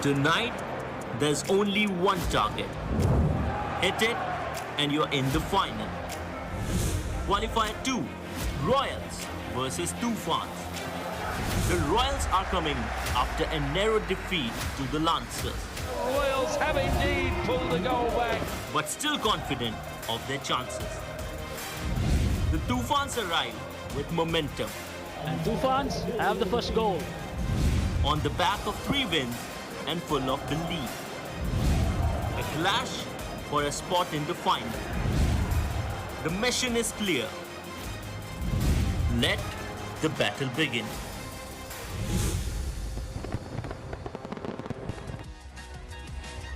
Tonight, there's only one target. Hit it and you're in the final. Qualifier 2, Royals versus TOOFANS. The Royals are coming after a narrow defeat to the Lancers. Royals have indeed pulled the goal back. But still confident of their chances. The TOOFANS arrive with momentum. And TOOFANS have the first goal. On the back of 3 wins and full of belief. A clash for a spot in the final. The mission is clear. Let the battle begin.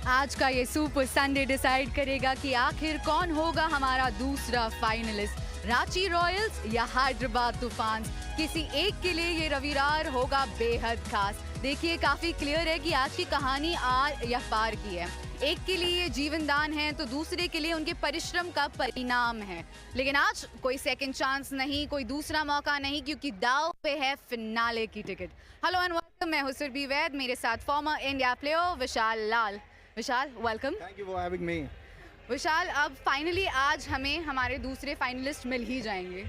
आज का ये super Sunday decide करेगा कि आखिर कौन होगा हमारा दूसरा फाइनलिस्ट, रांची रॉयल्स या हैदराबाद तूफान्स। किसी एक के लिए ये रविवार होगा बेहद खास। देखिए काफी क्लियर है कि आज की कहानी आर या पार की है। एक के लिए ये जीवन दान है तो दूसरे के लिए उनके परिश्रम का परिणाम है। लेकिन आज कोई सेकंड चांस नहीं, कोई दूसरा मौका नहीं, क्योंकि दाव पे है फिनाले की टिकट। हेलो एंड वेलकम, मैं हूं सुरभि वैद, मेरे साथ former India player Vishal Lal. Vishal welcome. Thank you for having me. Vishal, अब फाइनली आज हमें हमारे दूसरे फाइनलिस्ट मिल ही जाएंगे।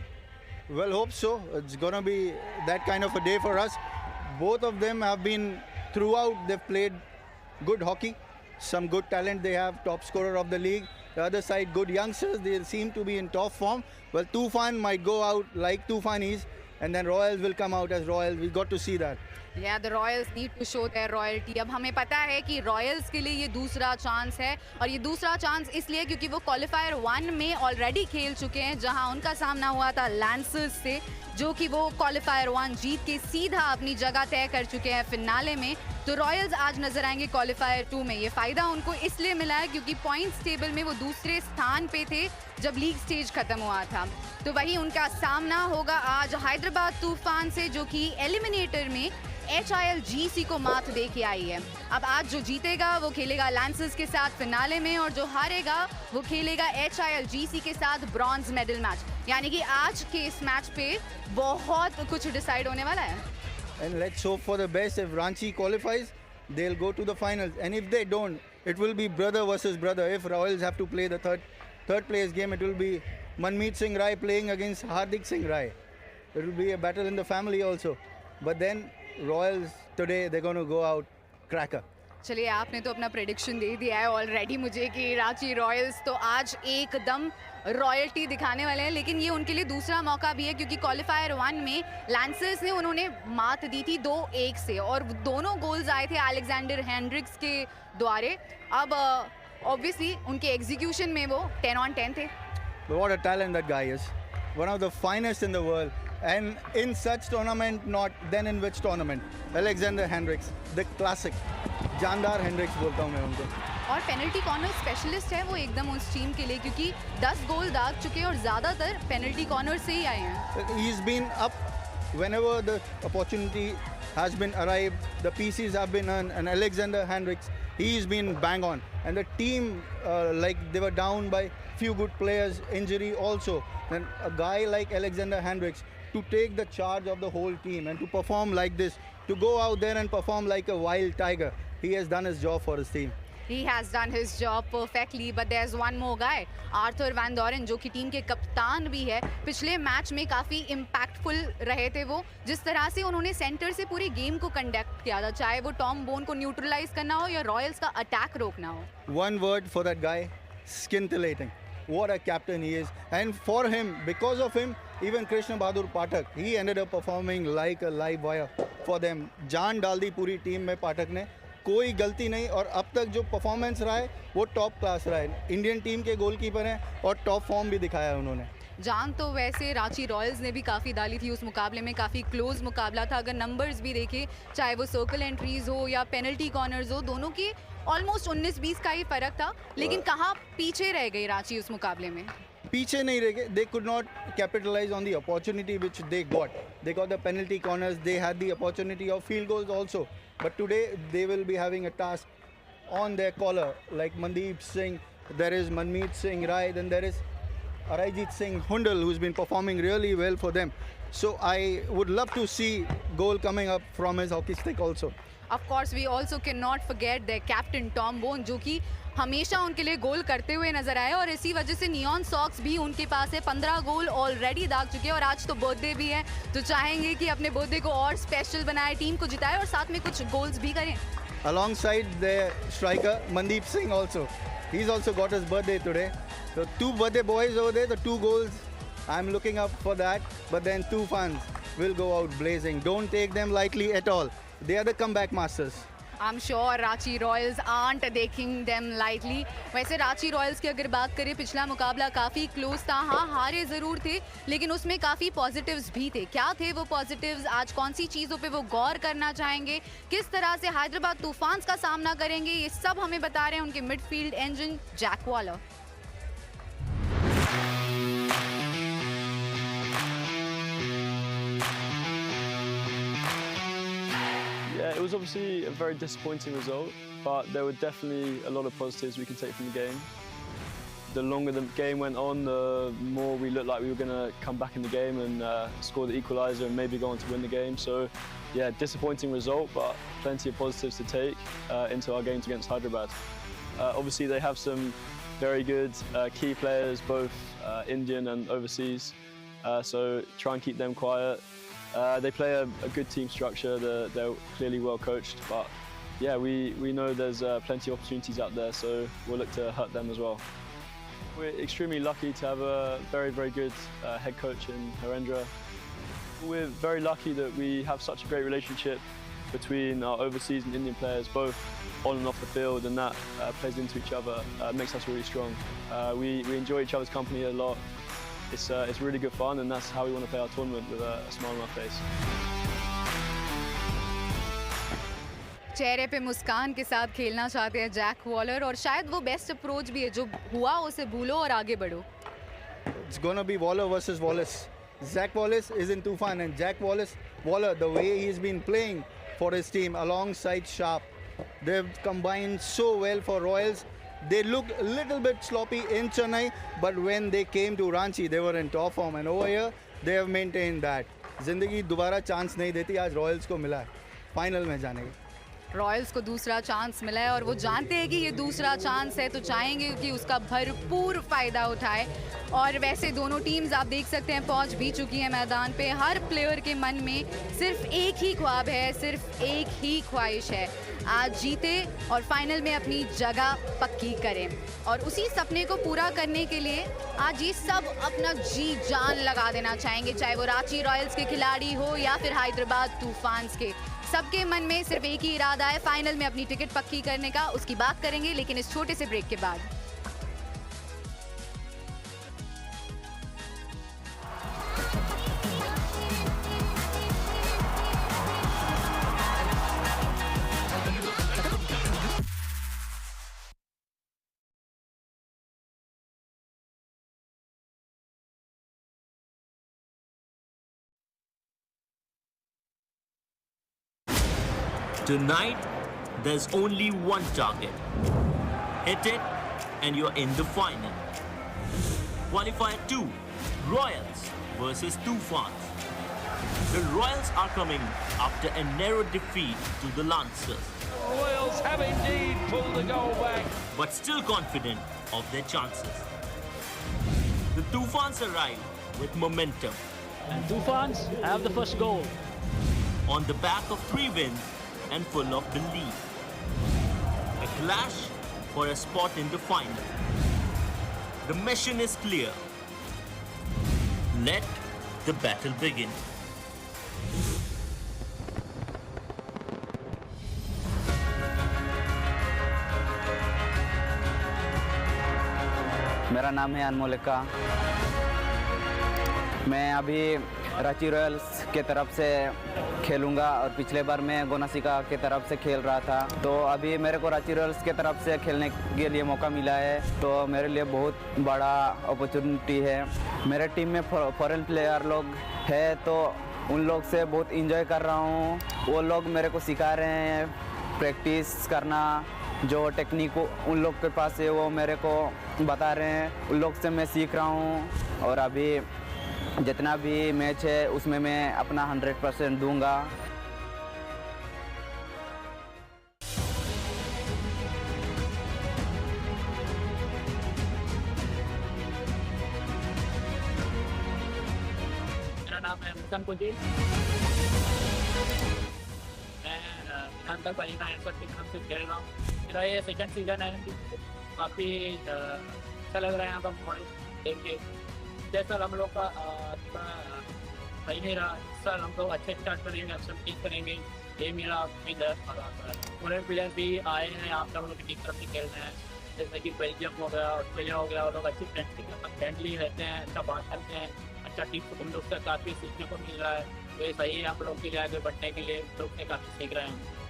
Well, hope so. It's gonna be that kind of a day for us. Both of them have been throughout. They've played good hockey. Some good talent they have. Top scorer of the league. The other side, good youngsters. They seem to be in top form. Well, Toofan might go out like Toofanis, and then Royals will come out as Royals. We got to see that. Yeah, the Royals need to show their royalty. अब हमें पता है कि Royals के लिए ये दूसरा chance है, और ये दूसरा चांस इसलिए क्योंकि वो क्वालिफायर 1 में ऑलरेडी खेल चुके हैं, जहां उनका सामना हुआ था लांसर्स से, जो कि वो क्वालिफायर 1 जीत के सीधा अपनी जगह तय कर चुके हैं फिनाले में। तो रॉयल्स आज नजर आएंगे क्वालिफायर 2 में। ये फायदा उनको इसलिए मिला है क्योंकि पॉइंट्स टेबल में वो दूसरे स्थान पे थे जब लीग स्टेज खत्म हुआ था। तो वही उनका सामना होगा आज हैदराबाद तूफान से, जो कि एलिमिनेटर में HILGC को मात दे के आई है। अब आज जो जीतेगा वो खेलेगा लांसर्स के साथ फिनाले में, और जो हारेगा वो खेलेगा HILGC के साथ ब्रॉन्ज मेडल मैच। यानी कि आज के इस मैच पे बहुत कुछ डिसाइड होने वाला है। And let's hope for the best. If Ranchi qualifies, they'll go to the finals. And if they don't, it will be brother versus brother. If Royals have to play the third place game, it will be Manmeet Singh Rai playing against Hardik Singh Rai. It will be a battle in the family also. But then Royals today, they're going to go out cracker. चलिए, आपने तो अपना prediction दे दिया है already मुझे कि Ranchi Royals तो आज एकदम रॉयल्टी दिखाने वाले हैं। लेकिन ये उनके लिए दूसरा मौका भी है, क्योंकि क्वालिफायर 1 में लांसर्स ने उन्होंने मात दी थी 2-1 से, और दोनों गोल्स आए थे अलेक्जेंडर हेंड्रिक्स के द्वारे। अब ऑब्वियसली उनके एग्जीक्यूशन में वो 10 on 10 थे। But what a talent that guy is. One of the finest in the world. And in such tournament, not then in which tournament? Alexander Hendricks, the classic. जानदार Hendricks बोलता हूँ मैं उनको। और पेनल्टी कॉर्नर स्पेशलिस्ट है वो एकदम उस टीम के लिए, क्योंकि 10 गोल दाग चुके हैं और ज़्यादातर पेनल्टी कॉर्नर से ही आए हैं। He's been up whenever the opportunity has been arrived, the pieces have been earned, and Alexander Hendricks, he's been bang on. And the team, like they were down by few good players, injury also. Then a guy like Alexander Hendricks to take the charge of the whole team and to perform like this, to go out there and perform like a wild tiger. He has done his job for his team. He has done his job perfectly, but there's one more guy, Arthur Van Doren, जो कि team के कप्तान भी है। पिछले match में काफ़ी impactful रहे थे वो, जिस तरह से उन्होंने सेंटर से पूरी गेम को कंडक्ट किया था, चाहे वो टॉम बोन को न्यूट्रलाइज करना हो या रॉयल्स का अटैक रोकना हो। One word for that guy, scintillating. What a captain he is. And for him, because of him, even Krishna Bahadur Pathak, he ended up performing like a live wire for them. जान डाल दी पूरी team में पाठक ने, कोई गलती नहीं, और अब तक जो परफॉर्मेंस रहा है वो टॉप क्लास रहा है। इंडियन टीम के गोलकीपर हैं और टॉप फॉर्म भी दिखाया है उन्होंने। जान तो वैसे रांची रॉयल्स ने भी काफ़ी डाली थी उस मुकाबले में, काफ़ी क्लोज मुकाबला था। अगर नंबर्स भी देखें, चाहे वो सर्कल एंट्रीज हो या पेनल्टी कॉर्नर्स हो, दोनों के ऑलमोस्ट 19-20 का ही फर्क था, लेकिन कहाँ पीछे रह गई रांची उस मुकाबले में? पीछे नहीं रह गए. They could not capitalize on the opportunity which they got. They got the penalty corners. They had the opportunity of field goals also. But today they will be having a task on their collar, like Mandeep Singh. There is Manmeet Singh Rai. Then there is Arayjit Singh Hundal, who's been performing really well for them. So I would love to see goal coming up from his hockey stick also. Of course, we also cannot forget their captain Tom Bone, जो कि हमेशा उनके लिए गोल करते हुए नजर आए और इसी वजह से नियॉन सॉक्स भी उनके पास है. 15 गोल ऑलरेडी दाग चुके हैं और आज तो बर्थडे भी है, तो चाहेंगे कि अपने बर्थडे को और स्पेशल बनाए, टीम को जिताए और साथ में कुछ गोल्स भी करें. Alongside their striker Mandeep Singh also, he's also got his birthday today. So 2 birthday boys over there, the 2 goals, I'm looking up for that. But then TOOFANS will go out blazing. Don't take them lightly at all. They are the comeback masters. I'm sure Ranchi Royals aren't taking them lightly. वैसे Ranchi Royals की अगर बात करें, पिछला मुकाबला काफ़ी close था. हाँ, हारे ज़रूर थे, लेकिन उसमें काफ़ी पॉजिटिव्स भी थे. क्या थे वो पॉजिटिव्स? आज कौन सी चीज़ों पे वो गौर करना चाहेंगे, किस तरह से हैदराबाद तूफान्स का सामना करेंगे, ये सब हमें बता रहे हैं उनके midfield engine Jack Waller. Yeah, it was obviously a very disappointing result, but there were definitely a lot of positives we can take from the game. The longer the game went on, the more we looked like we were going to come back in the game and score the equaliser and maybe go on to win the game. So, yeah, disappointing result, but plenty of positives to take into our games against Hyderabad. Obviously, they have some very good key players, both Indian and overseas, so try and keep them quiet. They play a good team structure. They're clearly well coached, but yeah, we know there's plenty of opportunities out there, so we'll look to hurt them as well. We're extremely lucky to have a very, very good head coach in Harendra. We're very lucky that we have such a great relationship between our overseas and Indian players, both on and off the field, and that plays into each other, makes us really strong. We enjoy each other's company a lot. It's really good fun, and that's how we want to play our tournament, with a smile on our face. चेहरे पे मुस्कान के साथ खेलना चाहते हैं Jack Waller, और शायद वो बेस्ट अप्रोच भी है. जो हुआ उसे भूलो और आगे बढ़ो. It's gonna be Waller versus Wallace. Zach Wallace is in Tufan, and Jack Waller, the way he's been playing for his team alongside Sharp, they've combined so well for Royals. They looked a little bit sloppy in Chennai, but when they came to Ranchi, they were in top form, and over here they have maintained that. जिंदगी दोबारा chance नहीं देती, आज Royals को मिला है final में जाने का. रॉयल्स को दूसरा चांस मिला है और वो जानते हैं कि ये दूसरा चांस है, तो चाहेंगे कि उसका भरपूर फ़ायदा उठाए. और वैसे दोनों टीम्स आप देख सकते हैं पहुंच भी चुकी हैं मैदान पे. हर प्लेयर के मन में सिर्फ एक ही ख्वाब है, सिर्फ एक ही ख्वाहिश है, आज जीते और फाइनल में अपनी जगह पक्की करें. और उसी सपने को पूरा करने के लिए आज ये सब अपना जी जान लगा देना चाहेंगे, चाहे वो रांची रॉयल्स के खिलाड़ी हो या फिर हैदराबाद तूफान्स के. सबके मन में सिर्फ एक ही इरादा है, फाइनल में अपनी टिकट पक्की करने का. उसकी बात करेंगे लेकिन इस छोटे से ब्रेक के बाद. Tonight, there's only one target. Hit it, and you're in the final. Qualifier 2, Royals versus Toofans. The Royals are coming after a narrow defeat to the Lancers, Royals have indeed pulled the goal back. but still confident of their chances. The Toofans arrive with momentum And Toofans have the first goal. on the back of 3 wins and full of belief. A clash for a spot in the final. The mission is clear. Let the battle begin. मेरा नाम है अनमोलिका. मैं अभी Ranchi Royals के तरफ से खेलूंगा और पिछले बार मैं गोनासिका के तरफ से खेल रहा था, तो अभी मेरे को रांची रॉयल्स के तरफ से खेलने के लिए मौका मिला है, तो मेरे लिए बहुत बड़ा अपॉर्चुनिटी है। मेरे टीम में फॉरेन प्लेयर लोग हैं, तो उन लोग से बहुत इंजॉय कर रहा हूँ। वो लोग मेरे को सिखा रहे हैं प्रैक्टिस करना, जो टेक्निक उन लोग के पास है वो मेरे को बता रहे हैं, उन लोग से मैं सीख रहा हूँ और अभी जितना भी मैच है उसमें मैं अपना 100% दूंगा। मेरा नाम है मुस्तान कुंजी। मैं खानका परीना एयरपोर्ट के नाम से खेल रहा हूँ। मेरा ये सेकंड सीजन है, काफ़ी अच्छा लग रहा है यहाँ पर मॉडल देख के। जैसा हम लोग का सही नहीं रहा, इस साल हम लोग अच्छे स्टार्ट करेंगे, अच्छा ठीक करेंगे, ये मेरा उम्मीद है। पूरे प्लेयर भी आए हैं यहाँ पर हम लोग की तरफ से खेल रहे हैं, जैसे कि बेल्जियम हो गया, ऑस्ट्रेलिया हो गया, वो लोग अच्छी फ्रेंडली रहते हैं, अच्छा बात करते हैं, अच्छा टीम को हम लोग से काफ़ी सीखने को मिल रहा है। तो ये सही है आप लोग के लिए, आगे बढ़ने के लिए लोग से काफ़ी सीख रहे हैं।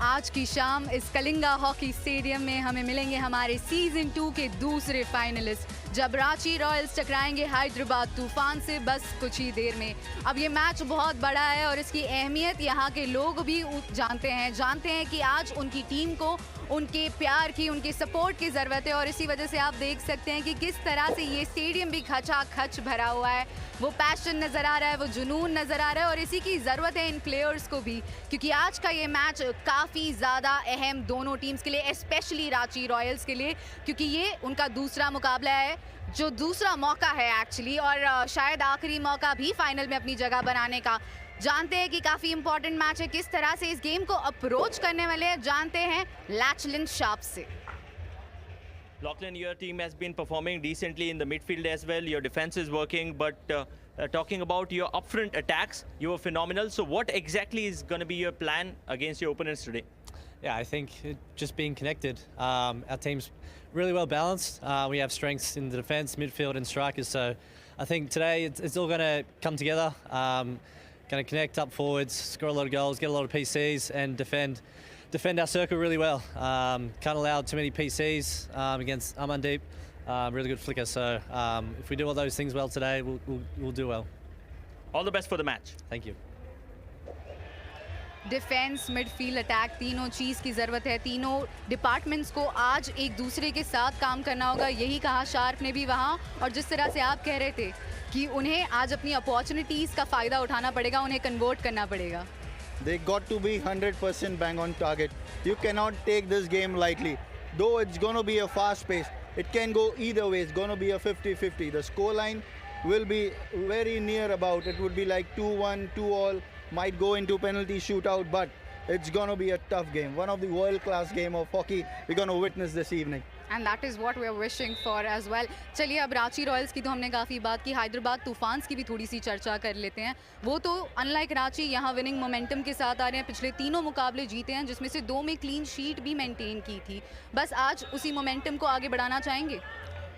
आज की शाम इस कलिंगा हॉकी स्टेडियम में हमें मिलेंगे हमारे सीजन 2 के दूसरे फाइनलिस्ट, जब रांची रॉयल्स टकराएंगे हैदराबाद तूफान से बस कुछ ही देर में। अब ये मैच बहुत बड़ा है और इसकी अहमियत यहाँ के लोग भी जानते हैं कि आज उनकी टीम को उनके प्यार की, उनके सपोर्ट की ज़रूरत है, और इसी वजह से आप देख सकते हैं कि किस तरह से ये स्टेडियम भी खचाखच भरा हुआ है। वो पैशन नज़र आ रहा है, वो जुनून नज़र आ रहा है, और इसी की ज़रूरत है इन प्लेयर्स को भी, क्योंकि आज का ये मैच काफ़ी ज़्यादा अहम दोनों टीम्स के लिए, स्पेशली रांची रॉयल्स के लिए, क्योंकि ये उनका दूसरा मुकाबला है, जो दूसरा मौका है एक्चुअली, और शायद आखिरी मौका भी फाइनल में अपनी जगह बनाने का। जानते हैं कि काफ़ी इंपॉर्टेंट मैच है, किस तरह से इस गेम को अप्रोच करने वाले हैं जानते हैं लैचलिन शार्प से। Lachlan, your team has been performing decently in the midfield as well. Your defense is working, but talking about your upfront attacks, you were phenomenal. So what exactly is going to be your plan against your opponents today? Yeah, I think just being connected. Our team's really well balanced. We have strengths in the defence, midfield and strikers. So I think today it's all going to come together. Going to connect up forwards, score a lot of goals, get a lot of PCs and defend our circle really well. Can't allow too many PCs against Amandeep. Really good flicker. So if we do all those things well today, we'll do well. All the best for the match. Thank you. Defence, midfield, attack, तीनों चीज़ की ज़रूरत है। तीनों departments को आज एक दूसरे के साथ काम करना होगा, यही कहा शार्प ने भी वहाँ। और जिस तरह से आप कह रहे थे कि उन्हें आज अपनी अपॉर्चुनिटीज़ का फ़ायदा उठाना पड़ेगा, उन्हें कन्वर्ट करना पड़ेगा। They got to be 100% bang on target. You cannot take this game lightly. Though it's going to be a fast pace, it can go either way. It's going to be a 50-50. The scoreline will be very near about. It would be like 2-1, 2-all. Might go into penalty shootout, but it's going to be a tough game. One of the world-class game of hockey we're going to witness this evening. And that is what we are wishing for as well. चलिए अब Ranchi Royals की तो हमने काफ़ी बात की, हैदराबाद तूफान्स की भी थोड़ी सी चर्चा कर लेते हैं। वो तो अनलाइक रांची यहाँ विनिंग मोमेंटम के साथ आ रहे हैं, पिछले तीनों मुकाबले जीते हैं, जिसमें से 2 में क्लीन शीट भी मेंटेन की थी। बस आज उसी मोमेंटम को आगे बढ़ाना चाहेंगे?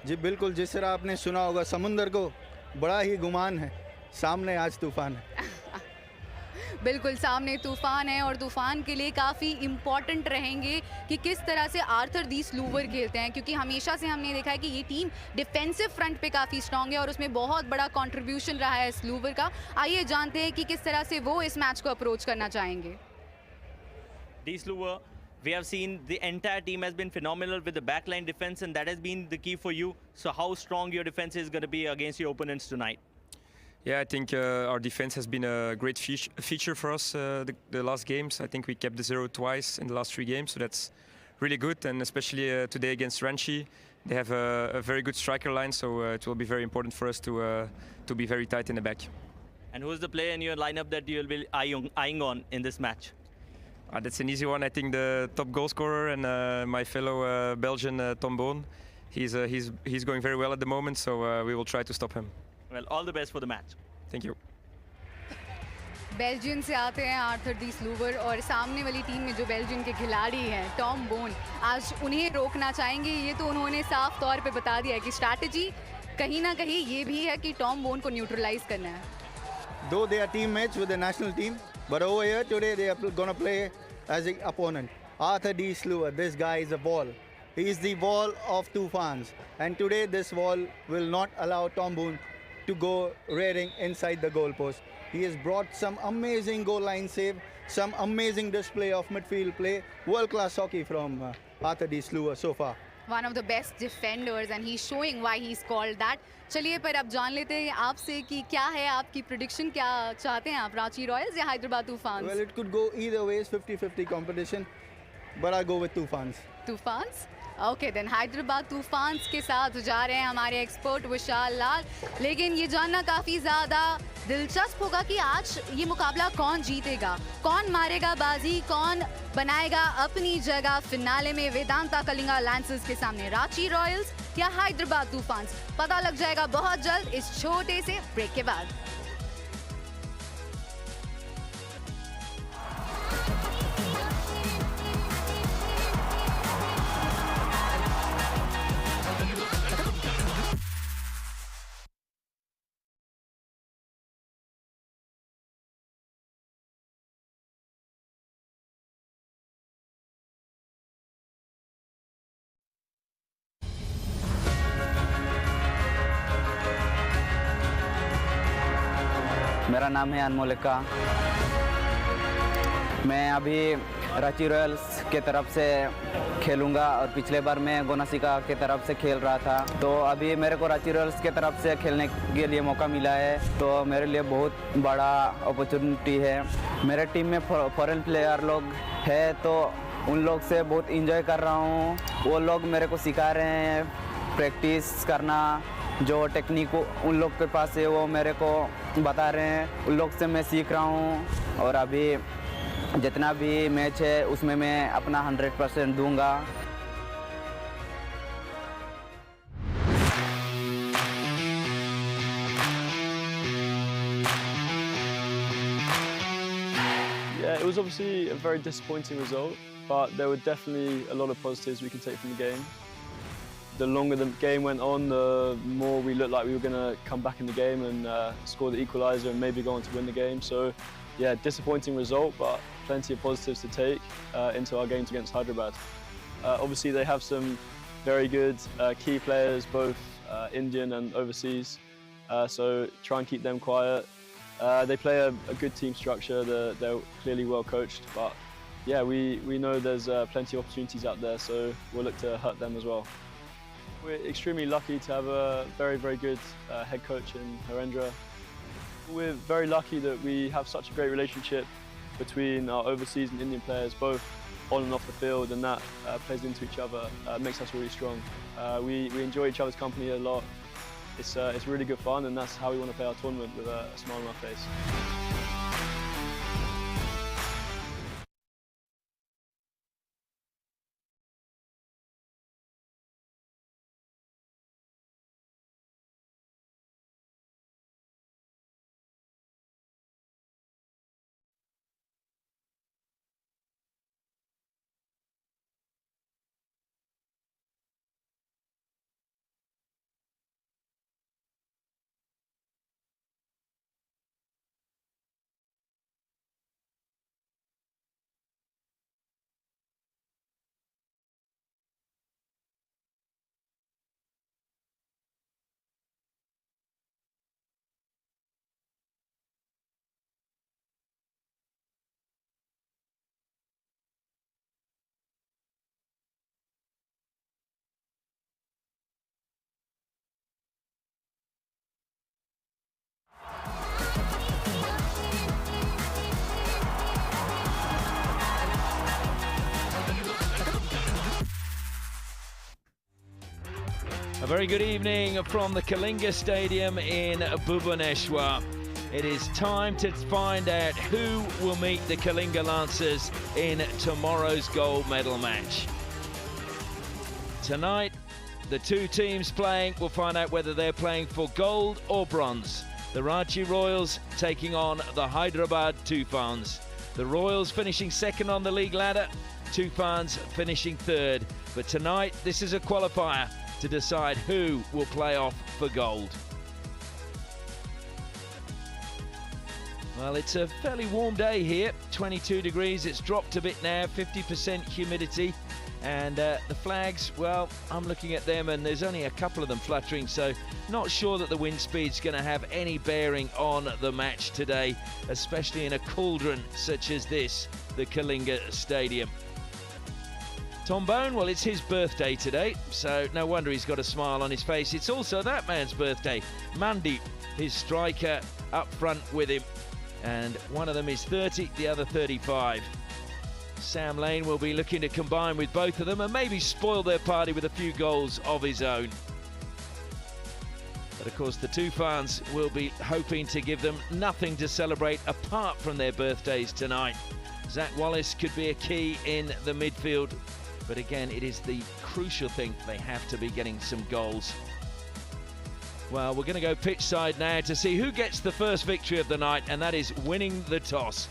जी बिल्कुल, जिस तरह आपने सुना होगा, समुंदर को बड़ा ही गुमान है, सामने आज तूफान है। बिल्कुल, सामने तूफान है, और तूफान के लिए काफ़ी इम्पॉर्टेंट रहेंगे कि किस तरह से आर्थर दी स्लूवर खेलते हैं, क्योंकि हमेशा से हमने देखा है कि ये टीम डिफेंसिव फ्रंट पे काफ़ी स्ट्रॉन्ग है और उसमें बहुत बड़ा कंट्रीब्यूशन रहा है स्लूवर का। आइए जानते हैं कि किस तरह से वो इस मैच को अप्रोच करना चाहेंगे। D. Sluwer, we have seen the entire team has been phenomenal with the backline defense, and that has been the key for you. So how strong your defense is going to be against your opponents tonight? Yeah, I think our defense has been a great feature for us the last games. I think we kept the zero twice in the last 3 games, so that's really good. And especially today against Ranchi, they have a very good striker line, so it will be very important for us to be very tight in the back. And who's the player in your lineup that you'll be eyeing on in this match? That's an easy one. I think the top goal scorer and my fellow Belgian Tom Boon. He's going very well at the moment, so we will try to stop him. Well, all the best for the match. Thank you. Belgium से आते हैं Arthur D स्लूवर और सामने वाली team में जो Belgium के खिलाड़ी हैं टॉम बोन, आज उन्हें रोकना चाहेंगे। ये तो उन्होंने साफ तौर पे बता दिया है कि स्ट्रैटेजी कहीं ना कहीं ये भी है कि टॉम बोन को न्यूट्रलाइज करना है। Though they are teammates with the national team, but over here today they are going to play as an opponent. Arthur D. Sluwer, this guy is a wall. He is the wall of TOOFANS. And today this wall will not allow Tom Boone to go rearing inside the goalpost. He has brought some amazing goal line save, some amazing display of midfield play, world-class hockey from Arthur D. Sluwer so far. One of the best defenders and he's showing why he's called that. चलिए पर अब जान लेते हैं आपसे कि क्या है आपकी प्रेडिक्शन, क्या चाहते हैं आप, रांची रॉयल्स या हैदराबाद तूफान? Well, it could go either ways, 50-50 competition, but I'll go with TOOFANS. Toofans? Okay then Hyderabad Toofans के साथ जा रहे हैं हमारे एक्सपर्ट विशाल लाल। लेकिन ये जानना काफ़ी ज़्यादा दिलचस्प होगा कि आज ये मुकाबला कौन जीतेगा, कौन मारेगा बाजी, कौन बनाएगा अपनी जगह फिनाले में वेदांता कलिंगा लैंसर्स के सामने, रांची रॉयल्स या हैदराबाद तूफान्स। पता लग जाएगा बहुत जल्द इस छोटे से ब्रेक के बाद। मेरा नाम है अनमोलिका। मैं अभी रांची रॉयल्स के तरफ से खेलूंगा और पिछले बार मैं गोनासिका के तरफ से खेल रहा था, तो अभी मेरे को रांची रॉयल्स के तरफ से खेलने के लिए मौका मिला है, तो मेरे लिए बहुत बड़ा अपॉर्चुनिटी है। मेरे टीम में फॉरेन प्लेयर लोग हैं, तो उन लोग से बहुत इंजॉय कर रहा हूँ। वो लोग मेरे को सिखा रहे हैं प्रैक्टिस करना, जो टेक्निक उन लोग के पास है वो मेरे को बता रहे हैं, उन लोग से मैं सीख रहा हूँ और अभी जितना भी मैच है उसमें मैं अपना 100% दूंगा। Yeah, it was obviously a very disappointing result, but there were definitely a lot of positives we can take from the game. The longer the game went on, the more we looked like we were going to come back in the game and score the equaliser and maybe go on to win the game. So, yeah, disappointing result, but plenty of positives to take into our games against Hyderabad. Obviously, they have some very good key players, both Indian and overseas, so try and keep them quiet. They play a good team structure, they're clearly well coached, but yeah, we know there's plenty of opportunities out there, so we'll look to hurt them as well. We're extremely lucky to have a very, very good head coach in Harendra. We're very lucky that we have such a great relationship between our overseas and Indian players, both on and off the field, and that plays into each other, makes us really strong. We enjoy each other's company a lot. It's really good fun, and that's how we want to play our tournament, with a smile on our face. very good evening from the Kalinga Stadium in Bhubaneswar. It is time to find out who will meet the Kalinga Lancers in tomorrow's gold medal match. Tonight, the two teams playing will find out whether they're playing for gold or bronze. The Ranchi Royals taking on the Hyderabad Toofans. The Royals finishing second on the league ladder, Toofans finishing third. But tonight, this is a qualifier to decide who will play off for gold. Well, it's a fairly warm day here, 22 degrees. It's dropped a bit now, 50% humidity. And the flags, well, I'm looking at them and there's only a couple of them fluttering, so not sure that the wind speed's going to have any bearing on the match today, especially in a cauldron such as this, the Kalinga Stadium. Tom Bone, well, it's his birthday today, so no wonder he's got a smile on his face. It's also that man's birthday, Mandeep, his striker, up front with him. And one of them is 30, the other 35. Sam Lane will be looking to combine with both of them and maybe spoil their party with a few goals of his own. But of course the Toofans will be hoping to give them nothing to celebrate apart from their birthdays tonight. Zach Wallace could be a key in the midfield, but again it is the crucial thing, they have to be getting some goals. Well, we're going to go pitch side now to see who gets the first victory of the night, and that is winning the toss.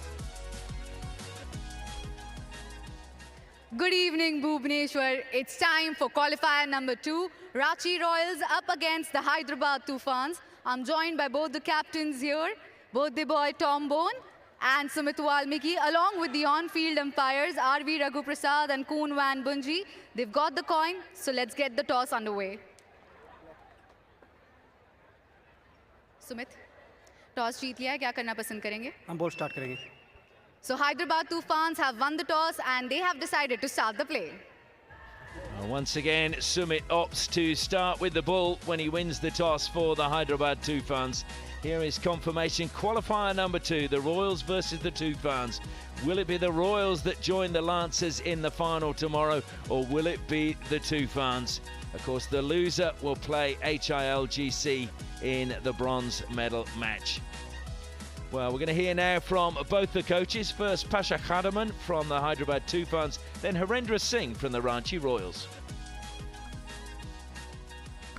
Good evening, Bhubaneswar. It's time for qualifier number 2. Ranchi Royals up against the Hyderabad Toofans. I'm joined by both the captains here, birthday boy Tom Bone and Sumit Walmiki, along with the on-field umpires R.V. Raghu Prasad and Koon Van Bunji. They've got the coin, so let's get the toss underway. Sumit, toss जीत लिया है, क्या करना पसंद करेंगे? हम ball start करेंगे. So Hyderabad Toofans have won the toss and they have decided to start the play. Once again, Sumit opts to start with the ball when he wins the toss for the Hyderabad Toofans. Here is confirmation, qualifier number 2, the Royals versus the Toofans. Will it be the Royals that join the Lancers in the final tomorrow, or will it be the Toofans? Of course, the loser will play HILGC in the bronze medal match. Well, we're going to hear now from both the coaches. First, Pasha Khadaman from the Hyderabad Toofans, then Harendra Singh from the Ranchi Royals.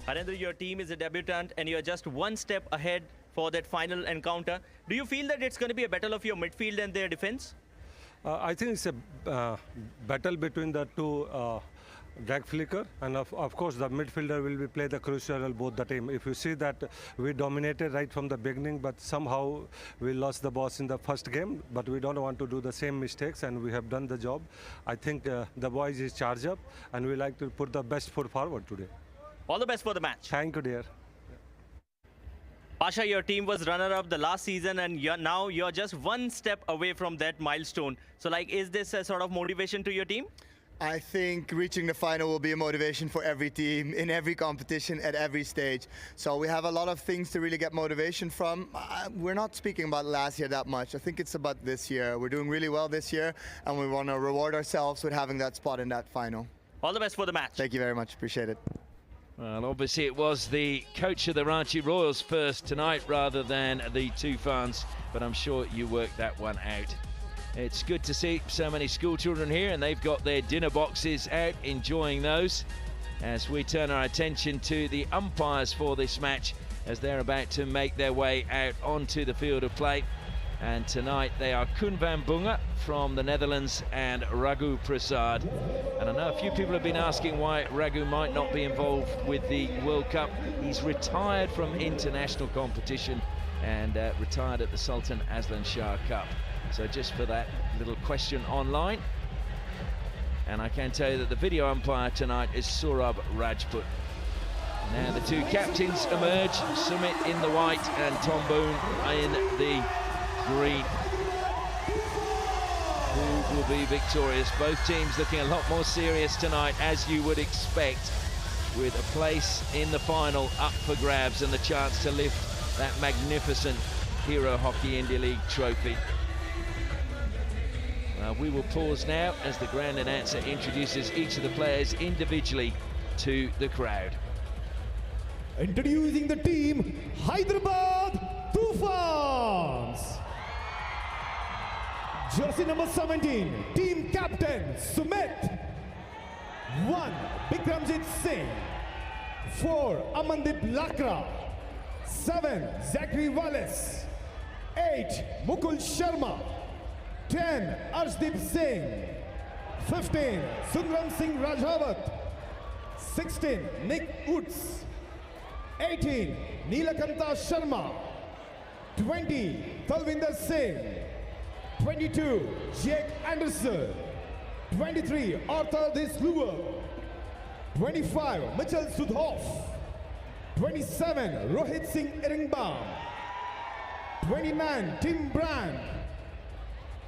Harendra, your team is a debutant and you're just one step ahead for that final encounter. Do you feel that it's going to be a battle of your midfield and their defense? I think it's a battle between the two drag flicker, and of course the midfielder will play the crucial role both the team. If you see that we dominated right from the beginning, but somehow we lost the boss in the first game, but we don't want to do the same mistakes and we have done the job. I think the boys is charged up and we like to put the best foot forward today. All the best for the match. Thank you, dear. Pasha, your team was runner-up the last season and now you're just one step away from that milestone. So like, is this a sort of motivation to your team? I think reaching the final will be a motivation for every team in every competition at every stage. So we have a lot of things to really get motivation from. We're not speaking about last year that much. I think it's about this year. We're doing really well this year and we want to reward ourselves with having that spot in that final. All the best for the match. Thank you very much. Appreciate it. Well, obviously it was the coach of the Ranchi Royals first tonight rather than the Toofans, but I'm sure you worked that one out. It's good to see so many school children here and they've got their dinner boxes out, enjoying those, as we turn our attention to the umpires for this match as they're about to make their way out onto the field of play. And tonight they are Koen van Bunge from the Netherlands and Raghu Prasad. And I know a few people have been asking why Raghu might not be involved with the World Cup. He's retired from international competition and retired at the Sultan Aslan Shah Cup. So just for that little question online. And I can tell you that the video umpire tonight is Saurabh Rajput. Now the two captains emerge, Sumit in the white and Tom Boone in the green. Who will be victorious? Both teams looking a lot more serious tonight, as you would expect, with a place in the final up for grabs and the chance to lift that magnificent Hero Hockey India League trophy. We will pause now as the grand announcer introduces each of the players individually to the crowd. Introducing the team, Hyderabad Toofans. Jersey number 17, team captain Sumit. 1, Bikramjit Singh. 4, Amandip Lakra. 7, Zachary Wallace. 8, Mukul Sharma. 10, Arshdeep Singh. 15, Sundram Singh Rajawat. 16, Nick Woods. 18, Neelakanta Sharma. 20, Talvinder Singh. 22, Jake Anderson. 23, Arthur Desluer. 25, Mitchell Sudhoff. 27, Rohit Singh Iringbam. 29, Tim Brand.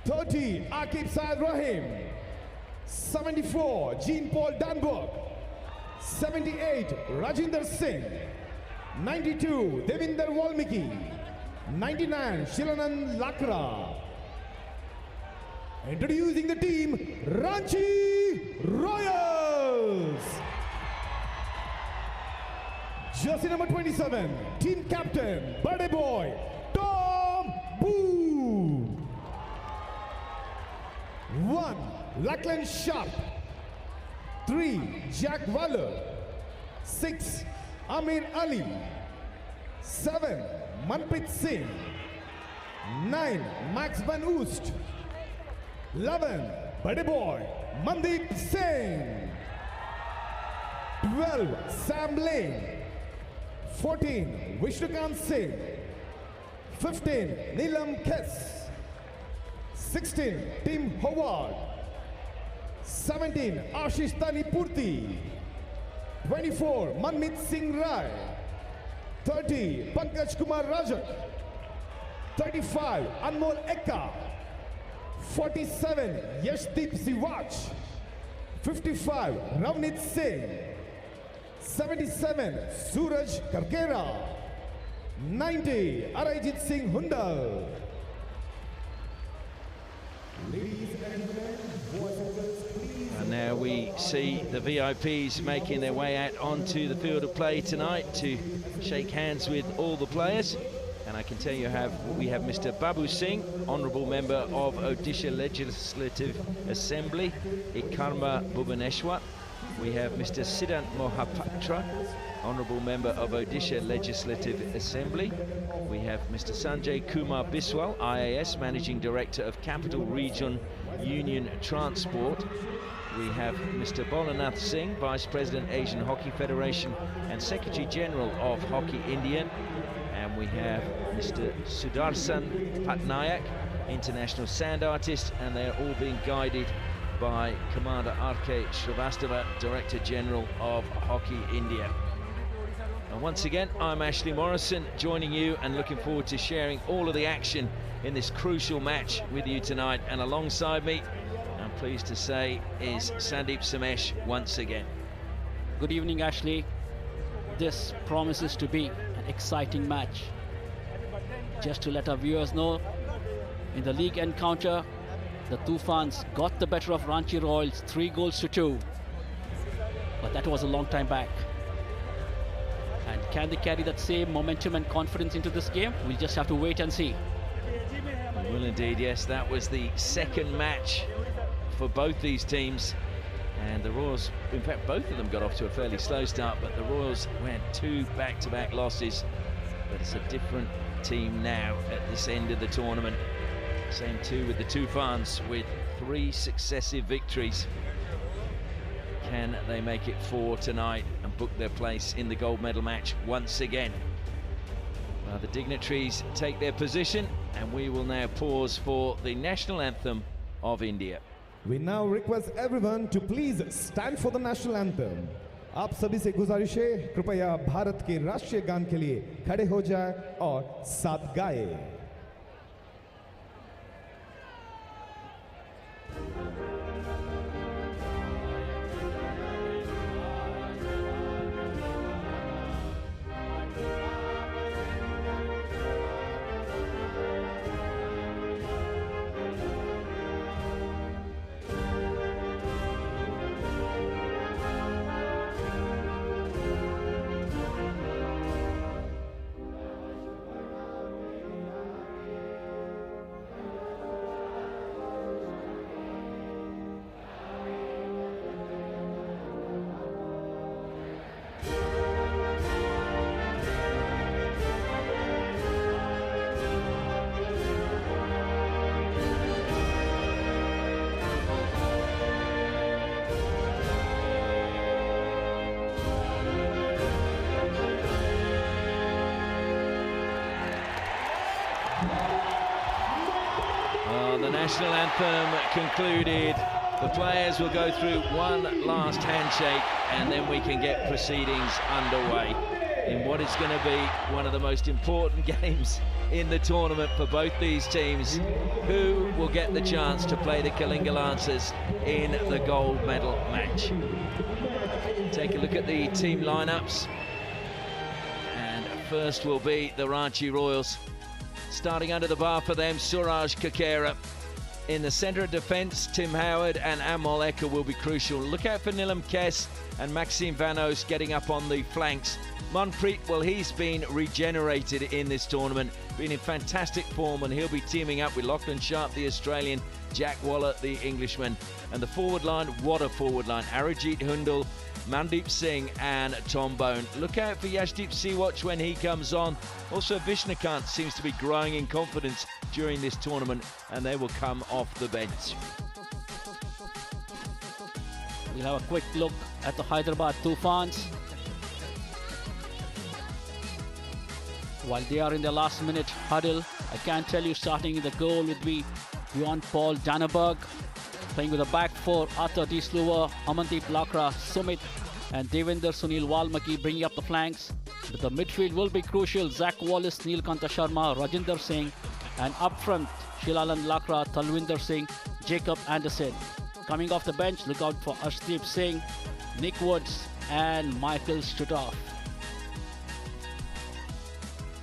30, Akib Saad Rahim. 74, Jean Paul Danberg. 78, Rajinder Singh. 92, Devinder Walmiki. 99, Shilanand Lakra. Introducing the team, Ranchi Royals. Jersey number 27, team captain, Birthday Boy, Tom Boo. 1, Lachlan Sharp. 3, Jack Waller. 6, Amir Ali. 7, Manpreet Singh. 9, Max Van Oost. 11, Buddy Boy, Mandeep Singh. 12, Sam Lane. 14, Vishnukant Singh. 15, Neelam Kess. 16, Tim Howard. 17, Ashish Tanipurti. 24, Manmeet Singh Rai. 30, Pankaj Kumar Rajat. 35, Anmol Ekka. 47, Yashdeep Siwach. 55, Ravneet Singh. 77, Suraj Karkera. 90, Arajit Singh Hundal. Ladies and gentlemen, boys and girls, please. And now we see the VIPs making their way out onto the field of play tonight to shake hands with all the players. And I can tell you we have Mr. Babu Singh, Honourable Member of Odisha Legislative Assembly, Ikarma Bhubaneswar. We have Mr. Siddhant Mohapatra, Honourable Member of Odisha Legislative Assembly. We have Mr. Sanjay Kumar Biswal, IAS, Managing Director of Capital Region Union Transport. We have Mr. Bolanath Singh, Vice President Asian Hockey Federation and Secretary General of Hockey India. And we have Mr. Sudarsan Patnaik, International Sand Artist, and they're all being guided by Commander R.K. Shrivastava, Director General of Hockey India. And once again, I'm Ashley Morrison, joining you and looking forward to sharing all of the action in this crucial match with you tonight. And alongside me, I'm pleased to say, is Sandeep Samesh once again. Good evening, Ashley. This promises to be an exciting match. Just to let our viewers know, in the league encounter, the Toofans got the better of Ranchi Royals 3-2. But that was a long time back. And can they carry that same momentum and confidence into this game? We'll just have to wait and see. Well, indeed, yes, that was the second match for both these teams. And the Royals, in fact, both of them got off to a fairly slow start, but the Royals went 2 back-to-back losses. But it's a different team now at this end of the tournament. Same too with the Toofans, with 3 successive victories. Can they make it 4 tonight and book their place in the gold medal match once again? Well, the dignitaries take their position, and we will now pause for the national anthem of India. We now request everyone to please stand for the national anthem. आप सभी से गुजारिश है, कृपया भारत के राष्ट्रीय गान के लिए खड़े हो जाएं और साथ गाएं। The national anthem concluded. The players will go through one last handshake and then we can get proceedings underway in what is going to be one of the most important games in the tournament for both these teams. Who will get the chance to play the Kalinga Lancers in the gold medal match? Take a look at the team lineups. And first will be the Ranchi Royals. Starting under the bar for them, Suraj Kakera. In the centre of defence, Tim Howard and Amol Eka will be crucial. Look out for Nilam Kes and Maxime Vanos getting up on the flanks. Manpreet, well, he's been regenerated in this tournament, been in fantastic form, and he'll be teaming up with Lachlan Sharp, the Australian, Jack Waller, the Englishman. And the forward line, what a forward line. Arijit Hundal, Mandeep Singh and Tom Bone. Look out for Yashdeep Siwatch when he comes on. Also, Vishnukant seems to be growing in confidence during this tournament, and they will come off the bench. We'll have a quick look at the Hyderabad Toofans. While they are in the last-minute huddle, I can tell you starting in the goal would be Bjorn Paul Danneberg. Playing with a back four, Arthur D. Sluwer, Amandeep Lakra, Sumit and Devender Sunil Walmaki bringing up the flanks. But the midfield will be crucial. Zach Wallace, Neelkanta Sharma, Rajinder Singh, and up front, Shilaland Lakra, Talwinder Singh, Jacob Anderson. Coming off the bench, look out for Arshdeep Singh, Nick Woods and Michael Stutoff.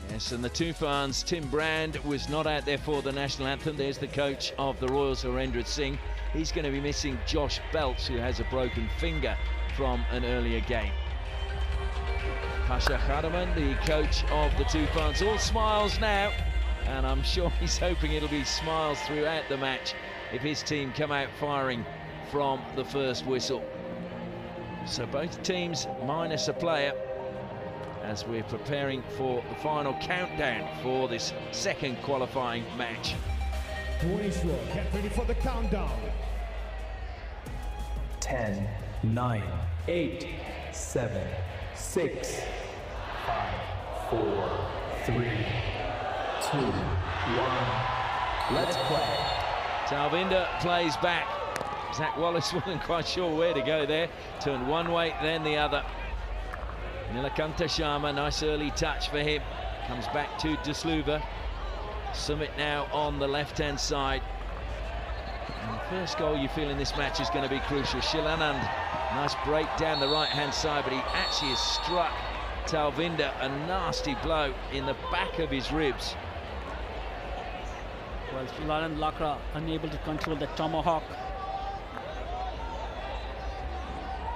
Yes, and the Toofans, Tim Brand, was not out there for the national anthem. There's the coach of the Royals, Harendra Singh. He's going to be missing Josh Belts, who has a broken finger from an earlier game. Pasha Khadaman, the coach of the Toofans, all smiles now, and I'm sure he's hoping it'll be smiles throughout the match if his team come out firing from the first whistle. So both teams minus a player as we're preparing for the final countdown for this second qualifying match. Get ready for the countdown. 10, 9, 8, 7, 6, 5, 4, 3, 2, 1. Let's play. Talvinder plays back. Zach Wallace wasn't quite sure where to go there. Turned one way, then the other. Nilakanta Sharma, nice early touch for him. Comes back to Desluva. Sumit now on the left-hand side. And the first goal you feel in this match is going to be crucial. Shilanand, nice break down the right-hand side, but he actually has struck Talvinder a nasty blow in the back of his ribs. Well, Shilanand Lakra unable to control the tomahawk.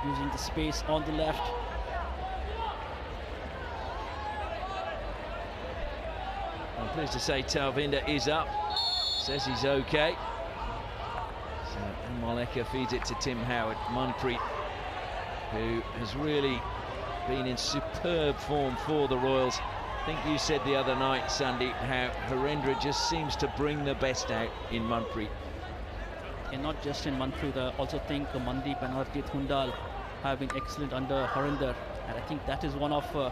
Using the space on the left. I'm pleased to say Talvinder is up. Says he's okay. So Amol Eka feeds it to Tim Howard. Manpreet, who has really been in superb form for the Royals. I think you said the other night, Sandeep, how Harendra just seems to bring the best out in Manpreet. And not just in Manpreet, I also think Mandeep and Arjit Hundal have been excellent under Harendra. And I think that is one of the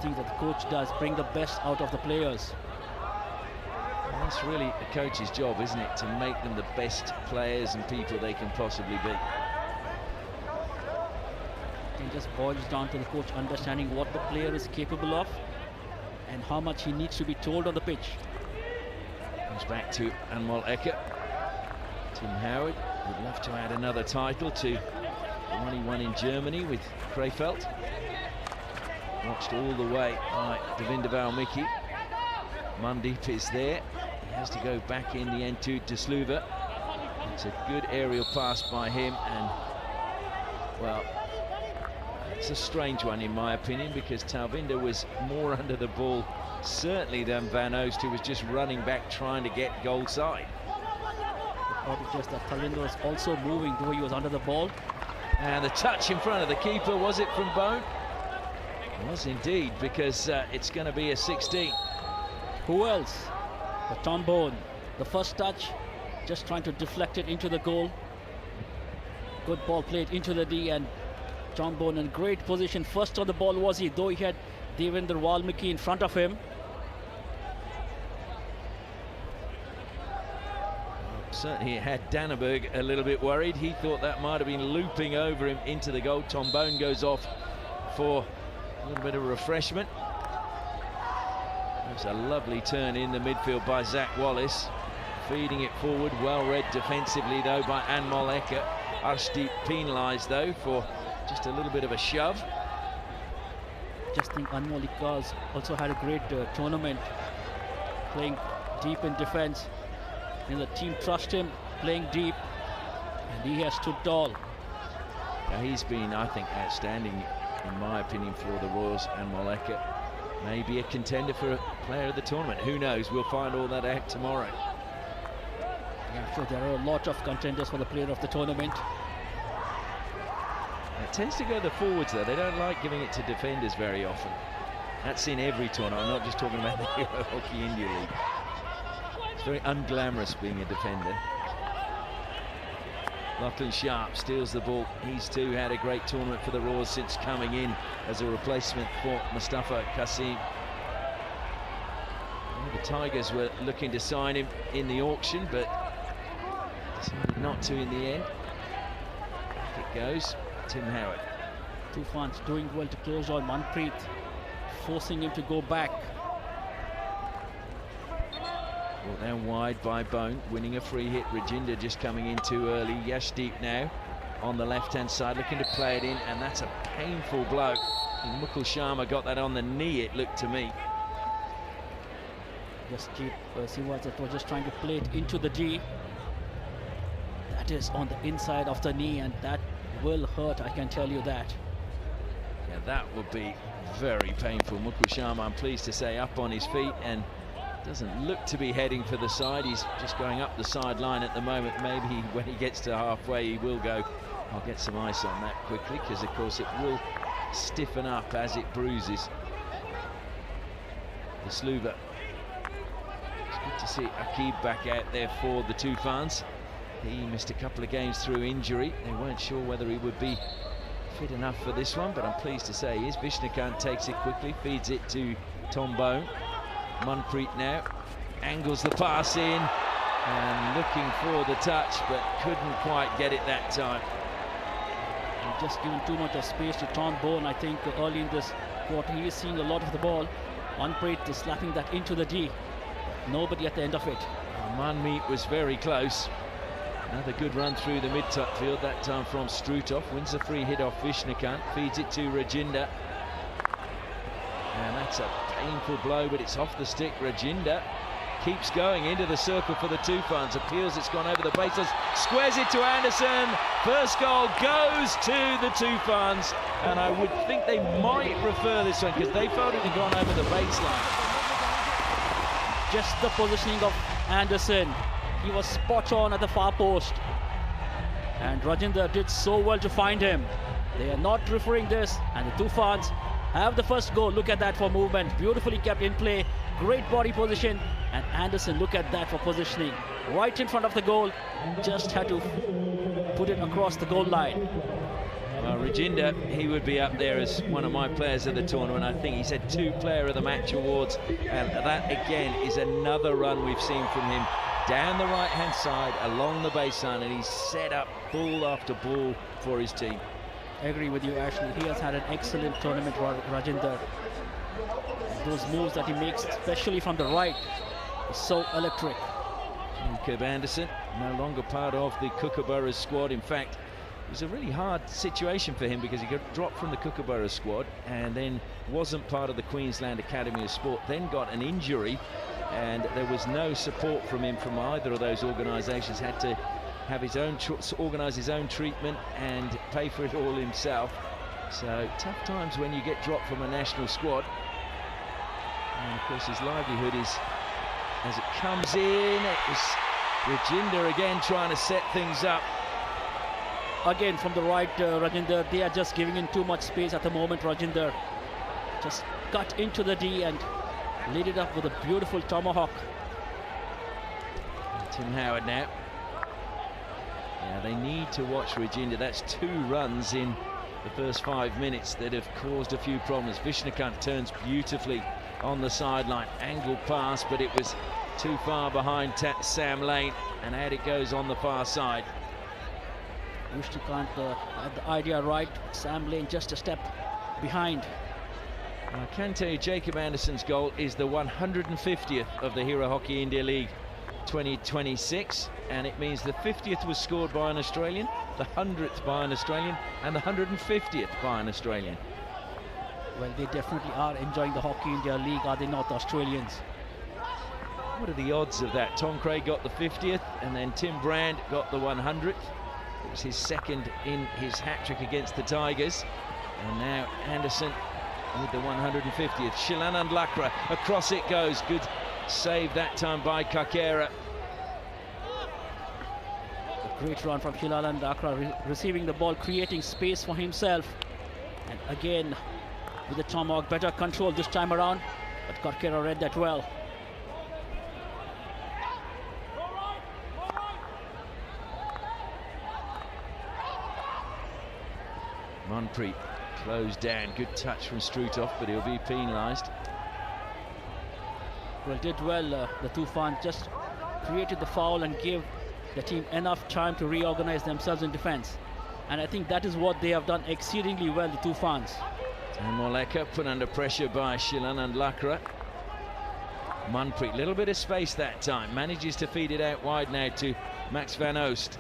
things that the coach does, bring the best out of the players. Well, that's really the coach's job, isn't it? To make them the best players and people they can possibly be. It just boils down to the coach understanding what the player is capable of and how much he needs to be told on the pitch. Comes back to Amol Eka. Tim Howard would love to add another title to the one he won in Germany with Krefeld. Watched all the way by Devinder Valmiki. Mandeep is there. He has to go back in the end to Desluva. It's a good aerial pass by him, and well, it's a strange one in my opinion, because Talvinder was more under the ball certainly than Van Oost, who was just running back trying to get goal side. Probably just that Talvinder was also moving though he was under the ball. And the touch in front of the keeper, was it from Bone? It was indeed, because it's going to be a 16. Who else? The Tom Bone. The first touch, just trying to deflect it into the goal. Good ball played into the D, and Tom Bone in great position. First on the ball was he, though he had Devender Valmiki in front of him. certainly had Danneberg a little bit worried. He thought that might have been looping over him into the goal. Tom Bone goes off for a little bit of refreshment. There's a lovely turn in the midfield by Zach Wallace, feeding it forward. Well read defensively though by Anmol Ecker. Arshdeep penalised though for just a little bit of a shove. Just think Anmol Ecker also had a great tournament, playing deep in defence. And the team trust him playing deep, and he has stood tall. Now he's been, I think, outstanding in my opinion for the Royals. Anmol Ecker maybe a contender for a player of the tournament. Who knows? We'll find all that out tomorrow. Yeah, sure, there are a lot of contenders for the player of the tournament. It tends to go to the forwards though. They don't like giving it to defenders very often. That's in every tournament. I'm not just talking about the Hero Hockey India League. It's very unglamorous being a defender. Lachlan Sharp steals the ball. He's too had a great tournament for the Royals since coming in as a replacement for Mustafa Kasim. The Tigers were looking to sign him in the auction, but decided not to in the end. Back it goes. Tim Howard. TOOFANS doing well to close on Manpreet, forcing him to go back. Brought down wide by Bone, winning a free hit. Rajinder just coming in too early. Yashdeep now on the left-hand side, looking to play it in, and that's a painful blow. And Mukul Sharma got that on the knee, it looked to me. Yashdeep Srivastava was just trying to play it into the D. That is on the inside of the knee, and that will hurt, I can tell you that. Yeah, that would be very painful. Mukul Sharma, I'm pleased to say, up on his feet and doesn't look to be heading for the side. He's just going up the sideline at the moment. Maybe when he gets to halfway he will go. I'll get some ice on that quickly, because of course it will stiffen up as it bruises. The Sluva. It's good to see Akib back out there for the TOOFANS. He missed a couple of games through injury. They weren't sure whether he would be fit enough for this one, but I'm pleased to say he is. Vishnukant takes it quickly, feeds it to Tom Bone. Manpreet now angles the pass in and looking for the touch, but couldn't quite get it that time. He's just given too much of space to Tom Bone, I think, early in this quarter. He is seeing a lot of the ball. Manpreet is slapping that into the D. Nobody at the end of it. Manmeet was very close. Another good run through the mid-field, that time from Strutov. Wins the free hit off Vishnukant, feeds it to Rajinder. And that's a painful blow, but it's off the stick. Rajinder keeps going into the circle for the TOOFANS. Appeals, it's gone over the baselines. Squares it to Anderson. First goal goes to the TOOFANS. And I would think they might refer this one, because they felt it had gone over the baseline. Just the positioning of Anderson. He was spot on at the far post. And Rajinder did so well to find him. They are not referring this, and the TOOFANS have the first goal. Look at that for movement. Beautifully kept in play. Great body position. And Anderson, look at that for positioning. Right in front of the goal. Just had to put it across the goal line. Well, Rajinder, he would be up there as one of my players of the tournament. I think he's had 2 Player of the Match awards. And that, again, is another run we've seen from him. Down the right-hand side, along the baseline, and he's set up ball after ball for his team. I agree with you, Ashley. He has had an excellent tournament, Rajinder. Those moves that he makes, especially from the right, is so electric. Jacob Anderson, no longer part of the Kookaburras squad. In fact, it was a really hard situation for him, because he got dropped from the Kookaburras squad and then wasn't part of the Queensland Academy of Sport, then got an injury, and there was no support from him from either of those organisations. Had to have his own organise his own treatment and pay for it all himself. So tough times when you get dropped from a national squad. And of course his livelihood is, as it comes in, it was Rajinder again trying to set things up. Again from the right, Rajinder, they are just giving in too much space at the moment. Rajinder just cut into the D and laid it up with a beautiful tomahawk. Tim Howard now. Yeah, they need to watch Rajinder. That's 2 runs in the first 5 minutes that have caused a few problems. Vishnukant turns beautifully on the sideline. Angled pass, but it was too far behind Sam Lane, and out it goes on the far side. Rushdie had the idea right. Sam Lane just a step behind. I can tell you Jacob Anderson's goal is the 150th of the Hero Hockey India League 2026, and it means the 50th was scored by an Australian, the 100th by an Australian, and the 150th by an Australian. Well, they definitely are enjoying the Hockey India League, are they not, Australians? What are the odds of that? Tom Craig got the 50th, and then Tim Brand got the 100th. It was his second in his hat-trick against the Tigers. And now Anderson with the 150th. Shilanand Lakra, across it goes. Good save that time by Kakera. A great run from Shilanand Lakra, receiving the ball, creating space for himself. And again, with the tomahawk, better control this time around. But Kakera read that well. Manpreet closed down. Good touch from Strutov, but he'll be penalised. Well, did well. The Toofans just created the foul and gave the team enough time to reorganize themselves in defence. And I think that is what they have done exceedingly well, the Toofans. And Moleka put under pressure by Shilanand Lakra. Manpreet, little bit of space that time. Manages to feed it out wide now to Max van Oost.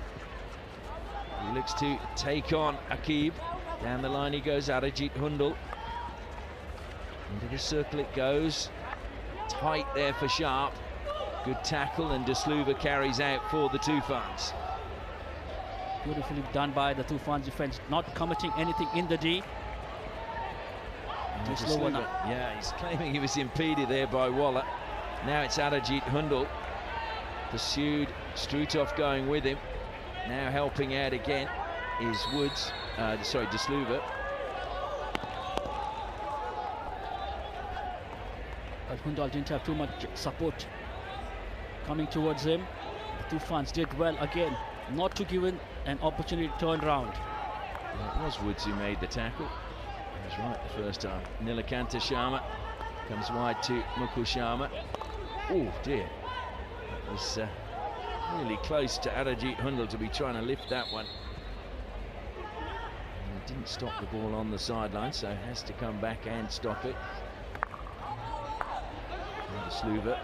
He looks to take on Akib. Down the line he goes, Arijit Hundal. Into the circle it goes. Tight there for Sharp. Good tackle, and Desluva carries out for the Toofans. Beautifully done by the Toofans defense, not committing anything in the D. Desluva, yeah, he's claiming he was impeded there by Waller. Now it's Arijit Hundal. Pursued, Strutov going with him. Now helping out again is Woods. Desluva. But Hundal didn't have too much support coming towards him. The Toofans did well again, not to give him an opportunity to turn round. Well, it was Woods who made the tackle. He was right the first time. Nilakanta Sharma comes wide to Mukul Sharma. Oh dear, that was really close to Arijit Hundal to be trying to lift that one. He didn't stop the ball on the sideline, so has to come back and stop it. Sluva.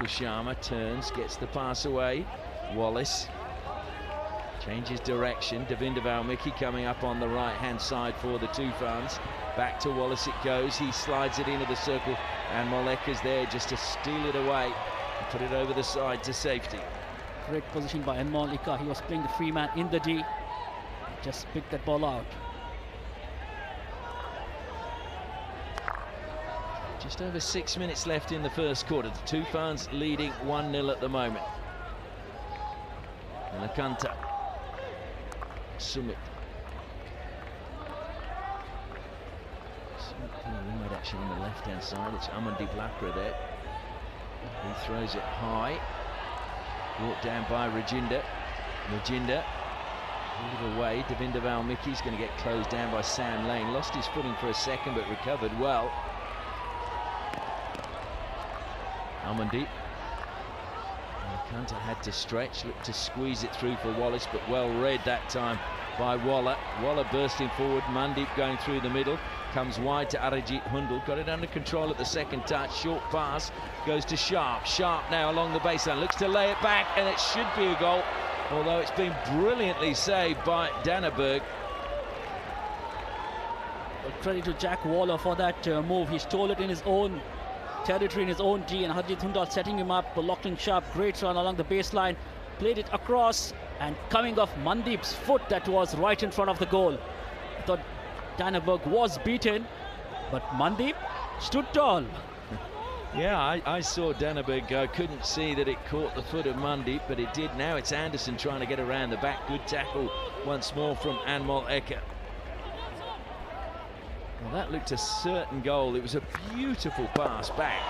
Sharma turns, gets the pass away. Wallace changes direction. Devinder Valmiki coming up on the right-hand side for the Toofans. Back to Wallace it goes. He slides it into the circle, and Moleka's there just to steal it away and put it over the side to safety. Great position by Anmol Ika. He was playing the free man in the D. Just picked that ball out. Just over 6 minutes left in the first quarter. The Toofans leading 1-0 at the moment. Nilakanta. Sumit. Wide actually on the left-hand side. It's Amandeep Lakra there. He throws it high. Brought down by Rajinder. Rajinder. A little away. Devinder Valmiki's going to get closed down by Sam Lane. Lost his footing for a second, but recovered well. Amandeep. Nilakanta had to stretch, looked to squeeze it through for Wallace, but well read that time by Waller. Waller bursting forward, Mandeep going through the middle, comes wide to Arijit Hundal, got it under control at the second touch, short pass, goes to Sharp. Sharp now along the baseline, looks to lay it back, and it should be a goal, although it's been brilliantly saved by Danneberg. Well, credit to Jack Waller for that move. He stole it in his own territory, in his own D, and Harjit Hundal setting him up, blocking Sharp. Great run along the baseline, played it across, and coming off Mandeep's foot that was right in front of the goal. I thought Danneberg was beaten, but Mandeep stood tall. Yeah, I saw Danneberg go, couldn't see that it caught the foot of Mandeep, but it did. Now it's Anderson trying to get around the back. Good tackle once more from Anmol Eka. Well, that looked a certain goal. It was a beautiful pass back.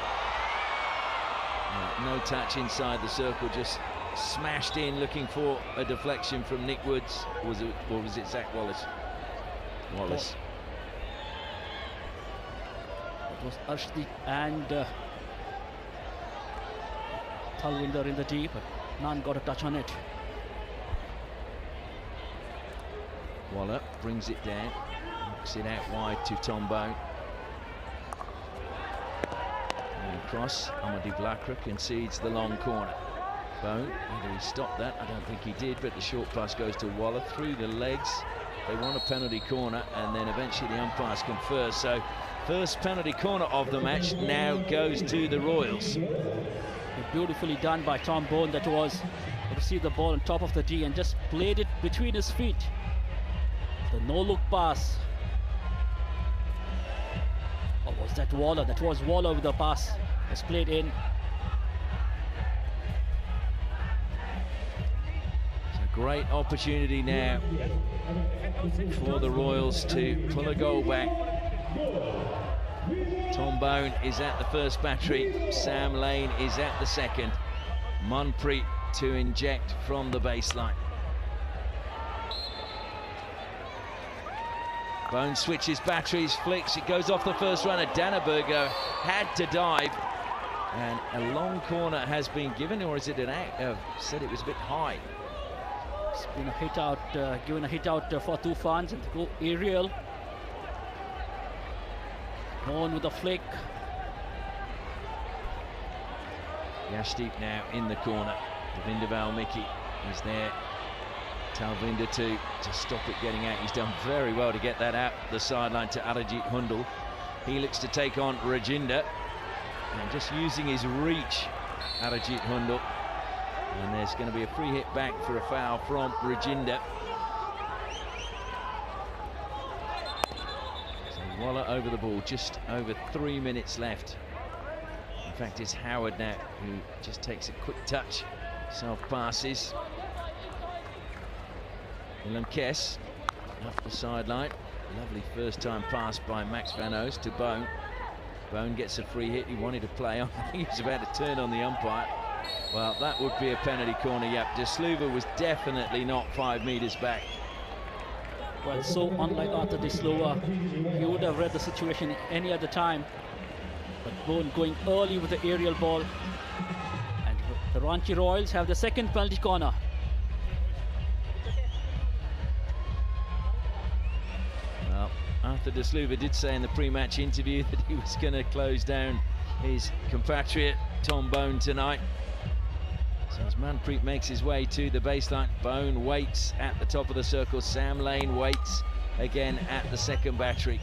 No touch inside the circle, just smashed in, looking for a deflection from Nick Woods. Or was it Zach Wallace? Wallace. It was Arshdeep and Talwinder in the D, but none got a touch on it. Waller brings it down, knocks it out wide to Tom Bone. And across, Amadi Blackrip concedes the long corner. Bone, whether he stopped that, I don't think he did, but the short pass goes to Waller through the legs. They want a penalty corner, and then eventually the umpires confer. So first penalty corner of the match now goes to the Royals. Beautifully done by Tom Bone. That was, received the ball on top of the D and just played it between his feet. The no-look pass. Or was that Waller? That was Waller with the pass. Was played in. It's a great opportunity now for the Royals to pull a goal back. Tom Bone is at the first battery. Sam Lane is at the second. Manpreet to inject from the baseline. Bone switches batteries, flicks, it goes off the first runner. Danneberger had to dive, and a long corner has been given, or is it an act? Said it was a bit high. It's been a hit out, given a hit out for TOOFANS, and go aerial. Bone with a flick. Yashdeep now in the corner. Davinder Valmiki is there. Talvinder to stop it getting out. He's done very well to get that out the sideline to Arajit Hundal. He looks to take on Rajinder, and just using his reach, Arajit Hundal. And there's going to be a free hit back for a foul from Rajinder. So Waller over the ball, just over 3 minutes left. In fact, it's Howard now who just takes a quick touch, self-passes. Willem Kess up the sideline. Lovely first time pass by Max Van Oos to Bone. Bone gets a free hit. He wanted to play on. I think he was about to turn on the umpire. Well, that would be a penalty corner. Yep, De Sluva was definitely not 5 meters back. Well, so unlike Arthur De Sluva, he would have read the situation any other time. But Bone going early with the aerial ball. And the Ranchi Royals have the second penalty corner. Well, Arthur De Sluva did say in the pre-match interview that he was going to close down his compatriot Tom Bone tonight. So as Manpreet makes his way to the baseline, Bone waits at the top of the circle. Sam Lane waits again at the second battery.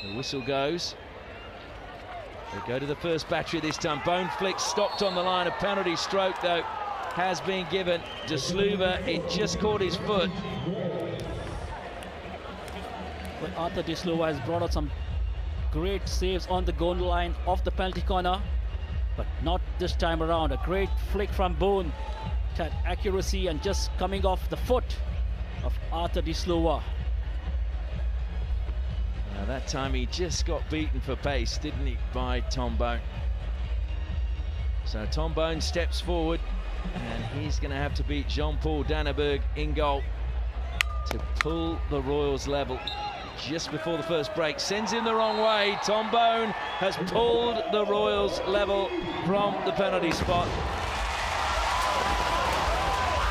The whistle goes. They go to the first battery this time. Bone flicks, stopped on the line. A penalty stroke, though, has been given. De Sluva, it just caught his foot. But Arthur De Sluva has brought out some great saves on the goal line of the penalty corner, but not this time around. A great flick from Bone, had accuracy and just coming off the foot of Arthur De Sluva. That time he just got beaten for pace, didn't he, by Tom Bone. So Tom Bone steps forward, and he's going to have to beat Jean-Paul Danneberg in goal to pull the Royals level. Just before the first break, sends him the wrong way. Tom Bone has pulled the Royals level from the penalty spot.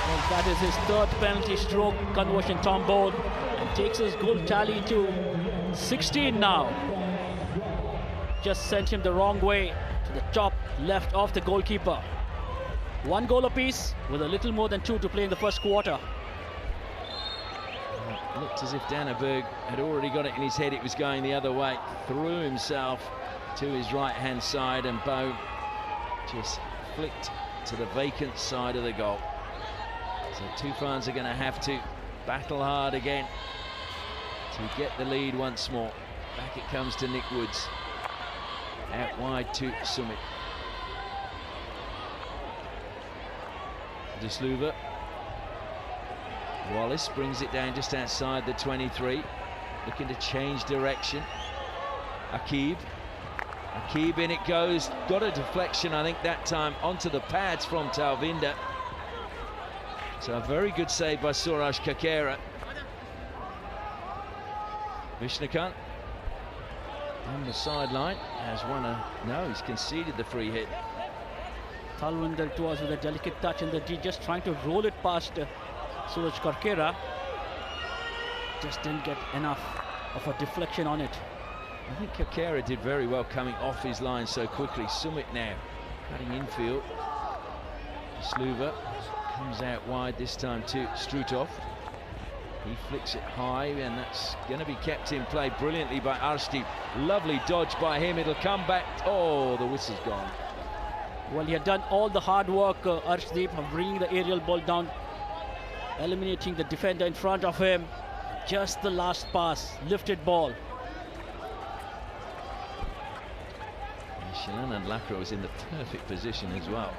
Well, that is his third penalty stroke conversion, Tom Bone, and takes his goal tally to 16 now. Just sent him the wrong way to the top left of the goalkeeper. 1 goal apiece with a little more than 2 to play in the first quarter. It looked as if Danneberg had already got it in his head it was going the other way. Threw himself to his right-hand side, and Bone just flicked to the vacant side of the goal. So TOOFANS are going to have to battle hard again to get the lead once more. Back it comes to Nick Woods. Out wide to Sumit. De Sluva. Wallace brings it down just outside the 23. Looking to change direction. Akib in it goes. Got a deflection, I think, that time onto the pads from Talvinder. So a very good save by Suraj Kakera. Vishnukant On the sideline has won a... No, he's conceded the free hit. Talwinder towards with a delicate touch in the D, just trying to roll it past Suraj Karkera. Just didn't get enough of a deflection on it. I think Karkera did very well coming off his line so quickly. Sumit now cutting infield. Sluva comes out wide this time to Strutov. He flicks it high, and that's going to be kept in play brilliantly by Arshdeep. Lovely dodge by him. It'll come back. Oh, the whistle's gone. Well, he had done all the hard work, Arshdeep, of bringing the aerial ball down, eliminating the defender in front of him. Just the last pass, lifted ball. Shilanand Lakra was in the perfect position as well.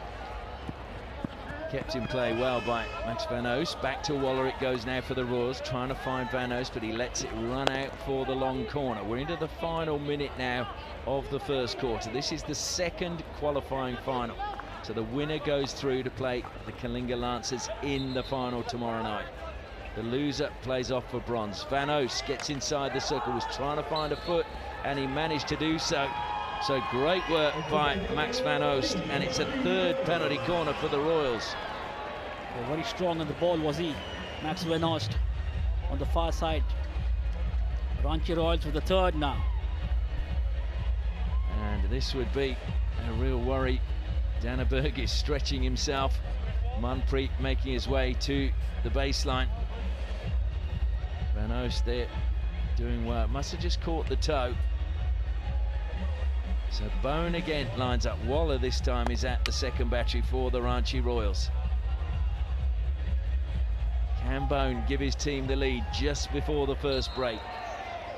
Kept in play well by Max Van Oost. Back to Waller it goes now for the Royals, trying to find Van Oost, but he lets it run out for the long corner. We're into the final minute now of the first quarter. This is the second qualifying final. So the winner goes through to play the Kalinga Lancers in the final tomorrow night. The loser plays off for bronze. Van Oost gets inside the circle, was trying to find a foot, and he managed to do so. So great work by Max Van Oost, and it's a third penalty corner for the Royals. Well, very strong on the ball was he, Max Van Oost, on the far side. Ranchi Royals with the third now. And this would be a real worry. Danneberg is stretching himself. Manpreet making his way to the baseline. Van Oost there doing well. Must have just caught the toe. So Bone again lines up. Waller this time is at the second battery for the Ranchi Royals. Can Bone give his team the lead just before the first break?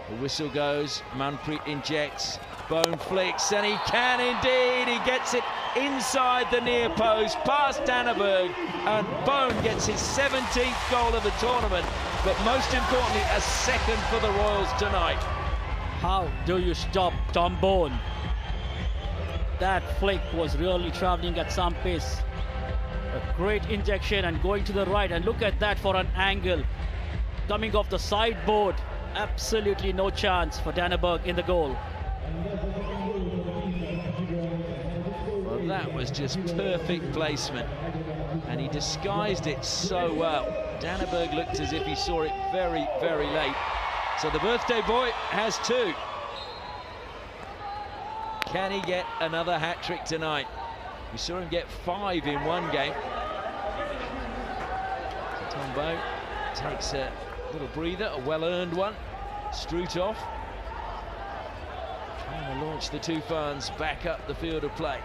The whistle goes, Manpreet injects, Bone flicks, and he can indeed. He gets it inside the near post, past Danneberg, and Bone gets his 17th goal of the tournament, but most importantly, a second for the Royals tonight. How do you stop Tom Bone? That flick was really traveling at some pace. A great injection and going to the right, and look at that for an angle. Coming off the sideboard, absolutely no chance for Danneberg in the goal. Well, that was just perfect placement, and he disguised it so well. Danneberg looked as if he saw it very, very late. So the birthday boy has two. Can he get another hat-trick tonight? We saw him get 5 in one game. So Tom Bone takes a little breather, a well-earned one. Strutov trying to launch the TOOFANS back up the field of play.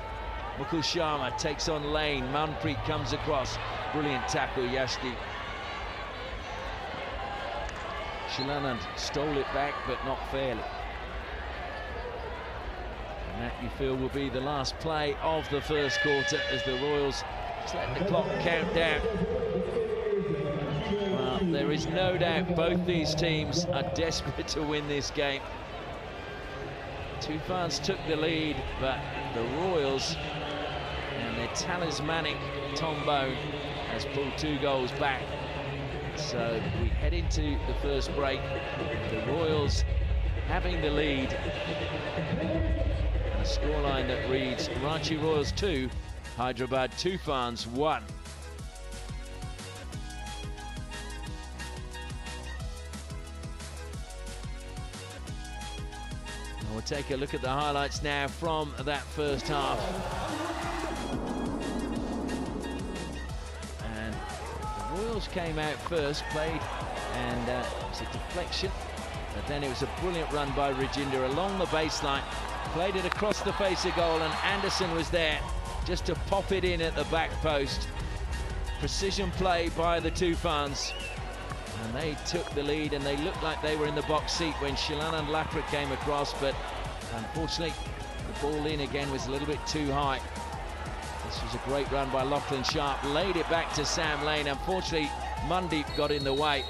Mukul Sharma takes on Lane. Manpreet comes across. Brilliant tackle, Yashdeep. Shilanand stole it back, but not fairly. And that, you feel, will be the last play of the first quarter as the Royals just let the clock count down. Well, there is no doubt both these teams are desperate to win this game. TOOFANS took the lead, but the Royals and their talismanic Tom Bone has pulled 2 goals back. So we head into the first break, the Royals having the lead. And a scoreline that reads Ranchi Royals 2, Hyderabad TOOFANS 1. We'll take a look at the highlights now from that first half. And the Royals came out first, played, and it was a deflection, but then it was a brilliant run by Rajinder along the baseline, played it across the face of goal, and Anderson was there just to pop it in at the back post. Precision play by the TOOFANS. And they took the lead, and they looked like they were in the box seat when Shilanand Lakra came across, but unfortunately the ball in again was a little bit too high. This was a great run by Lachlan Sharp, laid it back to Sam Lane. Unfortunately Mandeep got in the way.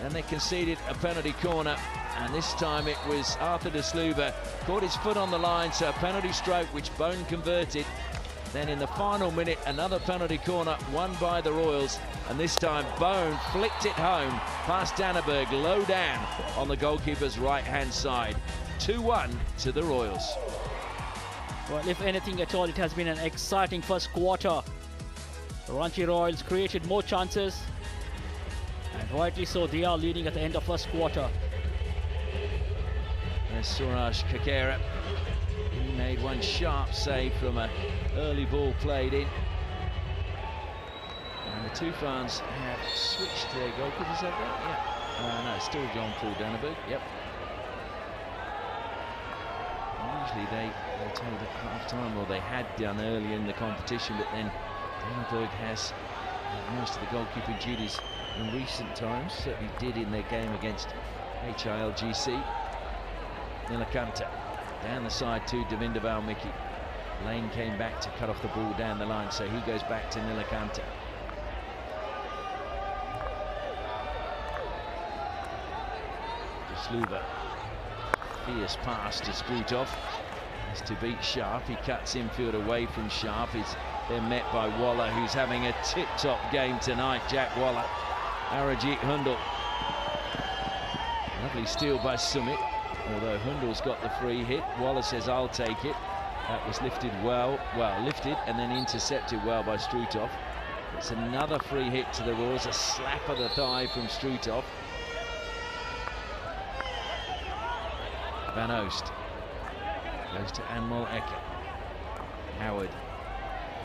Then they conceded a penalty corner, and this time it was Arthur de Sluva, caught his foot on the line, so a penalty stroke which Bone converted. Then in the final minute, another penalty corner won by the Royals, and this time Bone flicked it home past Danneberg, low down on the goalkeeper's right-hand side. 2-1 to the Royals. Well, if anything at all, it has been an exciting first quarter. The Ranchi Royals created more chances, and rightly so, they are leading at the end of first quarter. There's Suraj Kakera. He made one sharp save from an early ball played in. And the TOOFANs have switched their goalkeepers, have they? Yeah. No, still John Paul Danneberg. Yep. Usually they told at half-time, or they had done early in the competition, but then Danneberg has most of the goalkeeping duties in recent times. Certainly did in their game against HILGC. Nilakanta down the side to Devinder Valmiki. Lane came back to cut off the ball down the line, so he goes back to Nilakanta. Sluva. Fierce pass to Strutov. Has to beat Sharp. He cuts infield away from Sharp. He's then met by Waller, who's having a tip-top game tonight. Jack Waller. Arajit Hundal. Lovely steal by Sumit. Although Hundal's got the free hit. Waller says, I'll take it. That was lifted well, lifted and then intercepted well by Strutov. It's another free hit to the Royals. A slap of the thigh from Strutov. Van Oost goes to Anmol Ecker. Howard,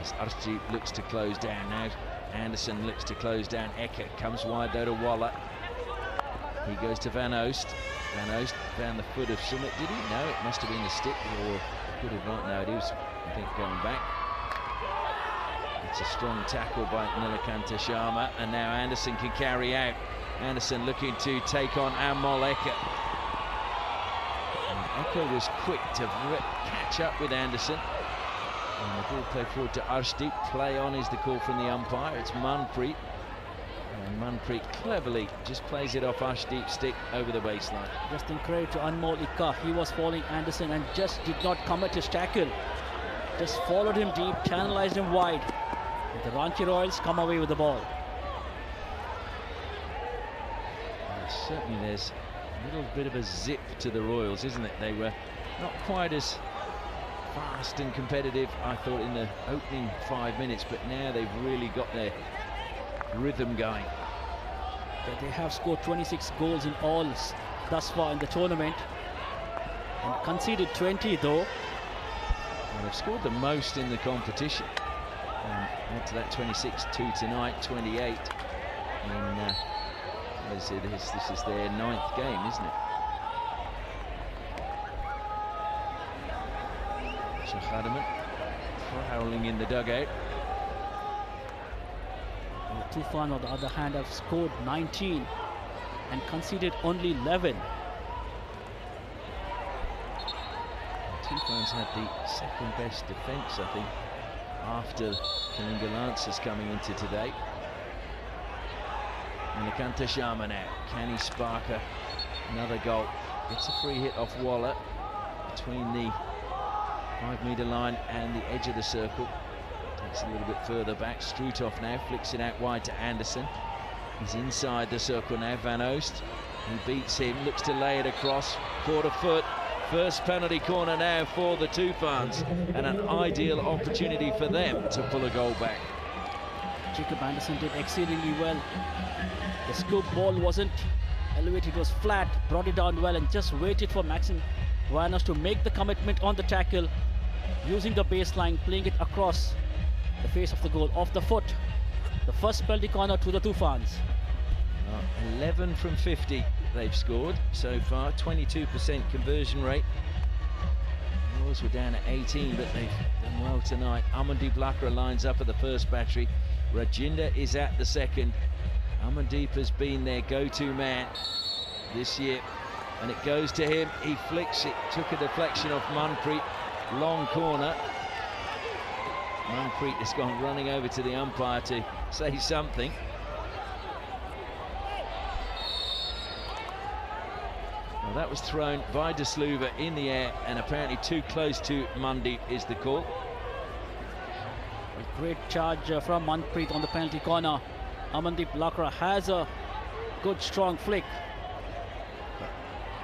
as Archie looks to close down now. Anderson looks to close down. Ecker comes wide though to Waller. He goes to Van Oost. Van Oost found the foot of Sumit, did he? No, it must have been the stick, or could have not. No, it was, I think, going back. It's a strong tackle by Nilakanta Sharma, and now Anderson can carry out. Anderson looking to take on Anmol Ecker. Ecker was quick to catch up with Anderson. And the ball played forward to Arshdeep. Play on is the call from the umpire. It's Manpreet. And Manpreet cleverly just plays it off Arshdeep's stick over the baseline. Just in credit to Anmol Ecker. He was following Anderson and just did not commit his tackle. Just followed him deep, channelized him wide. And the Ranchi Royals come away with the ball. Certainly there's a little bit of a zip to the Royals, isn't it? They were not quite as fast and competitive, I thought, in the opening 5 minutes, but now they've really got their rhythm going. They have scored 26 goals in all thus far in the tournament, and conceded 20 though. Well, they've scored the most in the competition. Add to that 26-2 tonight, 28 in this is their 9th game, isn't it? Shahadaman prowling in the dugout. Tufan, on the other hand, have scored 19 and conceded only 11. Tufan's had the second best defence, I think, after Kalinga Lancers coming into today. Nilakanta Sharma now. Can he spark another goal? Gets a free hit off Waller between the 5-metre line and the edge of the circle. Takes a little bit further back. Strutov now flicks it out wide to Anderson. He's inside the circle now. Van Oost. He beats him, looks to lay it across. Quarter foot. First penalty corner now for the TOOFANs, and an ideal opportunity for them to pull a goal back. Jacob Anderson did exceedingly well. The scoop ball wasn't elevated, it was flat, brought it down well and just waited for Maxim Vanos to make the commitment on the tackle, using the baseline, playing it across the face of the goal, off the foot. The first penalty corner to the TOOFANs. 11 from 50 they've scored so far, 22% conversion rate. The Royals were down at 18, but they've done well tonight. Amandeep Lakra lines up at the first battery. Rajinder is at the second. Amandeep has been their go-to man this year, and it goes to him. He flicks it, took a deflection off Manpreet. Long corner. Manpreet has gone running over to the umpire to say something. Well, that was thrown by De Sluva in the air, and apparently too close to Mandeep is the call. A great charge from Manpreet on the penalty corner. Amandeep Lakra has a good strong flick.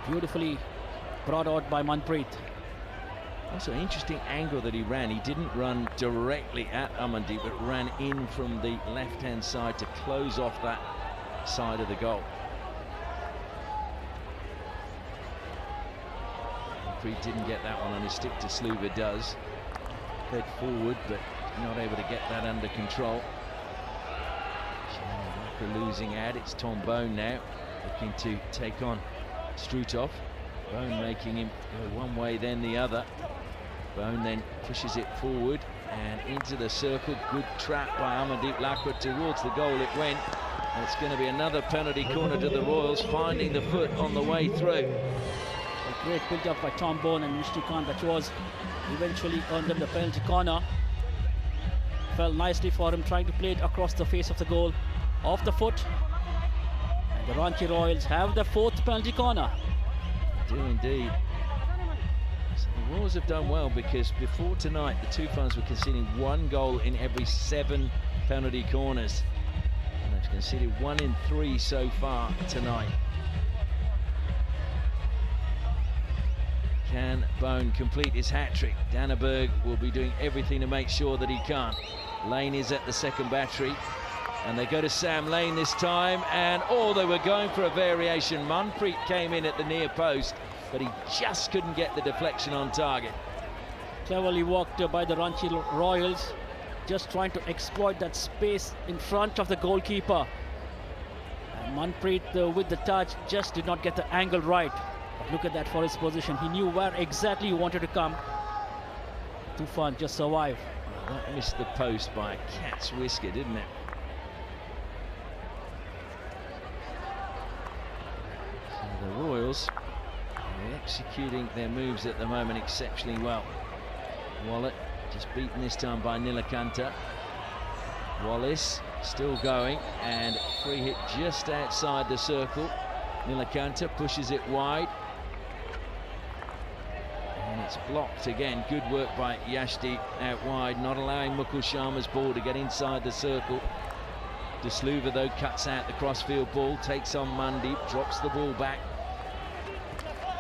Beautifully brought out by Manpreet. Also, an interesting angle that he ran. He didn't run directly at Amandeep, but ran in from the left-hand side to close off that side of the goal. Manpreet didn't get that one on his stick. To Sluva does. Head forward, but not able to get that under control. Losing out. It's Tom Bone now, looking to take on Strutov. Bone making him go one way, then the other. Bone then pushes it forward and into the circle. Good trap by Amandeep Lakwa towards the goal it went. And it's going to be another penalty corner to the Royals, finding the foot on the way through. A great build-up by Tom Bone and Nishrikant, that was eventually earned them the penalty corner. Fell nicely for him, trying to play it across the face of the goal, off the foot. And the Ranchi Royals have the 4th penalty corner. They do indeed. So the Royals have done well, because before tonight the TOOFANS were conceding 1 goal in every 7 penalty corners. And they've conceded 1 in 3 so far tonight. Can Bone complete his hat-trick? Danneberg will be doing everything to make sure that he can't. Lane is at the second battery, and they go to Sam Lane this time, and they were going for a variation. Manpreet came in at the near post, but he just couldn't get the deflection on target. Cleverly walked by the Ranchi Royals, just trying to exploit that space in front of the goalkeeper. And Manpreet with the touch just did not get the angle right. But look at that for his position. He knew where exactly he wanted to come. TOOFAN just survived. That missed the post by a cat's whisker, didn't it? So the Royals are executing their moves at the moment exceptionally well. Wallet just beaten this time by Nilakanta. Wallace still going, and free hit just outside the circle. Nilakanta pushes it wide. And it's blocked again. Good work by Yashdeep out wide, not allowing Mukul Sharma's ball to get inside the circle. De Sluva, though, cuts out the crossfield ball, takes on Mandeep, drops the ball back.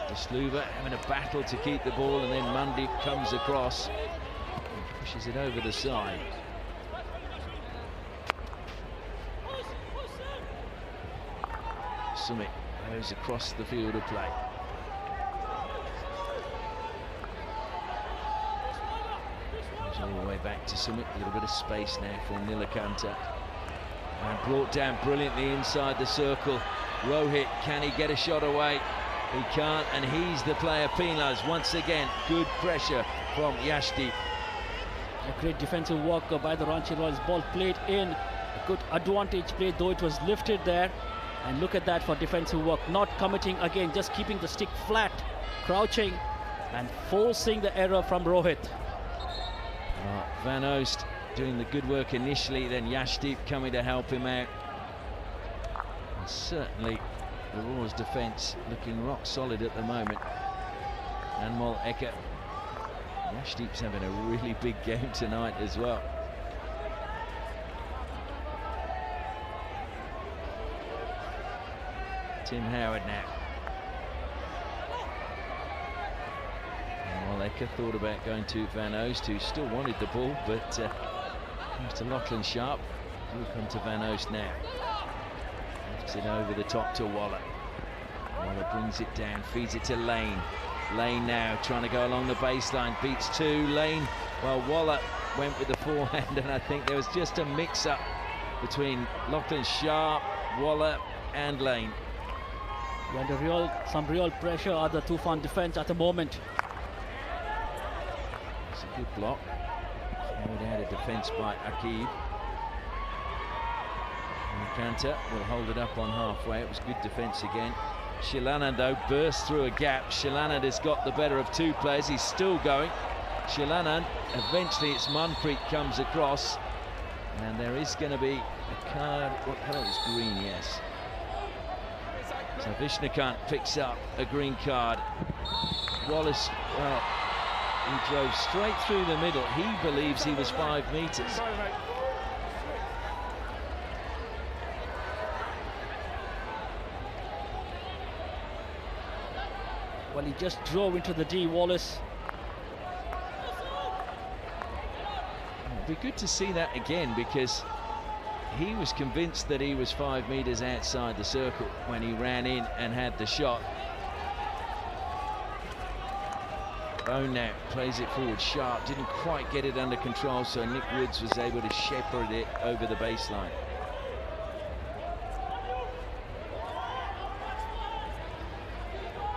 De Sluva having a battle to keep the ball, and then Mandeep comes across and pushes it over the side. Sumit goes across the field of play. All the way back to Sumit, a little bit of space now for Nilakanta. And brought down brilliantly inside the circle. Rohit, can he get a shot away? He can't, and he's the player penalised. Once again, good pressure from Yashdeep. A great defensive work by the Ranchi Royals. Ball played in. A good advantage play, though it was lifted there. And look at that for defensive work. Not committing again, just keeping the stick flat, crouching and forcing the error from Rohit. Van Oost doing the good work initially, then Yashdeep coming to help him out. And certainly the Royals' defence looking rock solid at the moment. Anmol Eka. Yashdeep's having a really big game tonight as well. Tim Howard now. Well, Eka thought about going to Van Oost, who still wanted the ball, but comes to Lachlan Sharp. He'll come to Van Oost now. Lifts it over the top to Waller. Waller brings it down, feeds it to Lane. Lane now trying to go along the baseline, beats 2. Lane, well, Waller went with the forehand, and I think there was just a mix-up between Lachlan Sharp, Waller and Lane. Under some real pressure on the TOOFAN defence at the moment. It's a good block. Carried out of defence by Akib. Kanta will hold it up on halfway. It was good defence again. Shilanand, though, burst through a gap. Shilanand has got the better of 2 players. He's still going. Shilanand, eventually it's Manpreet comes across. And there is going to be a card. What colour is green? Yes. So Vishnukant picks up a green card. Wallace, well, he drove straight through the middle. He believes he was 5 metres. Well, he just drove into the D, Wallace. It'd be good to see that again, because he was convinced that he was 5 meters outside the circle when he ran in and had the shot. Bone now plays it forward sharp, didn't quite get it under control, so Nick Woods was able to shepherd it over the baseline.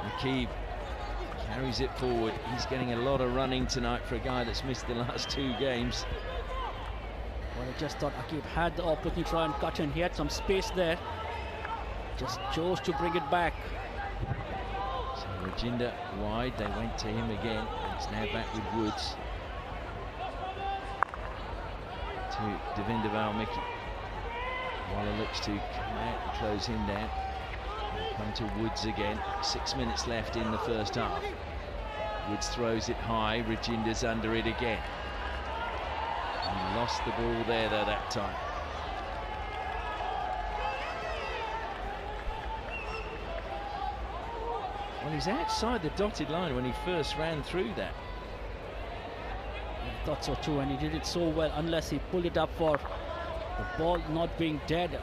McKeeb carries it forward. He's getting a lot of running tonight for a guy that's missed the last 2 games. Well, I just thought Akib had the opportunity to try and cut in. He had some space there. Just chose to bring it back. So Rajinder wide, they went to him again. It's now back with Woods. To Devinder Valmiki. Waller looks to come out and close him down. Come to Woods again. 6 minutes left in the first half. Woods throws it high. Rajinder's under it again. He lost the ball there though that time. Well, he's outside the dotted line when he first ran through that. I thought so too, and he did it so well, unless he pulled it up for the ball not being dead.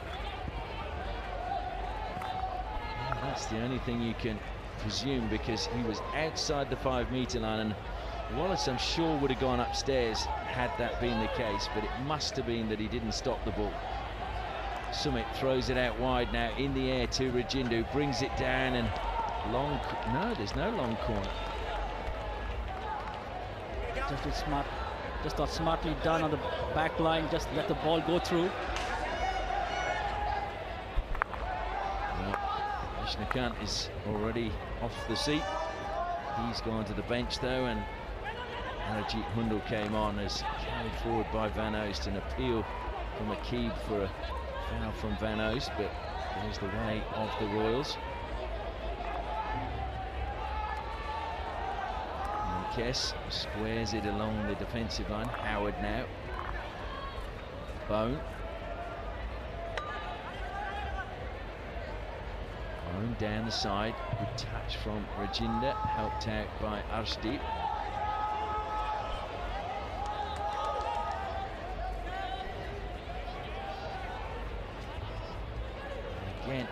Well, that's the only thing you can presume, because he was outside the 5 meter line, and Wallace, I'm sure, would have gone upstairs had that been the case, but it must have been that he didn't stop the ball. Sumit throws it out wide now in the air to Rajinder, brings it down, and long. No, there's no long corner. Just got smartly done on the back line. Just let the ball go through. Well, Vishnukant is already off the seat. He's gone to the bench though, and Arajit Hundal came on as carried forward by Van Oost. An appeal from Akib for a foul from Van Oost, but there's the way of the Royals. And Kess squares it along the defensive line. Howard now. Bone. Bone down the side. Good touch from Rajinder, helped out by Arshdeep. Again,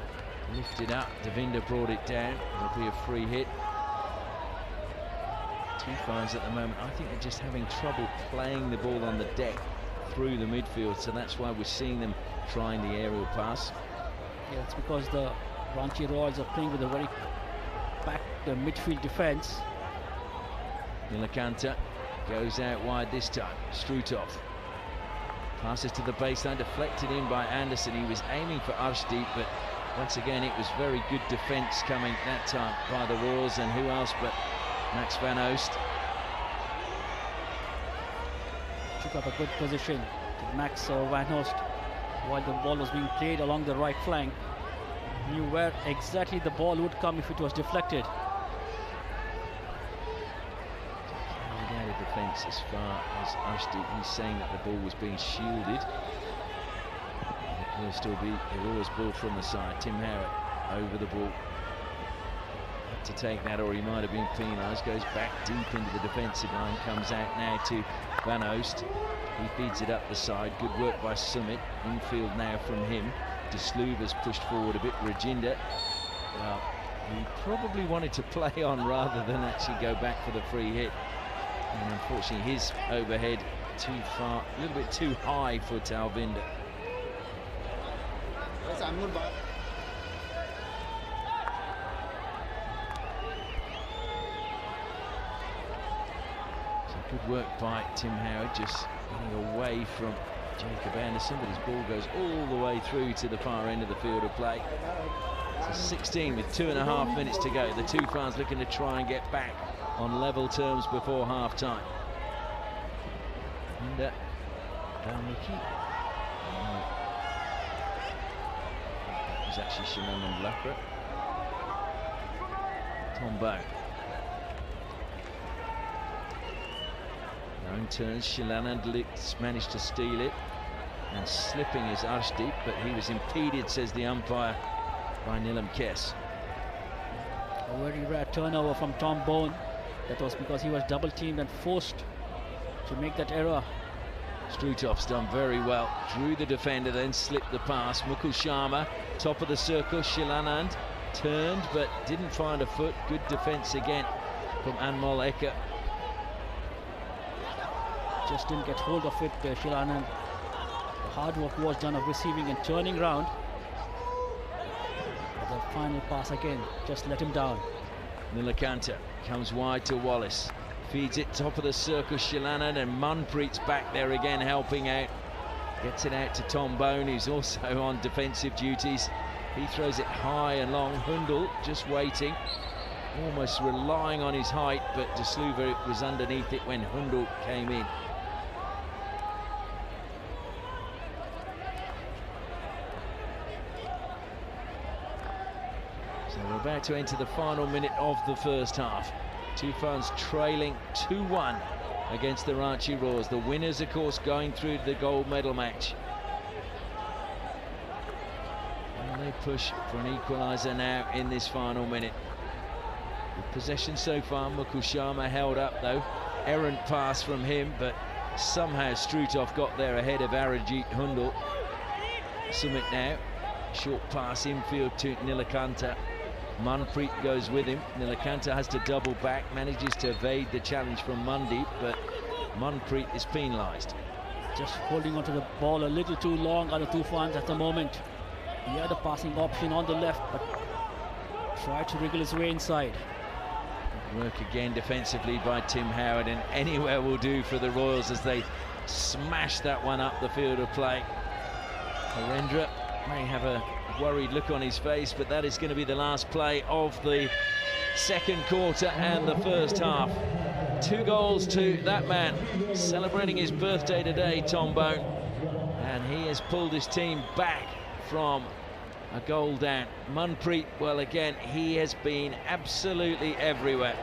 lifted up. Devinder brought it down. It'll be a free hit. TOOFANS at the moment, I think they're just having trouble playing the ball on the deck through the midfield, so that's why we're seeing them trying the aerial pass. Yeah, it's because the Ranchi Royals are playing with a very packed midfield defense. Nilakanta goes out wide this time. Strutov passes to the baseline, deflected in by Anderson. He was aiming for Arshdeep, but once again it was very good defence coming that time by the Royals, and who else but Max Van Oost. Took up a good position to Max Van Oost while the ball was being played along the right flank. Knew where exactly the ball would come if it was deflected. Carried out of defence as far as Arshdeep. He's saying that the ball was being shielded. It will still be the Royals ball from the side. Tim Howard over the ball. Had to take that, or he might have been penalised. Goes back deep into the defensive line. Comes out now to Van Oost. He feeds it up the side. Good work by Sumit. Infield now from him. De Sluva's pushed forward a bit. Rajinder, well, he probably wanted to play on rather than actually go back for the free hit. And unfortunately his overhead too far, a little bit too high for Talvinder. So good work by Tim Howard, just getting away from Jacob Anderson, but his ball goes all the way through to the far end of the field of play. So 16 with 2.5 minutes to go. The TOOFANS looking to try and get back on level terms before half time. And Valmiki. That was actually Shimanand Lapra. Tom Bow. Own turns, Shilanand managed to steal it, and slipping is Arshdeep, but he was impeded, says the umpire, by Nilam Kess. A very rare turnover from Tom Bone. That was because he was double teamed and forced to make that error. Strutov's done very well. Drew the defender, then slipped the pass. Mukul Sharma, top of the circle. Shilanand turned but didn't find a foot. Good defence again from Anmol Eka. Just didn't get hold of it, Shilanand. The hard work was done of receiving and turning round. But the final pass again just let him down. Nilakanta comes wide to Wallace. Feeds it top of the circle, Shilanand, and Manpreet's back there again helping out. Gets it out to Tom Bone, who's also on defensive duties. He throws it high and long. Hundal just waiting, almost relying on his height, but De Sluva was underneath it when Hundal came in. So we're about to enter the final minute of the first half. TOOFANS trailing 2-1 against the Ranchi Royals. The winners, of course, going through to the gold medal match. And they push for an equaliser now in this final minute. With possession so far, Mukul Sharma held up though. Errant pass from him, but somehow Strutov got there ahead of Arijit Hundal. Sumit now, short pass infield to Nilakanta. Manpreet goes with him. Nilakanta has to double back, manages to evade the challenge from Mandeep, but Manpreet is penalised. Just holding onto the ball a little too long are the TOOFANS at the moment. He had a passing option on the left, but tried to wriggle his way inside. Work again defensively by Tim Howard, and anywhere will do for the Royals as they smash that one up the field of play. Harendra may have a worried look on his face, but that is going to be the last play of the second quarter and the first half. 2 goals to that man, celebrating his birthday today, Tom Bone, and he has pulled his team back from a goal down. Manpreet, well, again, he has been absolutely everywhere.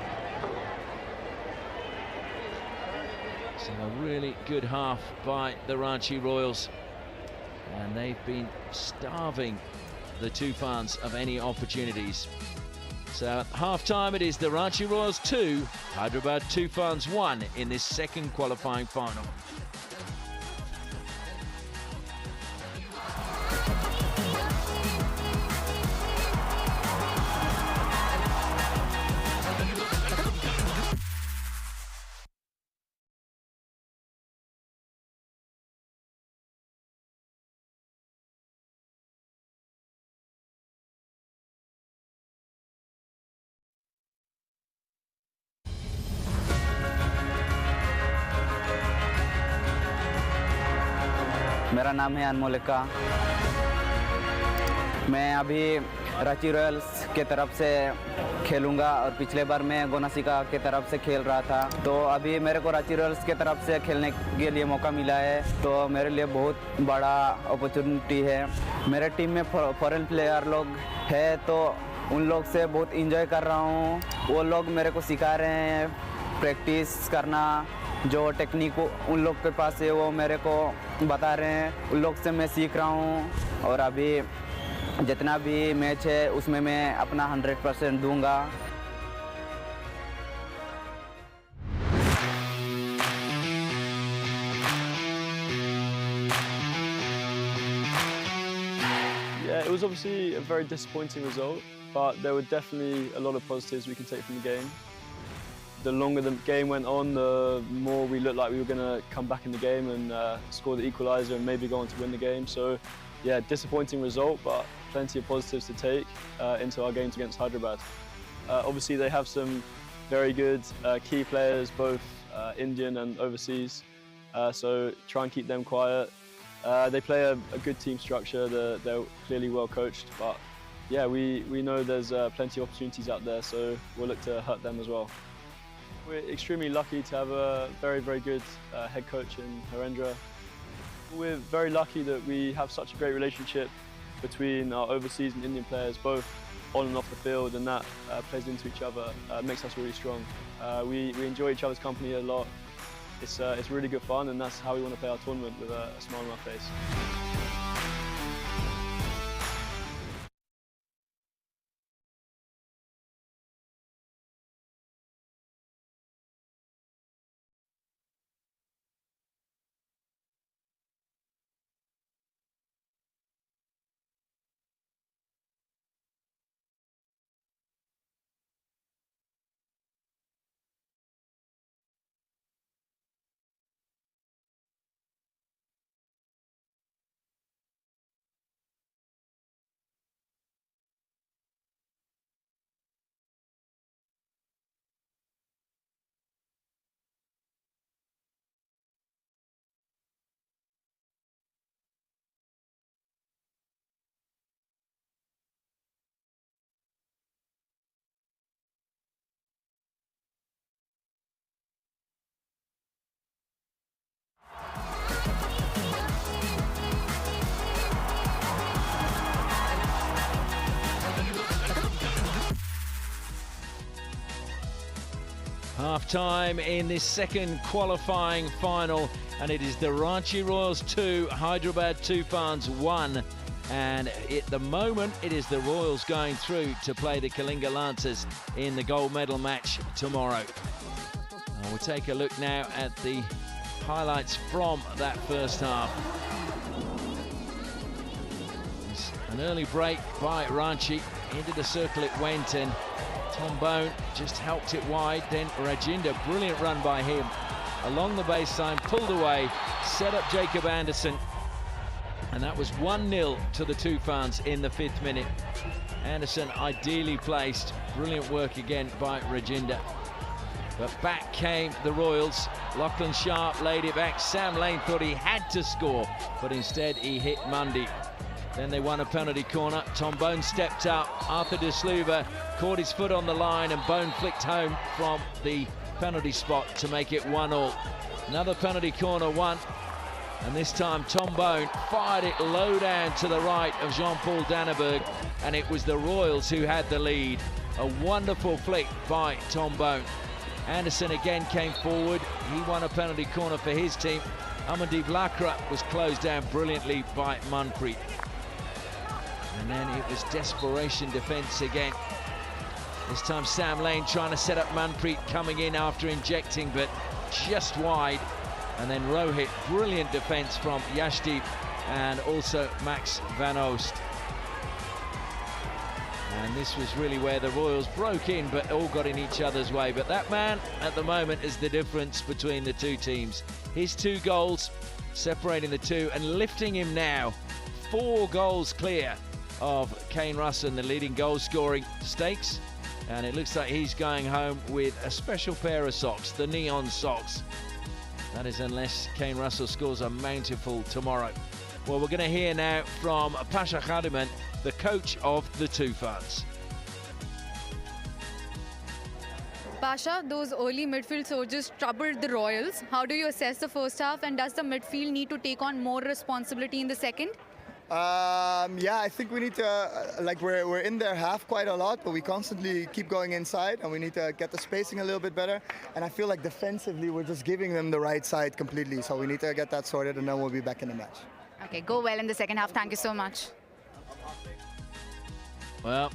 So a really good half by the Ranchi Royals, and they've been starving the TOOFANS of any opportunities. So at half-time, it is the Ranchi Royals 2, Hyderabad TOOFANS 1 in this second qualifying final. मेरा नाम है अनमोल एका। मैं अभी Ranchi Royals के तरफ से खेलूंगा और पिछले बार मैं गोनासिका के तरफ से खेल रहा था, तो अभी मेरे को रांची रॉयल्स के तरफ से खेलने के लिए मौका मिला है, तो मेरे लिए बहुत बड़ा अपॉर्चुनिटी है। मेरे टीम में फॉरेन प्लेयर लोग हैं, तो उन लोग से बहुत इंजॉय कर रहा हूँ। वो लोग मेरे को सिखा रहे हैं प्रैक्टिस करना, जो टेक्निक उन लोग के पास है वो मेरे को बता रहे हैं, उन लोग से मैं सीख रहा हूँ और अभी जितना भी मैच है उसमें मैं अपना 100% दूंगा। Yeah, it was obviously a very disappointing result, but there were definitely a lot of positives we can take from the game. The longer the game went on, the more we looked like we were going to come back in the game and score the equaliser and maybe go on to win the game. So, yeah, disappointing result, but plenty of positives to take into our games against Hyderabad. Obviously, they have some very good key players, both Indian and overseas, so try and keep them quiet. They play a good team structure, they're clearly well coached, but yeah, we know there's plenty of opportunities out there, so we'll look to hurt them as well. We're extremely lucky to have a very, very good head coach in Harendra. We're very lucky that we have such a great relationship between our overseas and Indian players, both on and off the field, and that plays into each other, makes us really strong. We enjoy each other's company a lot. It's really good fun, and that's how we want to play our tournament, with a smile on our face. Half-time in this second qualifying final, and it is the Ranchi Royals 2, Hyderabad Toofans 1. And at the moment, it is the Royals going through to play the Kalinga Lancers in the gold medal match tomorrow. We'll take a look now at the highlights from that first half. It's an early break by Ranchi. Into the circle it went, and Tom Bone just helped it wide. Then Rajinder, brilliant run by him along the baseline, pulled away, set up Jacob Anderson. And that was 1-0 to the Toofans in the 5th minute. Anderson ideally placed. Brilliant work again by Rajinder. But back came the Royals. Lachlan Sharp laid it back. Sam Lane thought he had to score, but instead he hit Mundy. Then they won a penalty corner. Tom Bone stepped up. Arthur De Sluva caught his foot on the line, and Bone flicked home from the penalty spot to make it 1-1. Another penalty corner won. And this time Tom Bone fired it low down to the right of Jean-Paul Danneberg, and it was the Royals who had the lead. A wonderful flick by Tom Bone. Anderson again came forward. He won a penalty corner for his team. Amandeep Lakra was closed down brilliantly by Manpreet. And then it was desperation defence again. This time Sam Lane trying to set up Manpreet coming in after injecting, but just wide. And then Rohit, brilliant defence from Yashdeep and also Max Van Oost. And this was really where the Royals broke in, but all got in each other's way. But that man at the moment is the difference between the two teams. His 2 goals separating the two and lifting him now 4 goals clear of Kane Russell, the leading goal scoring stakes. And it looks like he's going home with a special pair of socks, the neon socks. That is unless Kane Russell scores a mountful tomorrow. Well, we're going to hear now from Pasha Khadiman, the coach of the Toofans. Pasha, those early midfield surges troubled the Royals. How do you assess the first half, and does the midfield need to take on more responsibility in the second? Yeah, I think we need to, we're in their half quite a lot, but we constantly keep going inside, and we need to get the spacing a little bit better. And I feel like defensively, we're just giving them the right side completely. So we need to get that sorted, and then we'll be back in the match. Okay, go well in the second half. Thank you so much. Well,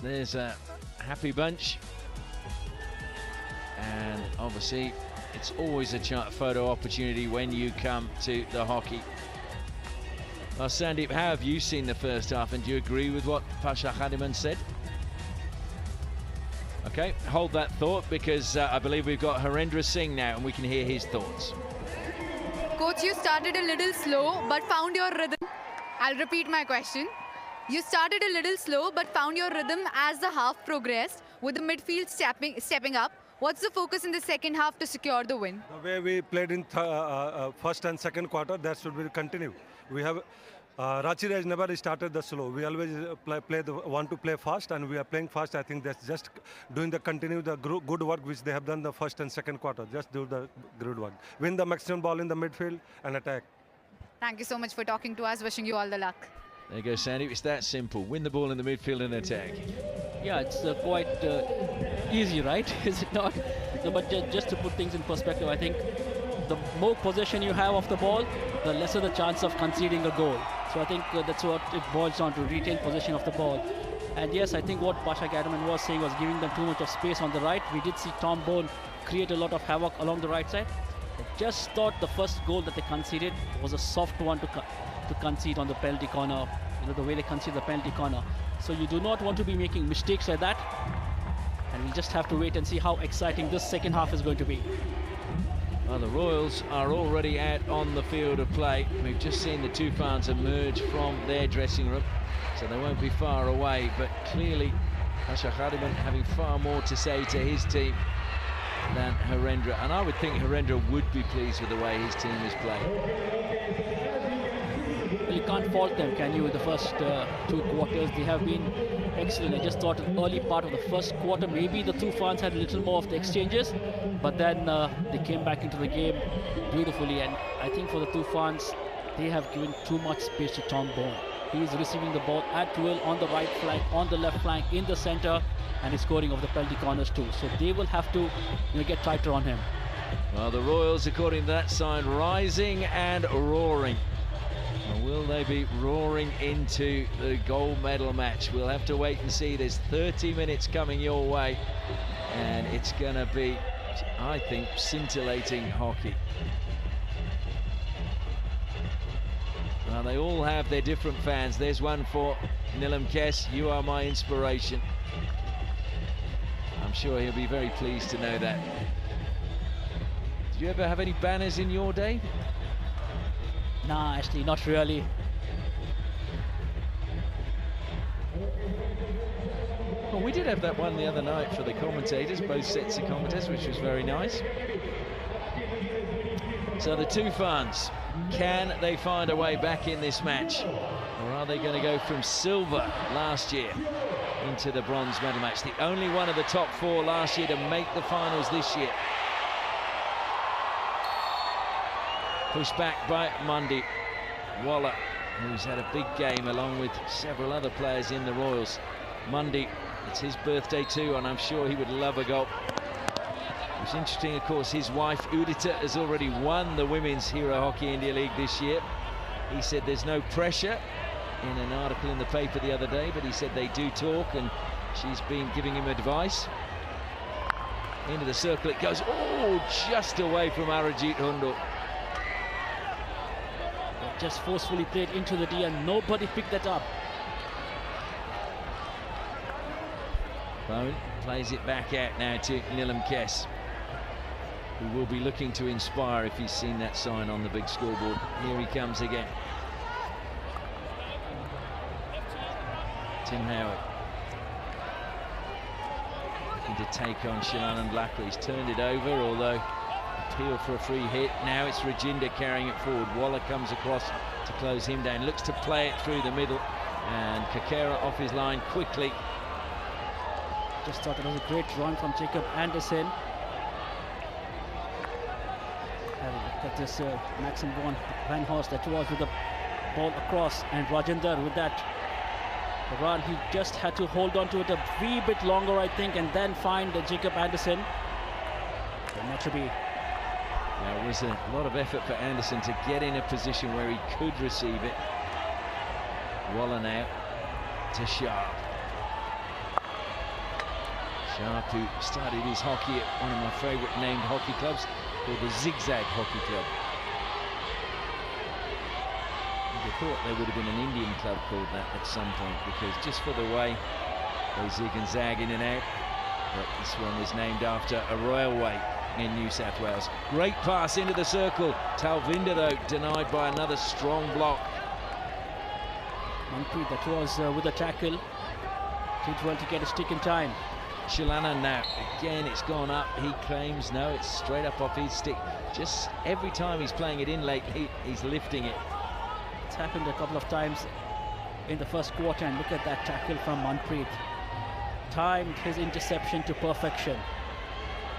there's a happy bunch. And obviously, it's always a photo opportunity when you come to the hockey. Well, Sandeep, how have you seen the first half, and do you agree with what Pasha Khadiman said? Okay, hold that thought, because I believe we've got Harendra Singh now, and we can hear his thoughts. Coach, you started a little slow, but found your rhythm. I'll repeat my question. You started a little slow, but found your rhythm as the half progressed, with the midfield stepping up. What's the focus in the second half to secure the win? The way we played in first and second quarter, that should be continue. We have Ranchi has never started the slow. We always want to play fast, and we are playing fast. I think that's just doing the continue the good work which they have done the first and second quarter. Just do the good work. Win the maximum ball in the midfield and attack. Thank you so much for talking to us. Wishing you all the luck. There you go, Sandy. It's that simple. Win the ball in the midfield and attack. Yeah, it's quite easy, right? Is it not? No, but just to put things in perspective, I think the more possession you have of the ball, the lesser the chance of conceding a goal. So I think that's what it boils down to, retain possession of the ball. And yes, I think what Pasha Khadiman was saying was giving them too much of space on the right. We did see Tom Bone create a lot of havoc along the right side. I just thought the first goal that they conceded was a soft one to concede on the penalty corner, the way they concede the penalty corner. So you do not want to be making mistakes like that. And we'll just have to wait and see how exciting this second half is going to be. Well, the Royals are already out on the field of play. We've just seen the Toofans emerge from their dressing room, so they won't be far away. But clearly, Pasha Khadiman having far more to say to his team than Harendra. And I would think Harendra would be pleased with the way his team is playing. Well, you can't fault them, can you? The first 2 quarters, they have been excellent. I just thought the early part of the first quarter, maybe the Toofans had a little more of the exchanges, but then they came back into the game beautifully. And I think for the Toofans, they have given too much space to Tom Bone. He is receiving the ball at will on the right flank, on the left flank, in the center, and is scoring of the penalty corners too. So they will have to get tighter on him. Well, the Royals, according to that sign, rising and roaring. And will they be roaring into the gold medal match? We'll have to wait and see. There's 30 minutes coming your way, and it's going to be, I think, scintillating hockey. Well, they all have their different fans. There's one for Nilam Kes. You are my inspiration. I'm sure he'll be very pleased to know that. Did you ever have any banners in your day? Nah, actually, not really. Well, we did have that one the other night for the commentators, both sets of commentators, which was very nice. So the TOOFANS, can they find a way back in this match? Or are they going to go from silver last year into the bronze medal match? The only one of the top four last year to make the finals this year. Pushed back by Mundy. Waller, who's had a big game along with several other players in the Royals. Mundy, it's his birthday too, and I'm sure he would love a goal. It's interesting, of course, his wife Udita has already won the Women's Hero Hockey India League this year. He said there's no pressure in an article in the paper the other day, but he said they do talk, and she's been giving him advice. Into the circle it goes. Oh, just away from Arijit Hundu. Just forcefully played into the D, and nobody picked that up. Bone plays it back out now to Nilam Kes, who will be looking to inspire if he's seen that sign on the big scoreboard. Here he comes again. Tim Howard looking to take on Shilanand Lakra. He's turned it over, although appeal for a free hit. Now it's Rajinder carrying it forward. Waller comes across to close him down, looks to play it through the middle, and Kakera off his line quickly. Just thought it was a great run from Jacob Anderson. Have a look at this Maxim Van Horst that was with the ball across, and Rajinder with that run. He just had to hold on to it a wee bit longer, I think, and then find Jacob Anderson. There was a lot of effort for Anderson to get in a position where he could receive it. Waller now to Sharp. Sharp, who started his hockey at one of my favourite named hockey clubs called the Zigzag Hockey Club. I thought there would have been an Indian club called that at some point, because just for the way they zig and zag in and out. But this one was named after a railway in New South Wales. Great pass into the circle. Talvinder, though, denied by another strong block. Manpreet, that was with a tackle. Did well to get a stick in time. Shilanand now, again it's gone up. He claims no, it's straight up off his stick. Just every time he's playing it in late, he's lifting it. It's happened a couple of times in the first quarter, and look at that tackle from Manpreet. Timed his interception to perfection.